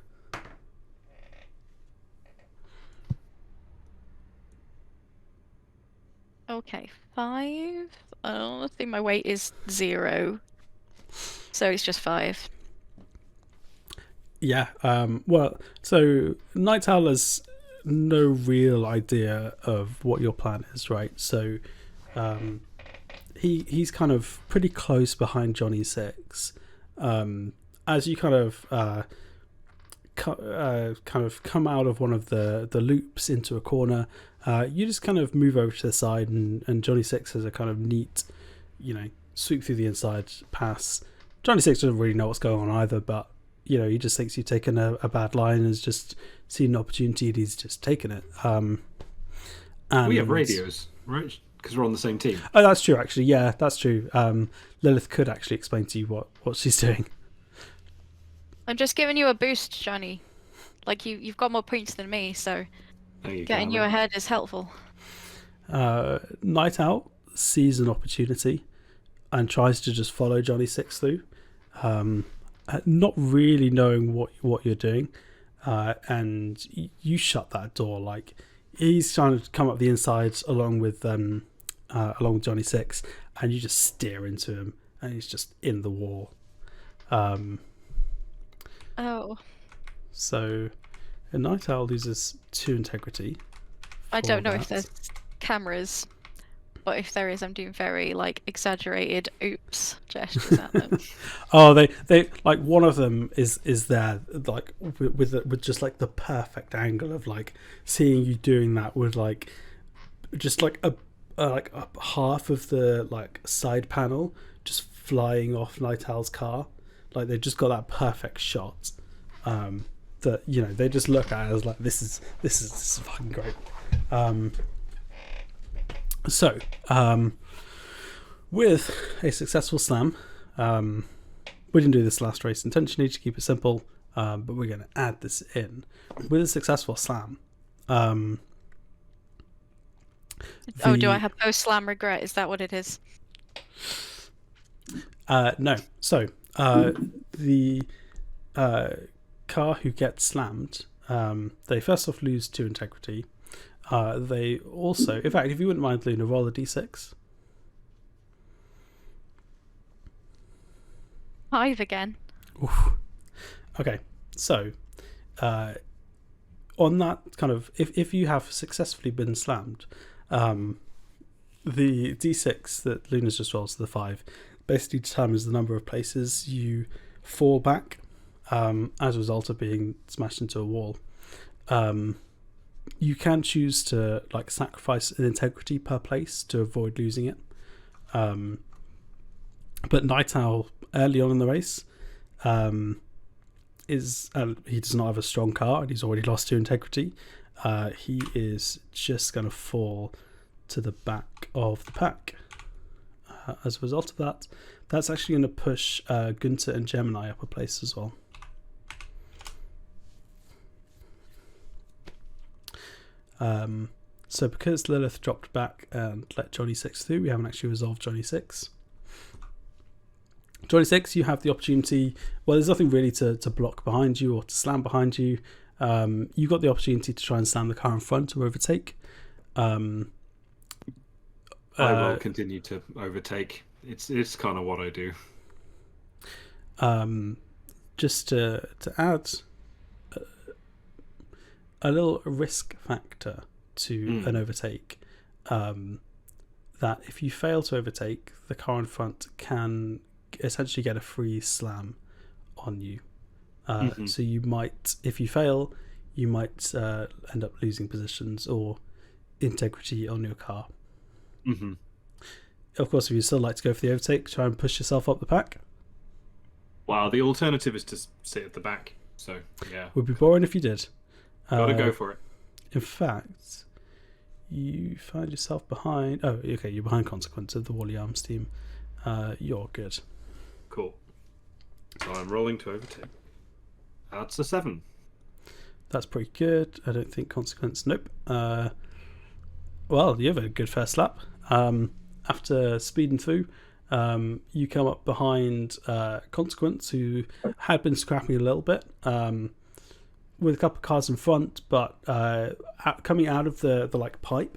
Okay, 5. I think my weight is 0. So it's just 5. Yeah, well, so Night Owl has no real idea of what your plan is, right? So he's kind of pretty close behind Johnny 6. As you kind of come out of one of the loops into a corner, you just kind of move over to the side, and Johnny 6 has a kind of neat, swoop through the inside pass. Johnny 6 doesn't really know what's going on either, but he just thinks you've taken a bad line and has just seen an opportunity and he's just taken it. And we have radios, right? Because we're on the same team. Oh, that's true, actually. Yeah, that's true. Lilith could actually explain to you what she's doing. I'm just giving you a boost, Johnny. Like, you've got more points than me, so getting you ahead is helpful. Night Owl sees an opportunity and tries to just follow Johnny 6 through, not really knowing what you're doing, and you shut that door. Like, he's trying to come up the inside along with Johnny 6, and you just steer into him, and he's just in the wall. So a Night Owl loses 2 integrity. I don't know if there's cameras, but if there is, I'm doing very exaggerated oops gestures at them. Oh, they like, one of them is there with just the perfect angle of seeing you doing that with just a half of the side panel just flying off Night Owl's car. Like, they just got that perfect shot. That, you know, they just look at it as like, this is fucking great. So with a successful slam, we didn't do this last race intentionally to keep it simple, but we're going to add this in. With a successful slam, Do I have post-slam regret? Is that what it is? No. So the car who gets slammed, they first off lose 2 integrity. They also, in fact, if you wouldn't mind, Luna, roll a d6. 5 again. Oof. Okay, so on that kind of, if you have successfully been slammed, the d6 that Luna's just rolled, so the 5, basically determines the number of places you fall back as a result of being smashed into a wall. You can choose to like sacrifice an integrity per place to avoid losing it. But Night Owl, early on in the race, he does not have a strong car and he's already lost 2 integrity. He is just going to fall to the back of the pack. As a result of that, that's actually going to push Gunter and Gemini up a place as well. So because Lilith dropped back and let Johnny 6 through, we haven't actually resolved Johnny 6. Johnny 6, you have the opportunity, well, there's nothing really to block behind you or to slam behind you. You got the opportunity to try and slam the car in front or overtake. I will continue to overtake. It's kind of what I do. Just to add a little risk factor to an overtake, that if you fail to overtake, the car in front can essentially get a free slam on you. So you might, if you fail, you might end up losing positions or integrity on your car. Of course, if you still like to go for the overtake, try and push yourself up the pack. Wow, the alternative is to sit at the back. So, yeah. Would be boring if you did. Gotta go for it. In fact, you find yourself behind... Oh, okay, you're behind Consequence of the Wally Arms team. You're good. Cool. So I'm rolling to overtake. That's a 7. That's pretty good. I don't think Consequence... Nope. Well, you have a good first lap. After speeding through, you come up behind Consequence, who had been scrapping a little bit with a couple of cars in front, but coming out of the like pipe,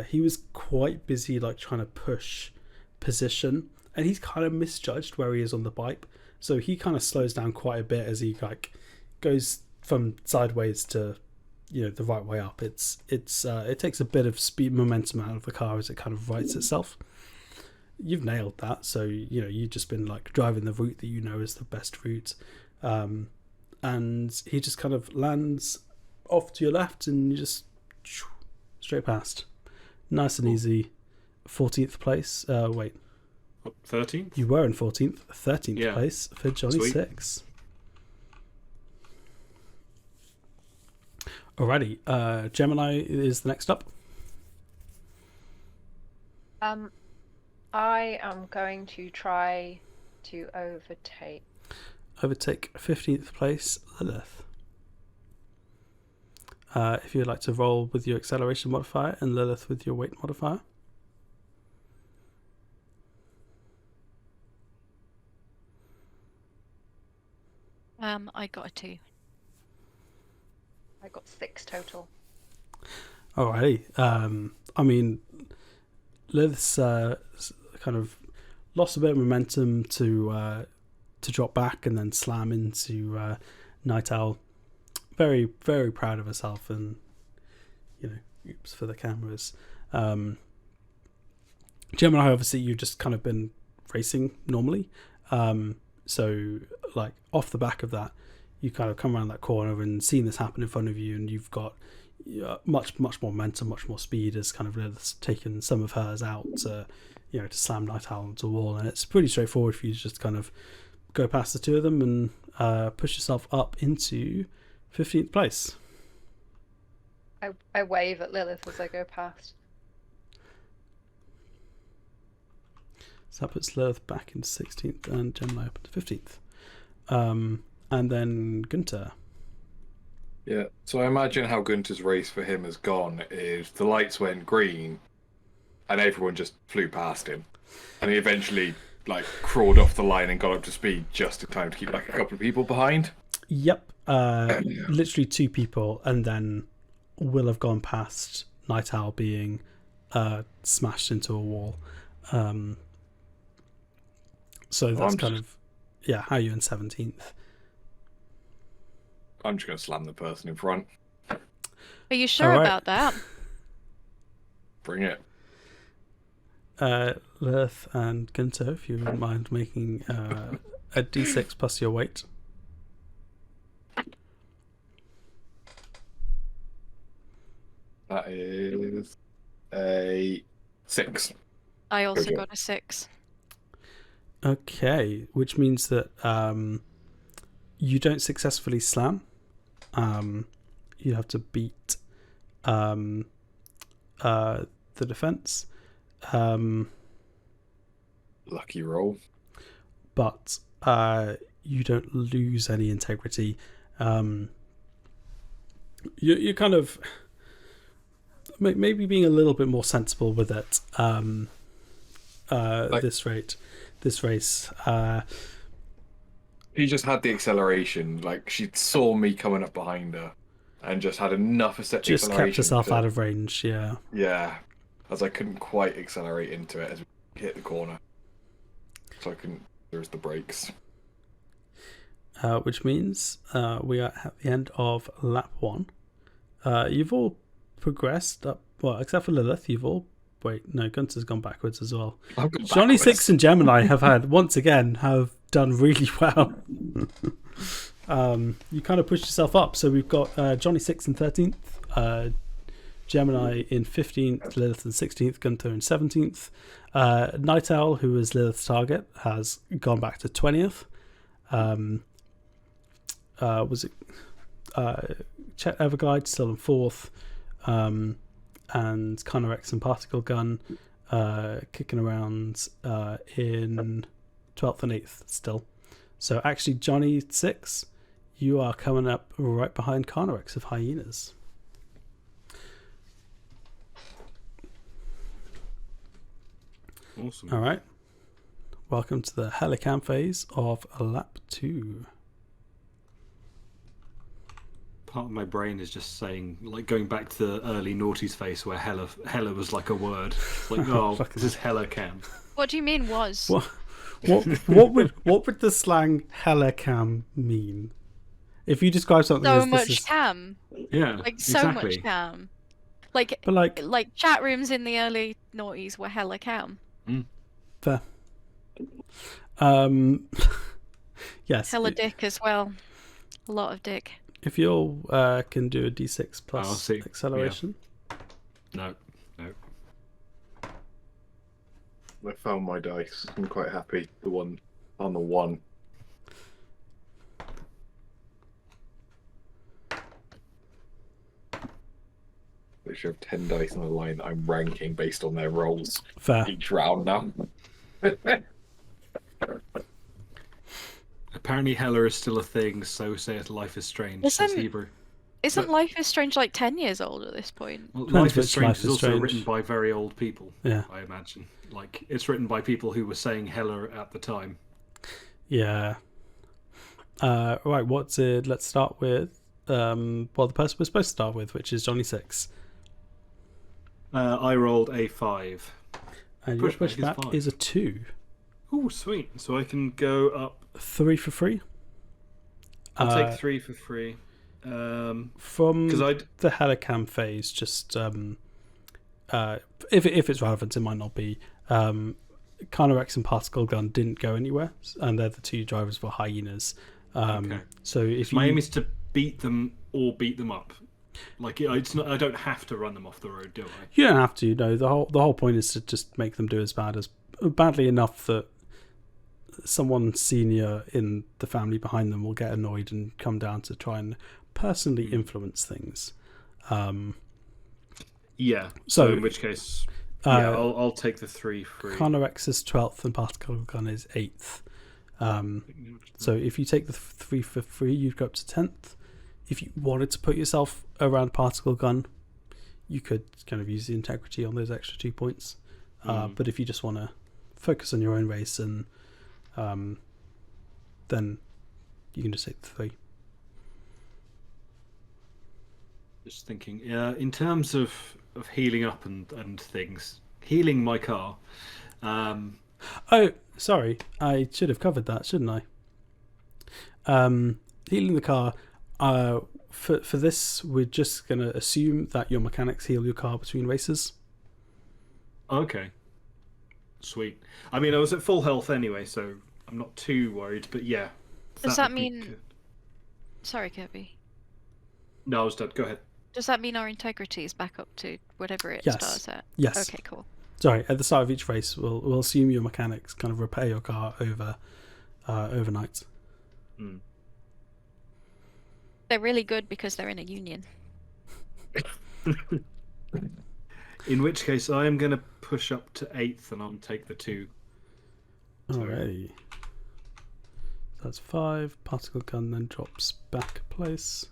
he was quite busy like trying to push position, and he's kind of misjudged where he is on the pipe, so he kind of slows down quite a bit as he like goes from sideways to, you know, the right way up. It takes a bit of speed momentum out of the car as it kind of rights itself. You've nailed that, so you know you've just been like driving the route that you know is the best route, and he just kind of lands off to your left and you just straight past, nice and easy. 14th place. Wait, 13th? You were in 14th. 13th place for Johnny. Sweet. 6. Alrighty, Gemini is the next up. I am going to try to overtake. Overtake 15th place, Lilith. If you'd like to roll with your acceleration modifier and Lilith with your weight modifier. I got a 2. I got 6 total. Alrighty. I mean, Lilith's kind of lost a bit of momentum to drop back and then slam into Night Owl. Very, very proud of herself, and you know, oops for the cameras. Gemini, obviously, you've just kind of been racing normally. So, like, off the back of that, you kind of come around that corner and seen this happen in front of you, and you've got, much more momentum, much more speed, as kind of Lilith's taken some of hers out to slam Night Owl onto a wall, and it's pretty straightforward for you to just kind of go past the two of them and push yourself up into 15th place. I wave at Lilith as I go past. So that puts Lilith back into 16th and Gemini up into 15th. And then Gunter. Yeah, so I imagine how Gunter's race for him has gone is the lights went green and everyone just flew past him. And he eventually crawled off the line and got up to speed just in time to keep a couple of people behind. Yep. Literally 2 people, and then will have gone past Night Owl being smashed into a wall. So that's kind of how you in 17th. I'm just going to slam the person in front. Are you sure about that? Bring it. Lilith and Gunter, if you wouldn't mind making a d6 plus your weight. That is a 6. I also got a 6. Okay, which means that you don't successfully slam. You have to beat the defense. Lucky roll. But you don't lose any integrity. You're kind of maybe being a little bit more sensible with it. This race. He just had the acceleration. She saw me coming up behind her, and just had enough acceleration. Just kept herself out of range. Yeah. Yeah, as I couldn't quite accelerate into it as we hit the corner, so I couldn't. There's the brakes. Which means we are at the end of lap 1. You've all progressed up. Well, except for Lilith, you've all. Wait, no, Gunter's gone backwards as well. Johnny 6 and Gemini have done really well. You kind of pushed yourself up. So we've got Johnny 6 in 13th, Gemini in 15th, Lilith in 16th, Gunter in 17th. Night Owl, who was Lilith's target, has gone back to 20th. Was it Chet Everglide still in 4th? And Conorex and Particle Gun kicking around in 12th and 8th still. So actually, Johnny 6, you are coming up right behind Conorex of Hyenas. Awesome. All right. Welcome to the Helicam phase of lap 2. Part of my brain is just saying, going back to the early Naughty's face where hella was like a word. This is hella cam. What do you mean was? What would the slang hella cam mean? If you describe something so as much cam. Yeah, so exactly. much cam. But chat rooms in the early noughties were hella cam. Fair. Yes. Hella dick as well. A lot of dick. If you all can do a d6 plus acceleration. Yeah. No. I found my dice. I'm quite happy. The one on the 1. They should have 10 dice on the line that I'm ranking based on their rolls. Fair. Each round now. Apparently hella is still a thing, so saith Life is Strange, says Hebrew. Isn't Life is Strange 10 years old at this point? Well, Life is Strange is also written by very old people, I imagine. It's written by people who were saying hella at the time. Yeah. Right, let's start with the person we're supposed to start with, which is Johnny 6. I rolled a 5. And your pushback is a 2. Oh, sweet. So I can go up 3 for free. I'll take 3 for free. From the Helicam phase, just if it's relevant, it might not be. Conorex and Particle Gun didn't go anywhere, and they're the 2 drivers for Hyenas. Okay. So if my aim is to beat them or beat them up. Like it's not. I don't have to run them off the road, do I? You don't have to. No, the whole point is to just make them do as badly enough that someone senior in the family behind them will get annoyed and come down to try and personally influence things. Yeah. So So in which case, yeah, I'll take the 3 free. Carnorex is 12th and Particle Gun is 8th. So if you take the 3 for free, you'd go up to 10th. If you wanted to put yourself around Particle Gun, you could kind of use the integrity on those extra 2 points. But if you just want to focus on your own race, and then you can just take the 3. Just thinking, in terms of healing up and things, healing my car. Oh, sorry, I should have covered that, shouldn't I? Healing the car. For this, we're just going to assume that your mechanics heal your car between races. Okay. Sweet. I mean, I was at full health anyway, so I'm not too worried. But yeah. Does that would be mean? good. Sorry, Kirby. No, I was dead. Go ahead. Does that mean our integrity is back up to whatever it Yes. starts at? Yes. Okay, cool. Sorry, at the start of each race, we'll assume your mechanics kind of repair your car overnight. They're really good because they're in a union. In which case, I am going to push up to 8th and I'll take the 2. Alrighty. That's 5. Particle Gun then drops back a place.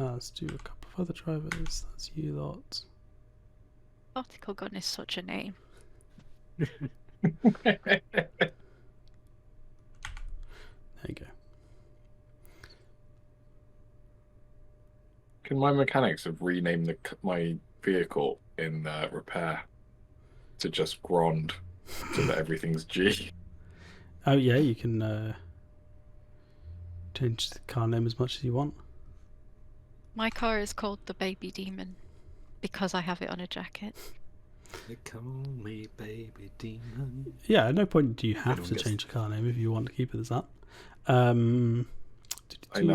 As do a couple of other drivers. That's you lot. Particle Gun is such a name. There you go. Can my mechanics have renamed my vehicle in repair to just Grand so that everything's G? Oh yeah, you can change the car name as much as you want. My car is called the Baby Demon because I have it on a jacket. They call me Baby Demon. Yeah, at no point do you have to Everyone gets- change the car name if you want to keep it as that. I know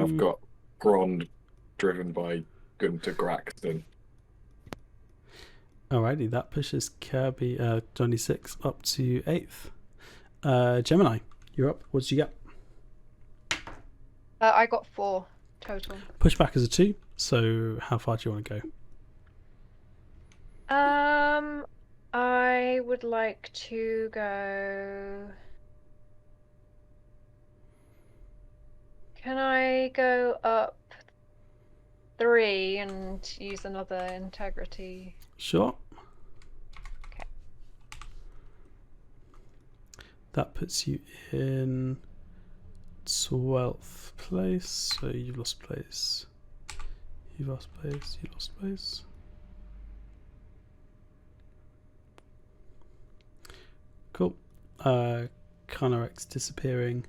I've got Grand driven by Gunter Graxton. Alrighty, that pushes Kirby 26 up to 8th. Gemini, you're up. What did you get? I got 4 total. Pushback is a 2, so how far do you want to go? I would like to go. Can I go up 3 and use another integrity? Sure. Okay. That puts you in 12th place, so you've lost place. You've lost place, you lost place. Cool. Carnorex disappearing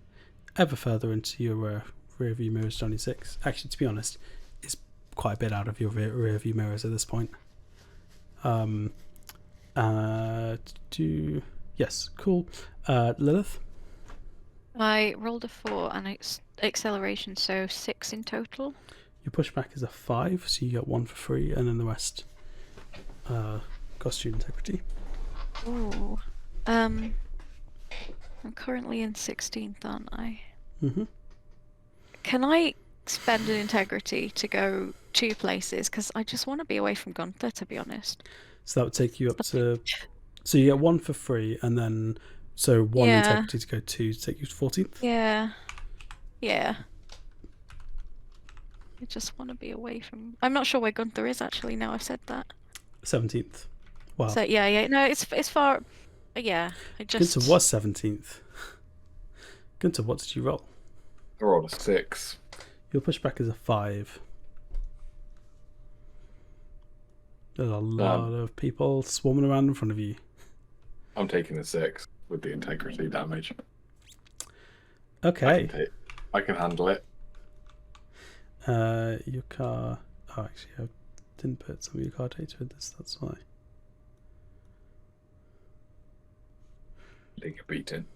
ever further into your rear view mirrors, 26. Actually, to be honest, it's quite a bit out of your rear view mirrors at this point. Yes, cool. Lilith? I rolled a 4 and it's acceleration, so 6 in total. Your pushback is a 5, so you get 1 for free, and then the rest cost you integrity. Ooh. I'm currently in 16th, aren't I? Mm-hmm. Can I spend an integrity to go 2 places? Because I just want to be away from Gunther, to be honest. So that would take you up to... So you get 1 for free, and then... So 1 Yeah. integrity to go 2 to take you to 14th? Yeah. Yeah. I just want to be away from... I'm not sure where Gunther is, actually, now I've said that. 17th. Wow. So, yeah. No, it's far... Yeah, I just... Gunter was 17th. Gunter, what did you roll? I rolled a 6. Your pushback is a 5. There's a lot of people swarming around in front of you. I'm taking the 6 with the integrity damage. Okay. I can handle it. Your car... Oh, actually, I didn't put some of your car data in this, that's why. Take a beating.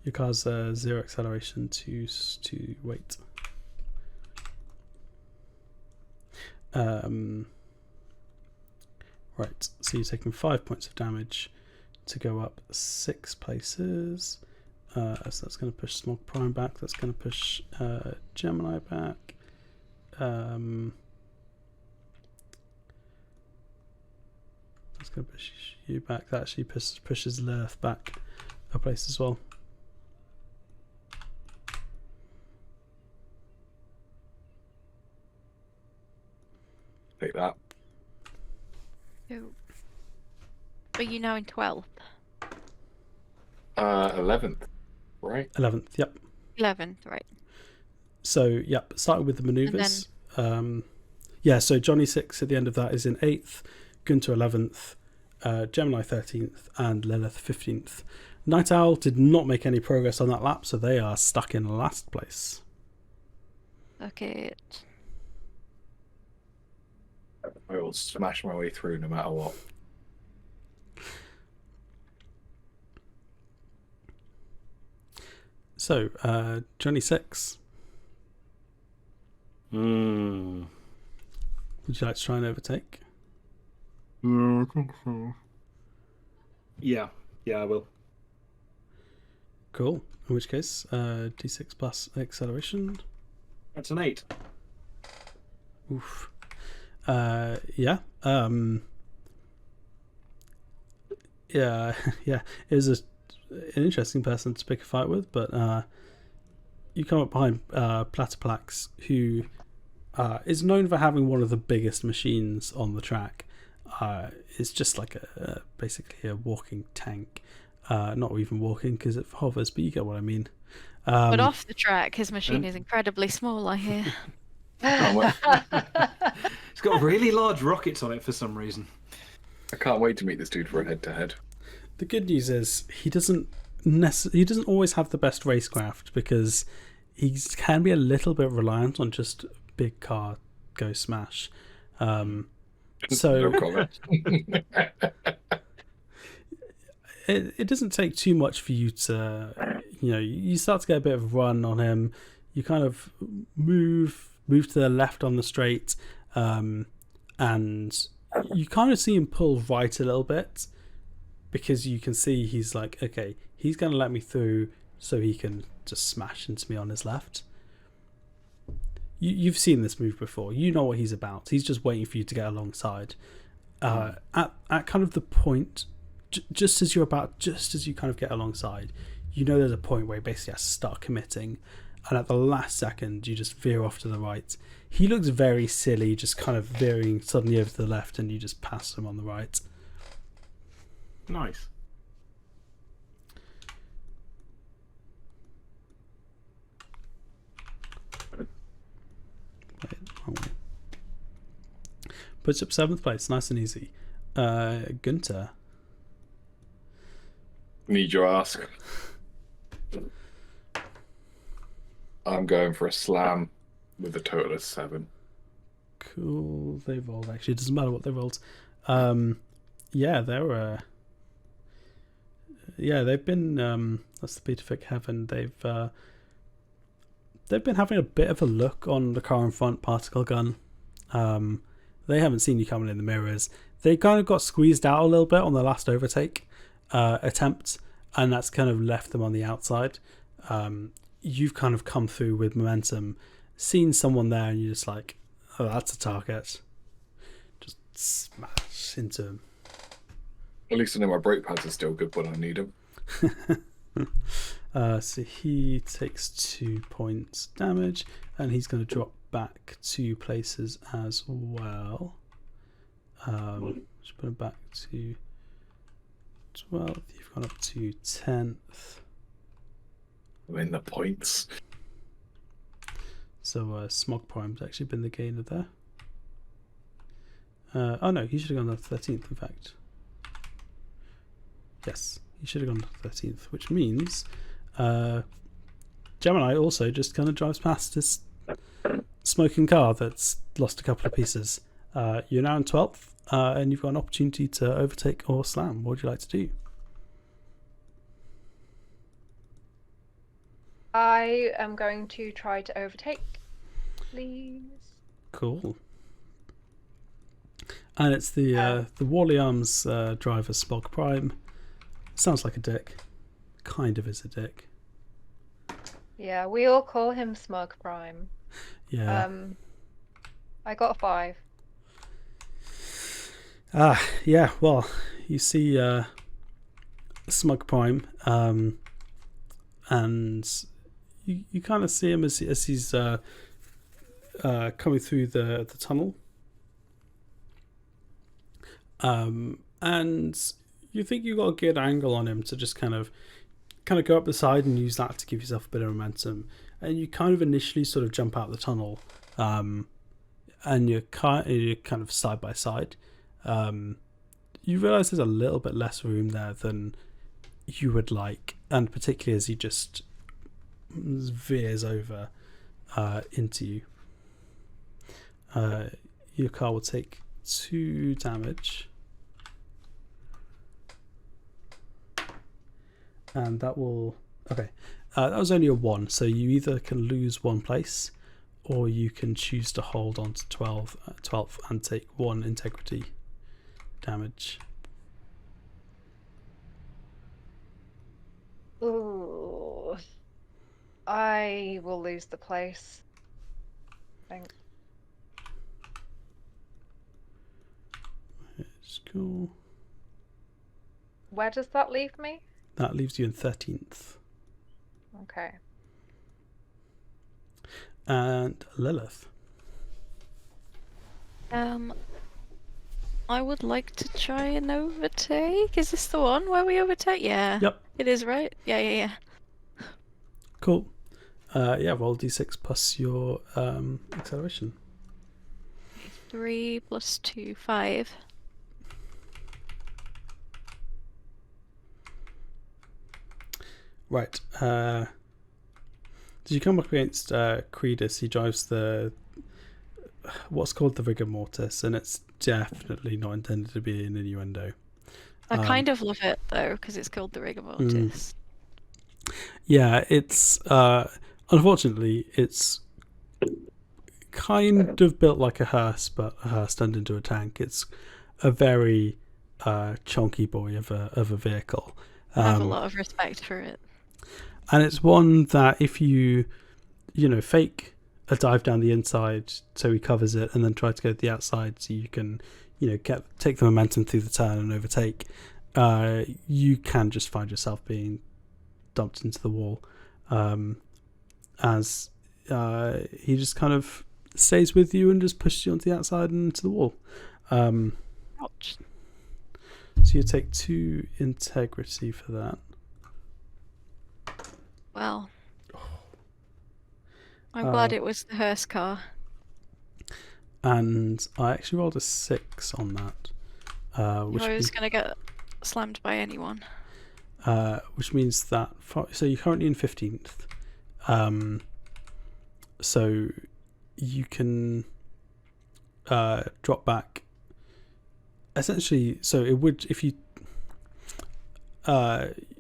Your car's 0 acceleration to weight. Right, so you're taking 5 points of damage to go up 6 places. So that's going to push Smog Prime back. That's going to push Gemini back. That's going to push you back. That actually pushes Lilith back a place as well. Take that. So, are you now in 12th? 11th, right? 11th, yep. 11th, right. So, yep, starting with the maneuvers. Yeah, so Johnny 6 at the end of that is in 8th, Gunter 11th, Gemini 13th, and Lilith 15th. Night Owl did not make any progress on that lap, so they are stuck in last place. Okay. I will smash my way through no matter what. So, Johnny 6. Would you like to try and overtake? Yeah, I think so. Yeah, I will. Cool. In which case, D6 plus acceleration. That's an 8. Oof. Yeah. Yeah. Yeah. It was an interesting person to pick a fight with, but you come up behind Platyplax, who is known for having one of the biggest machines on the track. It's just like basically a walking tank. Not even walking because it hovers, but you get what I mean. But off the track, his machine is incredibly small, I hear. It's got really large rockets on it for some reason. I can't wait to meet this dude for a head-to-head. The good news is he doesn't always have the best racecraft because he can be a little bit reliant on just big car go smash. So No comment. it doesn't take too much for you to, you start to get a bit of a run on him. You kind of move to the left on the straight, and you kind of see him pull right a little bit because you can see he's like, okay, he's going to let me through so he can just smash into me on his left. You've seen this move before. You know what he's about. He's just waiting for you to get alongside. At kind of the point, just as you kind of get alongside, there's a point where he basically has to start committing, and at the last second you just veer off to the right. He looks very silly, just kind of veering suddenly over to the left, and you just pass him on the right. Nice. Puts up 7th place, nice and easy. Gunter. Need your ask. I'm going for a slam with a total of 7. Cool. They rolled, actually. It doesn't matter what they rolled. Yeah, they've been that's the Peterfic Heaven. They've been having a bit of a look on the car in front, particle gun. They haven't seen you coming in the mirrors. They kind of got squeezed out a little bit on the last overtake attempt, and that's kind of left them on the outside. You've kind of come through with momentum, seen someone there, and you're just like, oh, that's a target. Just smash into him. At least I know my brake pads are still good when I need them. So he takes 2 points damage, and he's going to drop back 2 places as well. Just put him back to 12th. You've gone up to 10th. I'm in the points. So Smog Prime's actually been the gainer there. Oh no, he should have gone to 13th, in fact. Yes, he should have gone to 13th, which means Gemini also just kind of drives past this smoking car that's lost a couple of pieces. You're now in 12th, and you've got an opportunity to overtake or slam. What would you like to do? I am going to try to overtake, please. Cool. And it's the Wally Arms driver, Smog Prime. Sounds like a dick. Kind of is a dick. Yeah, we all call him Smug Prime. Yeah. I got a 5. Yeah, well, you see Smug Prime, and you kind of see him as he's coming through the tunnel. And you think you got a good angle on him to just kind of go up the side and use that to give yourself a bit of momentum. And you kind of initially sort of jump out the tunnel, and you're kind of side by side. You realise there's a little bit less room there than you would like, and particularly as he just veers over into you. Your car will take 2 damage. And that will... Okay. That was only a 1, so you either can lose 1 place, or you can choose to hold on to 12 and take 1 integrity damage. Ooh. I will lose the place. Thanks. It's cool. Where does that leave me? That leaves you in 13th. Okay. And Lilith. I would like to try and overtake. Is this the one where we overtake? Yeah. Yep. It is, right? Yeah. Cool. Yeah, roll d6 plus your acceleration. 3 plus 2, 5. Right. Did you come up against Credus? He drives what's called the rigor mortis, and it's definitely not intended to be an innuendo. I kind of love it though, because it's called the rigor mortis. Yeah, it's unfortunately it's kind of built like a hearse, but a hearse turned into a tank. It's a very chunky boy of a vehicle. I have a lot of respect for it. And it's one that if you fake a dive down the inside so he covers it, and then try to go to the outside so you can, take the momentum through the turn and overtake, you can just find yourself being dumped into the wall, as he just kind of stays with you and just pushes you onto the outside and into the wall. Ouch. So you take 2 integrity for that. Well, I'm glad it was the hearse car. And I actually rolled a 6 on that. Which I was going to get slammed by anyone. Which means that... So you're currently in 15th. So you can drop back... Essentially, so it would... If you...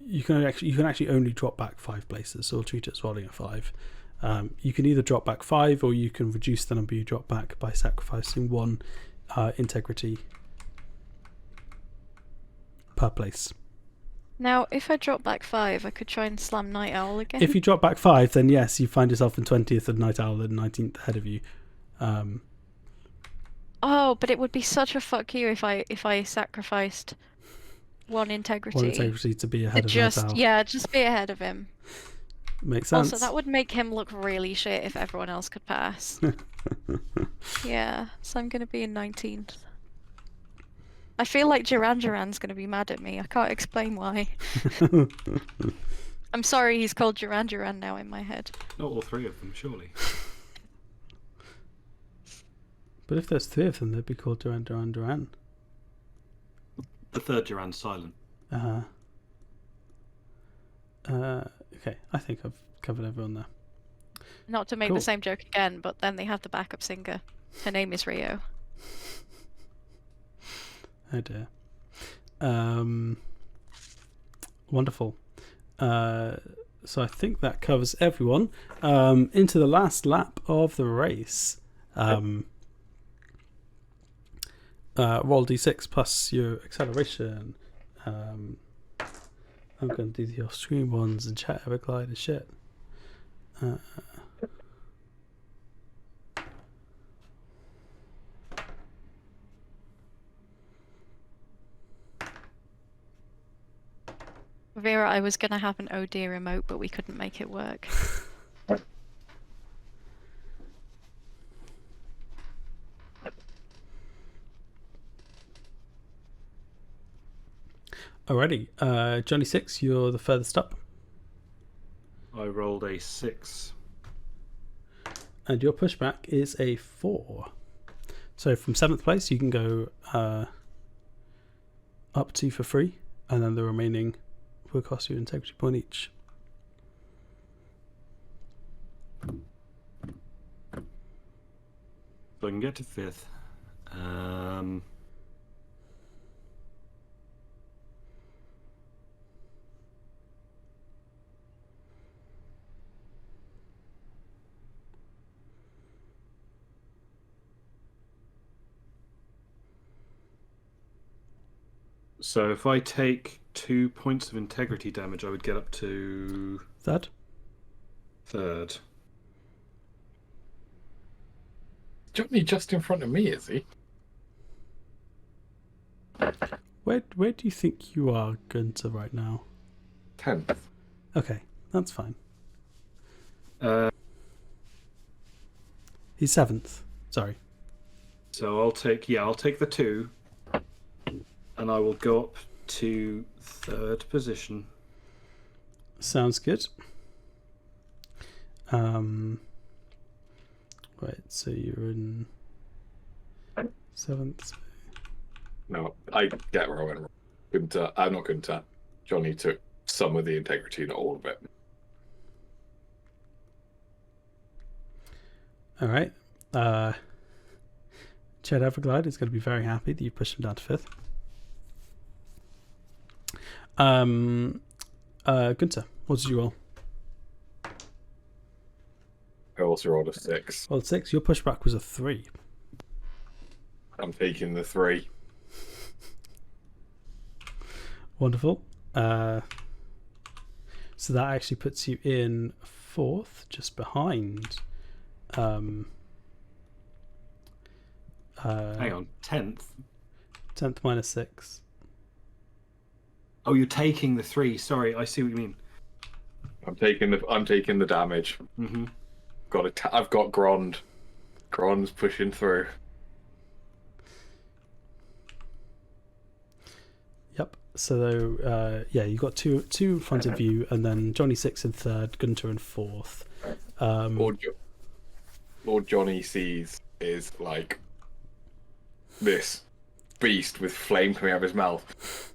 you can actually only drop back 5 places, so we'll treat it as rolling a 5. You can either drop back 5, or you can reduce the number you drop back by sacrificing 1 integrity per place. Now, if I drop back 5, I could try and slam Night Owl again. If you drop back 5, then yes, you find yourself in 20th and Night Owl and 19th ahead of you. Oh, but it would be such a fuck you if I sacrificed 1 integrity. 1 integrity to be ahead of Night Owl. Yeah, just be ahead of him. Makes sense. Also, that would make him look really shit if everyone else could pass. Yeah, so I'm going to be in 19th. I feel like Duran Duran's going to be mad at me. I can't explain why. I'm sorry he's called Duran Duran now in my head. Not all 3 of them, surely. But if there's 3 of them, they'd be called Duran Duran Duran. The 3rd Duran's silent. Okay, I think I've covered everyone there. Not to make the same joke again, but then they have the backup singer. Her name is Rio. Oh dear. Wonderful. So I think that covers everyone. Into the last lap of the race. roll d6 plus your acceleration. I'm going to do the off-screen ones and chat Everglide and shit. Vera, I was going to have an oh dear remote, but we couldn't make it work. Alrighty, Johnny 6, you're the furthest up. I rolled a 6. And your pushback is a 4. So from 7th place, you can go up 2 for free, and then the remaining will cost you an integrity point each. So I can get to 5th. So if I take 2 points of integrity damage, I would get up to 3rd. Johnny just in front of me, is he? Where do you think you are, Gunter, right now? 10th. Okay, that's fine. Uh, He's 7th. Sorry. So I'll take the 2, and I will go up to 3rd position. Sounds good. Right, so you're in 7th. No, I get where I went wrong. Gunter, I'm not Gunter. Johnny took some of the integrity, not all of it. Alright. Chet Everglide is going to be very happy that you pushed him down to 5th. Gunter, what did you roll? I also rolled a 6. Well, 6. Your pushback was a 3. I'm taking the 3. Wonderful. So that actually puts you in 4th, just behind. Hang on, 10th. 10th minus 6. Oh, you're taking the 3. Sorry, I see what you mean. I'm taking the damage. Mm-hmm. I've got Grond. Grond's pushing through. Yep. So you got two in front of you, and then Johnny 6 in 3rd, Gunter in 4th. Lord Johnny sees is like this beast with flame coming out of his mouth,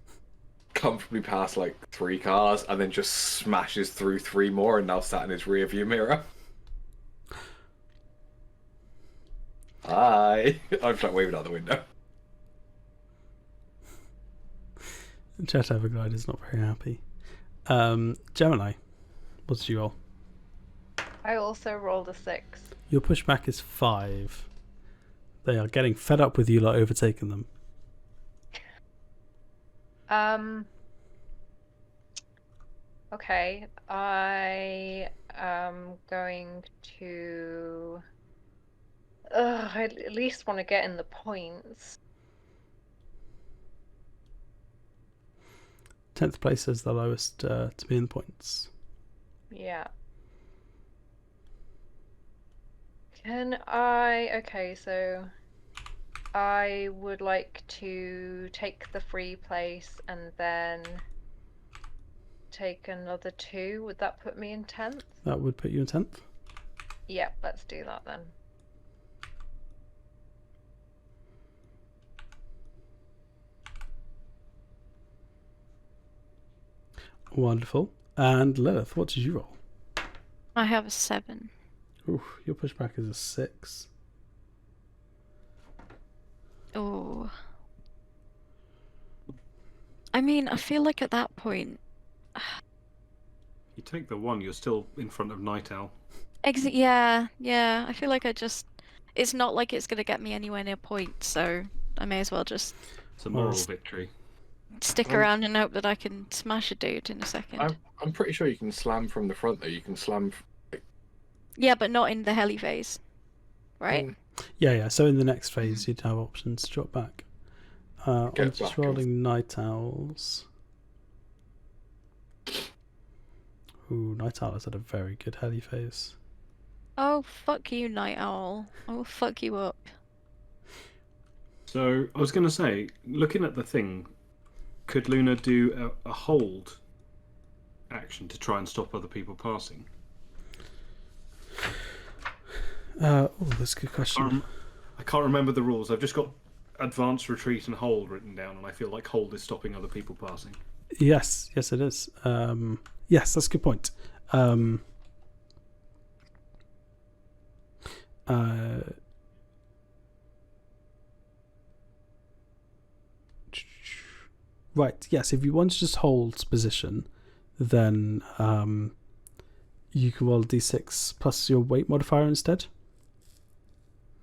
comfortably past like 3 cars, and then just smashes through 3 more, and now sat in his rear view mirror. Hi. I'm just like waving out the window. Chet Everglide is not very happy. Gemini, what did you roll? I also rolled a 6. Your pushback is 5. They are getting fed up with you lot overtaking them. Okay, I am going to... I at least want to get in the points. 10th place is the lowest to be in the points. Yeah. Okay, so I would like to take the free place and then take another 2. Would that put me in 10th? That would put you in 10th. Yep, let's do that then. Wonderful. And Lilith, what did you roll? I have a 7. Ooh, your pushback is a 6. Oh. I mean, I feel like at that point... You take the 1, you're still in front of Night Owl. Yeah. I feel like it's not like it's going to get me anywhere near points, so I may as well just It's a moral victory. stick around and hope that I can smash a dude in a second. I'm pretty sure you can slam from the front though. You can slam. Yeah, but not in the heli phase, right? Yeah. So in the next phase, you'd have options to drop back. I'm just back rolling Night Owls. Ooh, Night Owl has had a very good heli phase. Oh, fuck you, Night Owl. I will fuck you up. So I was going to say, looking at the thing, could Luna do a hold action to try and stop other people passing? That's a good question. I can't remember the rules. I've just got advance, retreat, and hold written down, and I feel like hold is stopping other people passing. Yes, it is. Yes, that's a good point. Right, yes, if you want to just hold position, then you can roll a d6 plus your weight modifier instead.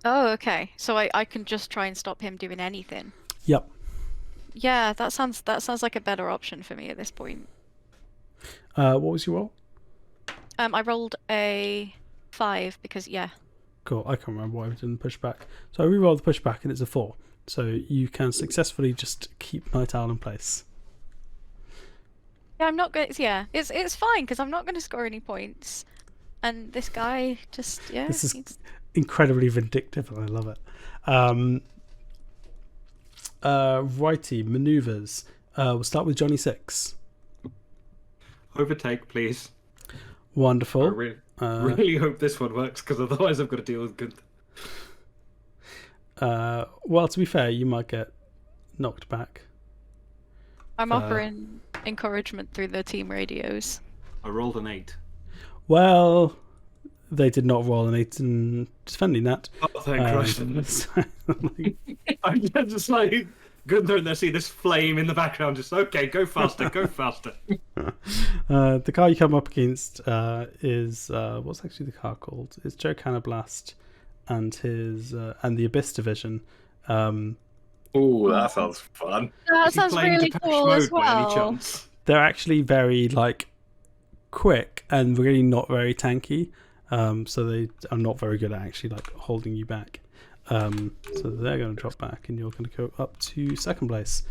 Oh, okay. So I can just try and stop him doing anything. Yep. Yeah, that sounds like a better option for me at this point. What was your roll? I rolled a 5 because Cool, I can't remember why we didn't push back. So I re-rolled the pushback and it's a 4. So you can successfully just keep Night Owl in place. Yeah, I'm not going. Yeah, it's fine because I'm not going to score any points, and this guy just This is incredibly vindictive, and I love it. Righty, maneuvers. We'll start with Johnny 6. Overtake, please. Wonderful. I really hope this one works, because otherwise I've got to deal with good. Well, to be fair, you might get knocked back. I'm offering encouragement through the team radios. I rolled an 8. Well, they did not roll an 8 in defending that. Oh, thank Christ. I'm just like, Gunther and they see this flame in the background, just, okay, go faster, go faster. The car you come up against is, what's actually the car called? It's Joe Cannablast and his, and the Abyss Division. Ooh, that sounds fun. That sounds really cool as well. They're actually very, quick and really not very tanky. So they are not very good at actually, holding you back. So they're going to drop back and you're going to go up to second place.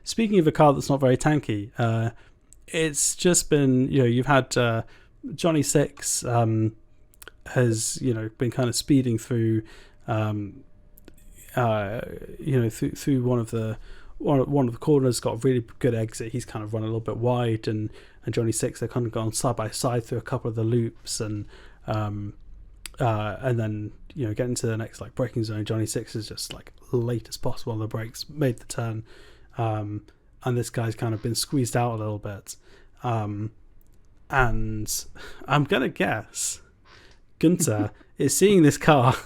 Speaking of a car that's not very tanky, it's just been, you've had Johnny 6 has, been kind of speeding through, through one of the corners, got a really good exit. He's kind of run a little bit wide, and Johnny 6, they've kind of gone side by side through a couple of the loops, and then getting to the next braking zone. Johnny 6 is just late as possible on the brakes, made the turn, and this guy's kind of been squeezed out a little bit, and I'm gonna guess Gunther is seeing this car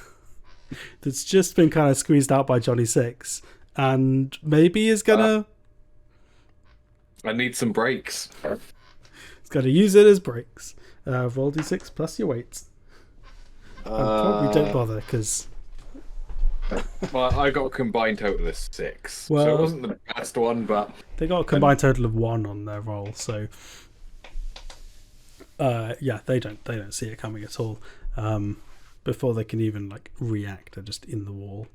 that's just been kind of squeezed out by Johnny 6, and maybe is gonna. I need some brakes. He's got to use it as brakes. Roll d6 plus your weight. Probably don't bother because. Well, I got a combined total of 6, Well, so it wasn't the best one, but they got a combined total of 1 on their roll, so. They don't see it coming at all. Before they can even react, they're just in the wall.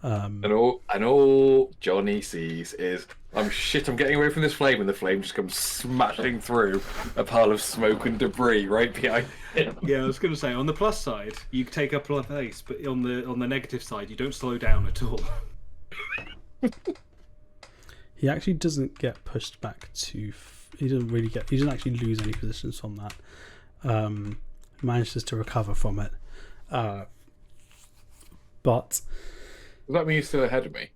and all Johnny sees is I'm getting away from this flame, and the flame just comes smashing through a pile of smoke and debris right behind him. Yeah, I was going to say, on the plus side, you take up a pace, but on the negative side, you don't slow down at all. He actually doesn't get pushed back too. He doesn't actually lose any positions from that. Manages to recover from it. But Does that mean he's still ahead of me?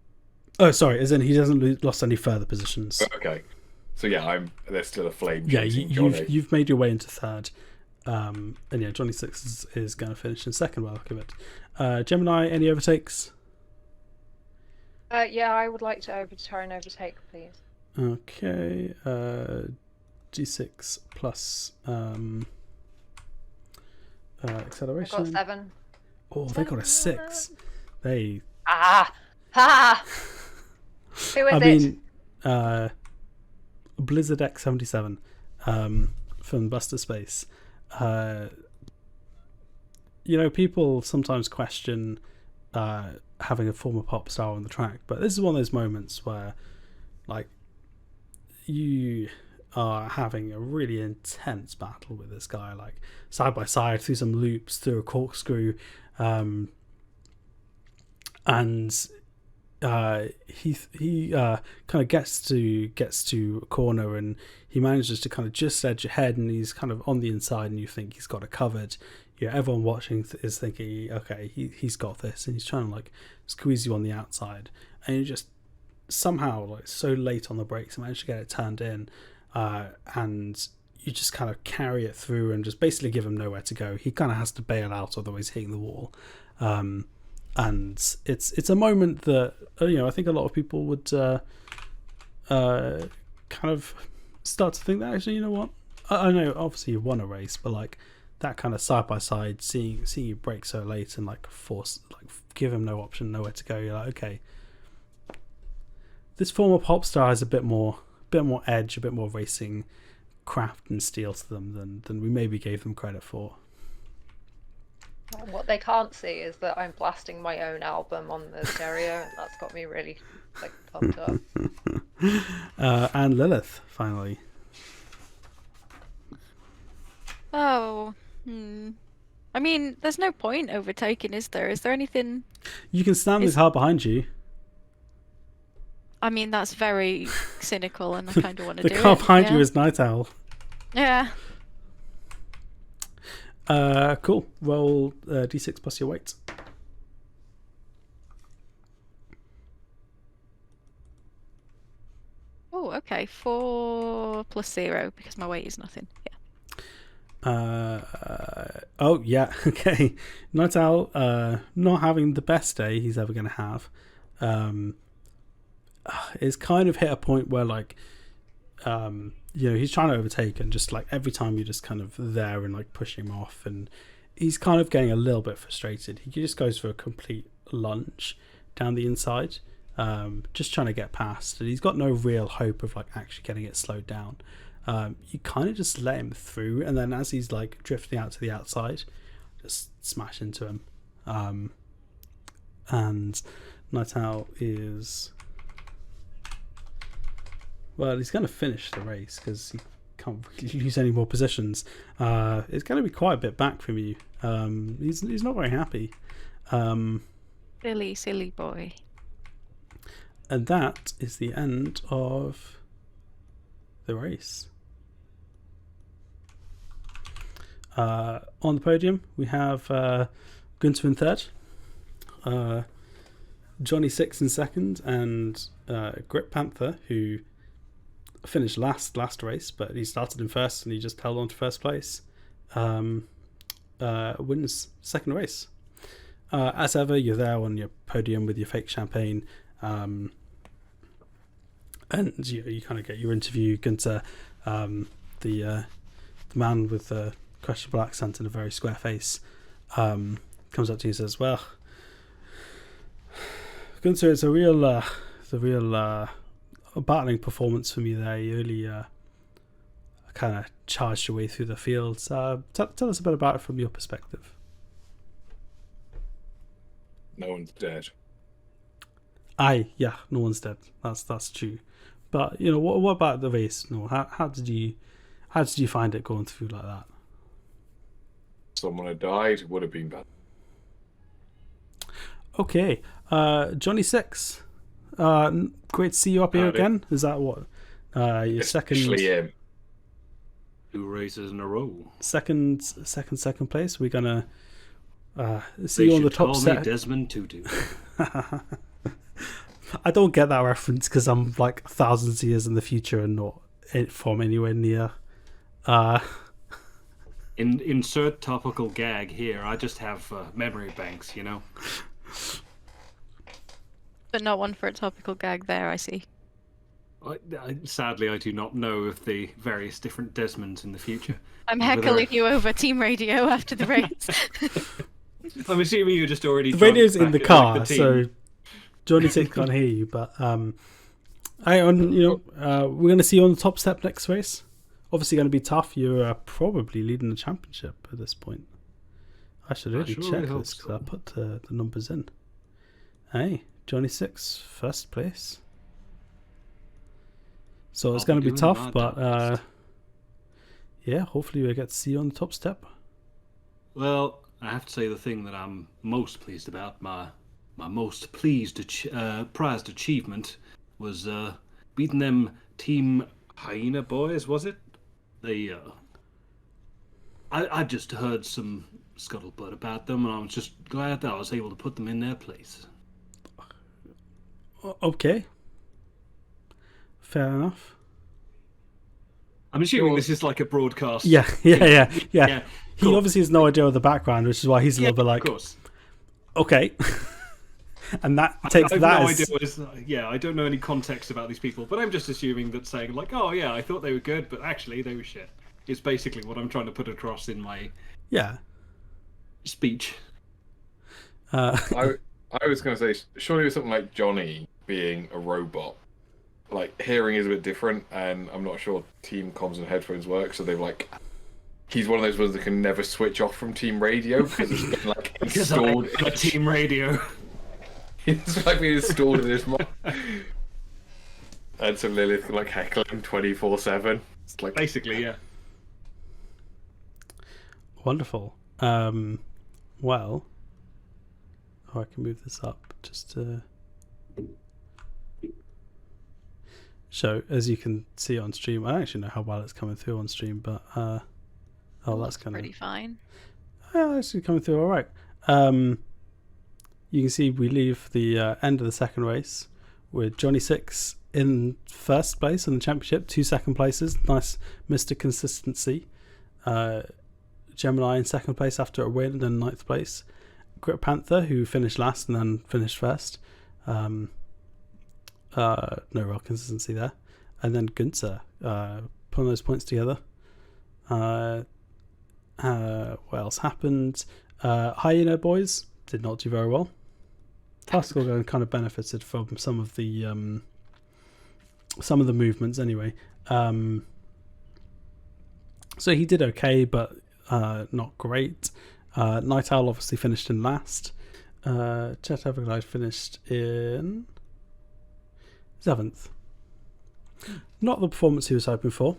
oh, sorry, as in he hasn't lost any further positions. Okay. So yeah, there's still a flame. Yeah, chasing Johnny. you've made your way into third, and yeah, Johnny 6 is going to finish in second by the look of it. Gemini, any overtakes? Yeah, I would like to try and overtake, please. Okay, G6 plus I've acceleration. got 7. Oh, they got a 6. They Ah! Ha! Who is I it? mean, Blizzard X77 from Buster Space. People sometimes question having a former pop star on the track, but this is one of those moments where, like, you are having a really intense battle with this guy, like side by side through some loops, through a corkscrew, and he kind of gets to a corner, and he manages to kind of just edge ahead, and he's kind of on the inside, and you think he's got it covered. Everyone watching is thinking, okay, he's got this, and he's trying to like squeeze you on the outside, and you just somehow, like, so late on the brakes, manage to get it turned in, and you just kind of carry it through and just basically give him nowhere to go. He kind of has to bail out, otherwise hitting the wall. And it's a moment that I think a lot of people would kind of start to think that actually, you know what? I know obviously you won a race, but like that kind of side by side, seeing you break so late and like give him no option, nowhere to go. You're like, okay, this former pop star has a bit more edge, a bit more racing craft and steel to them than we maybe gave them credit for. What they can't see is that I'm blasting my own album on the stereo, and that's got me really like pumped up. And Lilith, finally. Oh, I mean, there's no point overtaking, is there? Is there anything? You can stand this car behind you. I mean, that's very cynical, and I kind of want to do it. The car behind you is Night Owl. Yeah. Cool. Roll d6 plus your weight. Oh, okay. 4 plus 0 because my weight is nothing. Yeah. Oh yeah. Okay. Night Owl, not having the best day he's ever going to have. It's kind of hit a point where like, he's trying to overtake, and just like every time you're just kind of there and like pushing him off, and he's kind of getting a little bit frustrated. He just goes for a complete lunge down the inside, just trying to get past, and he's got no real hope of like actually getting it slowed down. You kind of just let him through, and then as he's like drifting out to the outside, just smash into him. And Night Owl is... Well, he's going to finish the race because he can't really lose any more positions. It's going to be quite a bit back from you. He's not very happy. Silly boy. And that is the end of the race. On the podium, we have Gunter in third, Johnny 6 in second, and Grip Panther, who finished last race, but he started in first and he just held on to first place, wins second race. As ever, you're there on your podium with your fake champagne, and you kind of get your interview. Gunter, the man with the questionable accent and a very square face, comes up to you and says, well, Gunter, it's a real battling performance from you there. You really kind of charged your way through the fields. Tell us a bit about it from your perspective. No one's dead. Yeah, no one's dead. That's true. But what about the race? No, how did you find it going through like that? Someone had died. Would have been bad. Okay, Johnny 6. Great to see you up here again. Is that what your second? Actually, 2 races in a row. Second place. We're gonna see you on the top call set. Me Desmond Tutu. I don't get that reference because I'm like thousands of years in the future and not from anywhere near. Insert topical gag here. I just have memory banks, But not one for a topical gag there, I see. Sadly, I do not know of the various different Desmonds in the future. I'm heckling you over team radio after the race. I'm assuming you just already... The radio's in the car, so Johnny Six can't hear you, but we're going to see you on the top step next race. Obviously, going to be tough. You're probably leading the championship at this point. I should really check this because I put the numbers in. Hey, Johnny Six, first place. So it's going to be tough, but yeah, hopefully we get to see you on the top step. Well, I have to say the thing that I'm most pleased about, my most prized achievement, was beating them Team Hyena boys. Was it? They I just heard some scuttlebutt about them, and I was just glad that I was able to put them in their place. Okay. Fair enough. I'm assuming this is like a broadcast. Yeah. Cool. He obviously has no idea of the background, which is why he's a little bit like, of course. Okay. And that takes I have that no as... idea I don't know any context about these people, but I'm just assuming that saying like, oh yeah, I thought they were good, but actually they were shit, is basically what I'm trying to put across in my speech. I was going to say, surely with something like Johnny being a robot, like hearing is a bit different, and I'm not sure team comms and headphones work, so they've like, he's one of those ones that can never switch off from team radio because it's been like installed in a team radio. It's like being installed in his mind. And so Lilith like heckling 24/7. It's like basically, yeah. Wonderful. Well, I can move this up just to show, as you can see on stream. I don't actually know how well it's coming through on stream, but that's kind of pretty fine. Yeah, it's coming through all right. You can see we leave the end of the second race with Johnny Six in first place in the championship, 2 second places. Nice Mr. Consistency. Gemini in second place after a win, and then 9th place. Grit Panther, who finished last and then finished first. No real consistency there. And then Gunther putting those points together. What else happened? Hyena boys did not do very well. Taskell kind of benefited from some of the movements anyway. So he did okay, but not great. Night Owl obviously finished in last. Jet Everglide finished in 7th. Not the performance he was hoping for.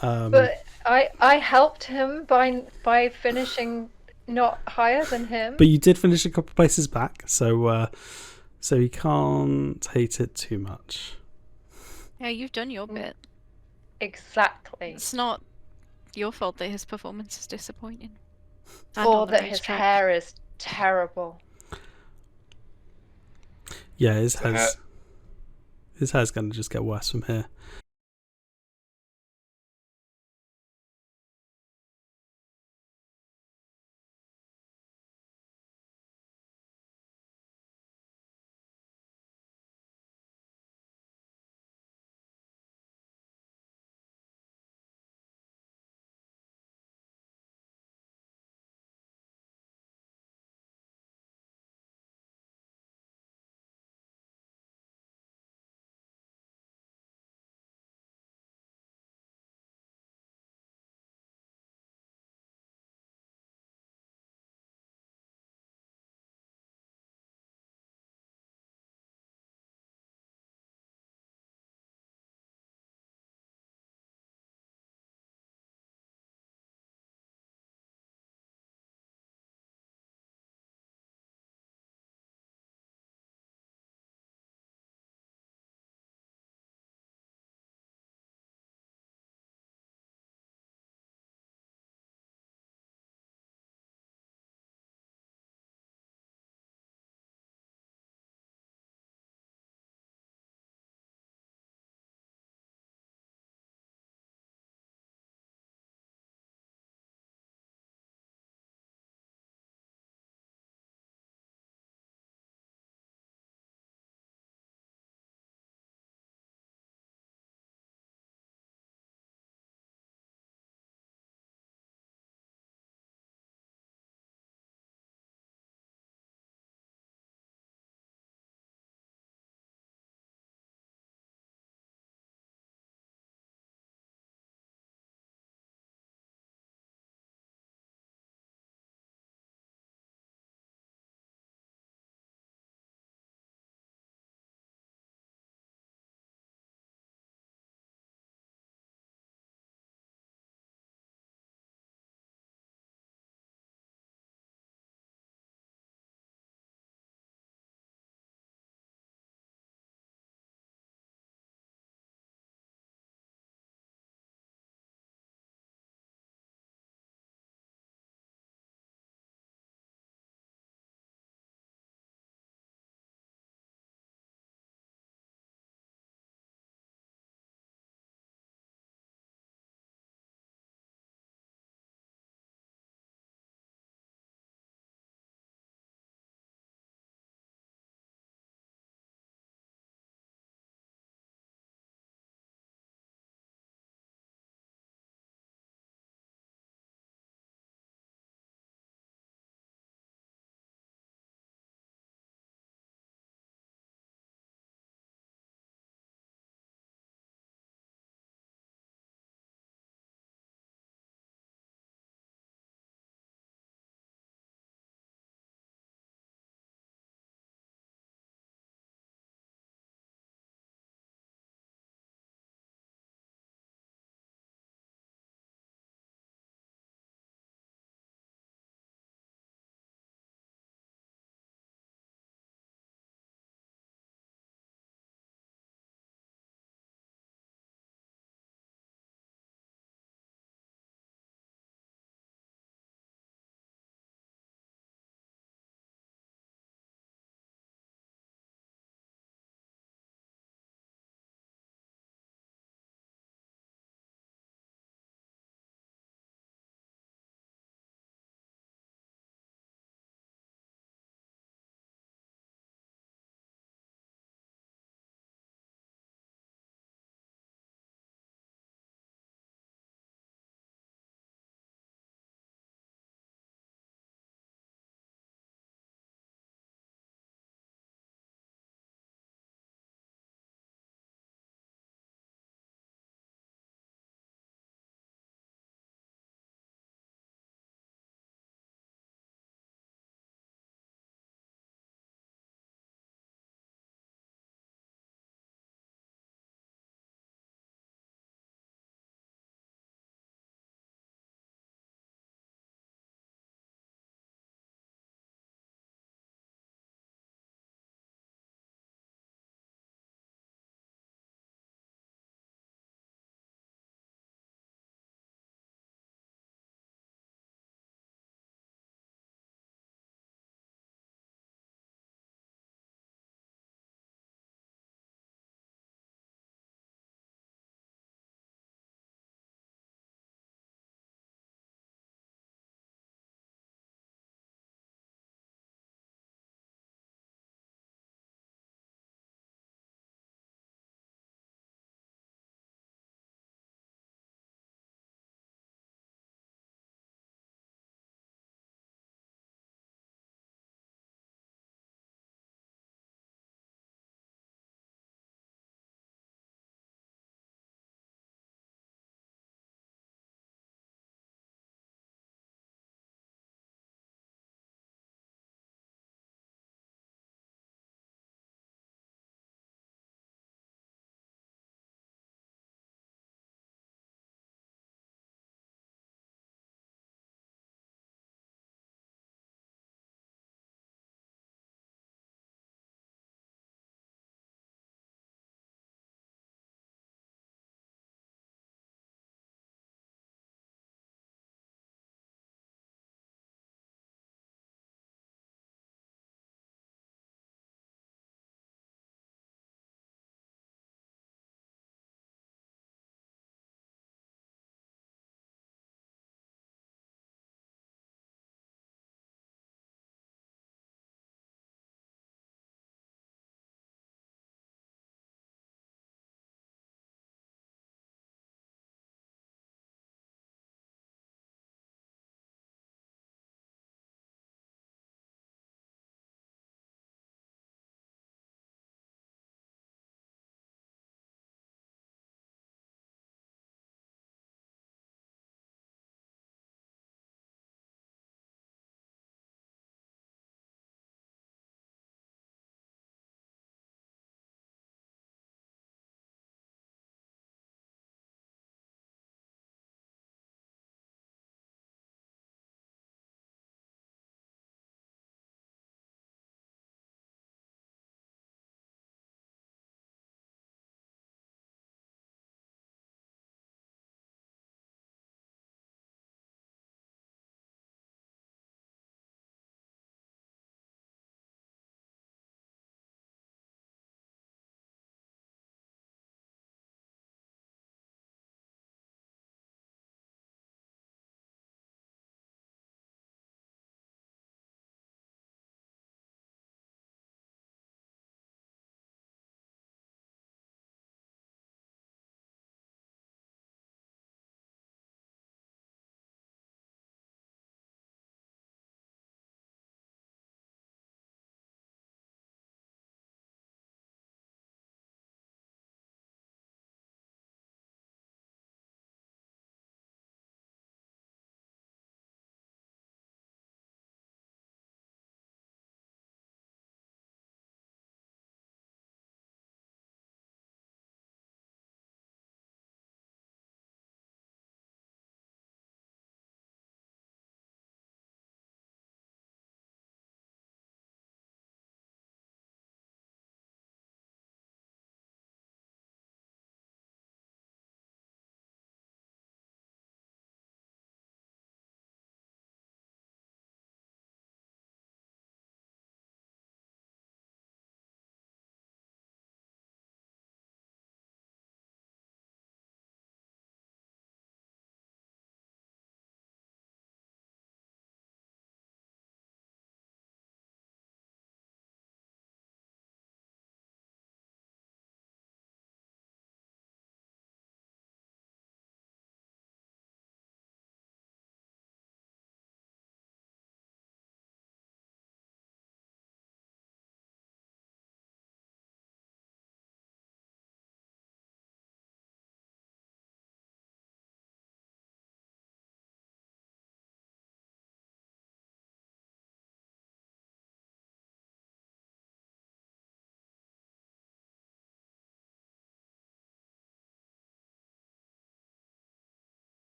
But I helped him by finishing not higher than him. But you did finish a couple of places back, so you can't hate it too much. Yeah, you've done your bit. Exactly. It's not your fault that his performance is disappointing. Or that his hair is terrible. Yeah, his hair's going to just get worse from here.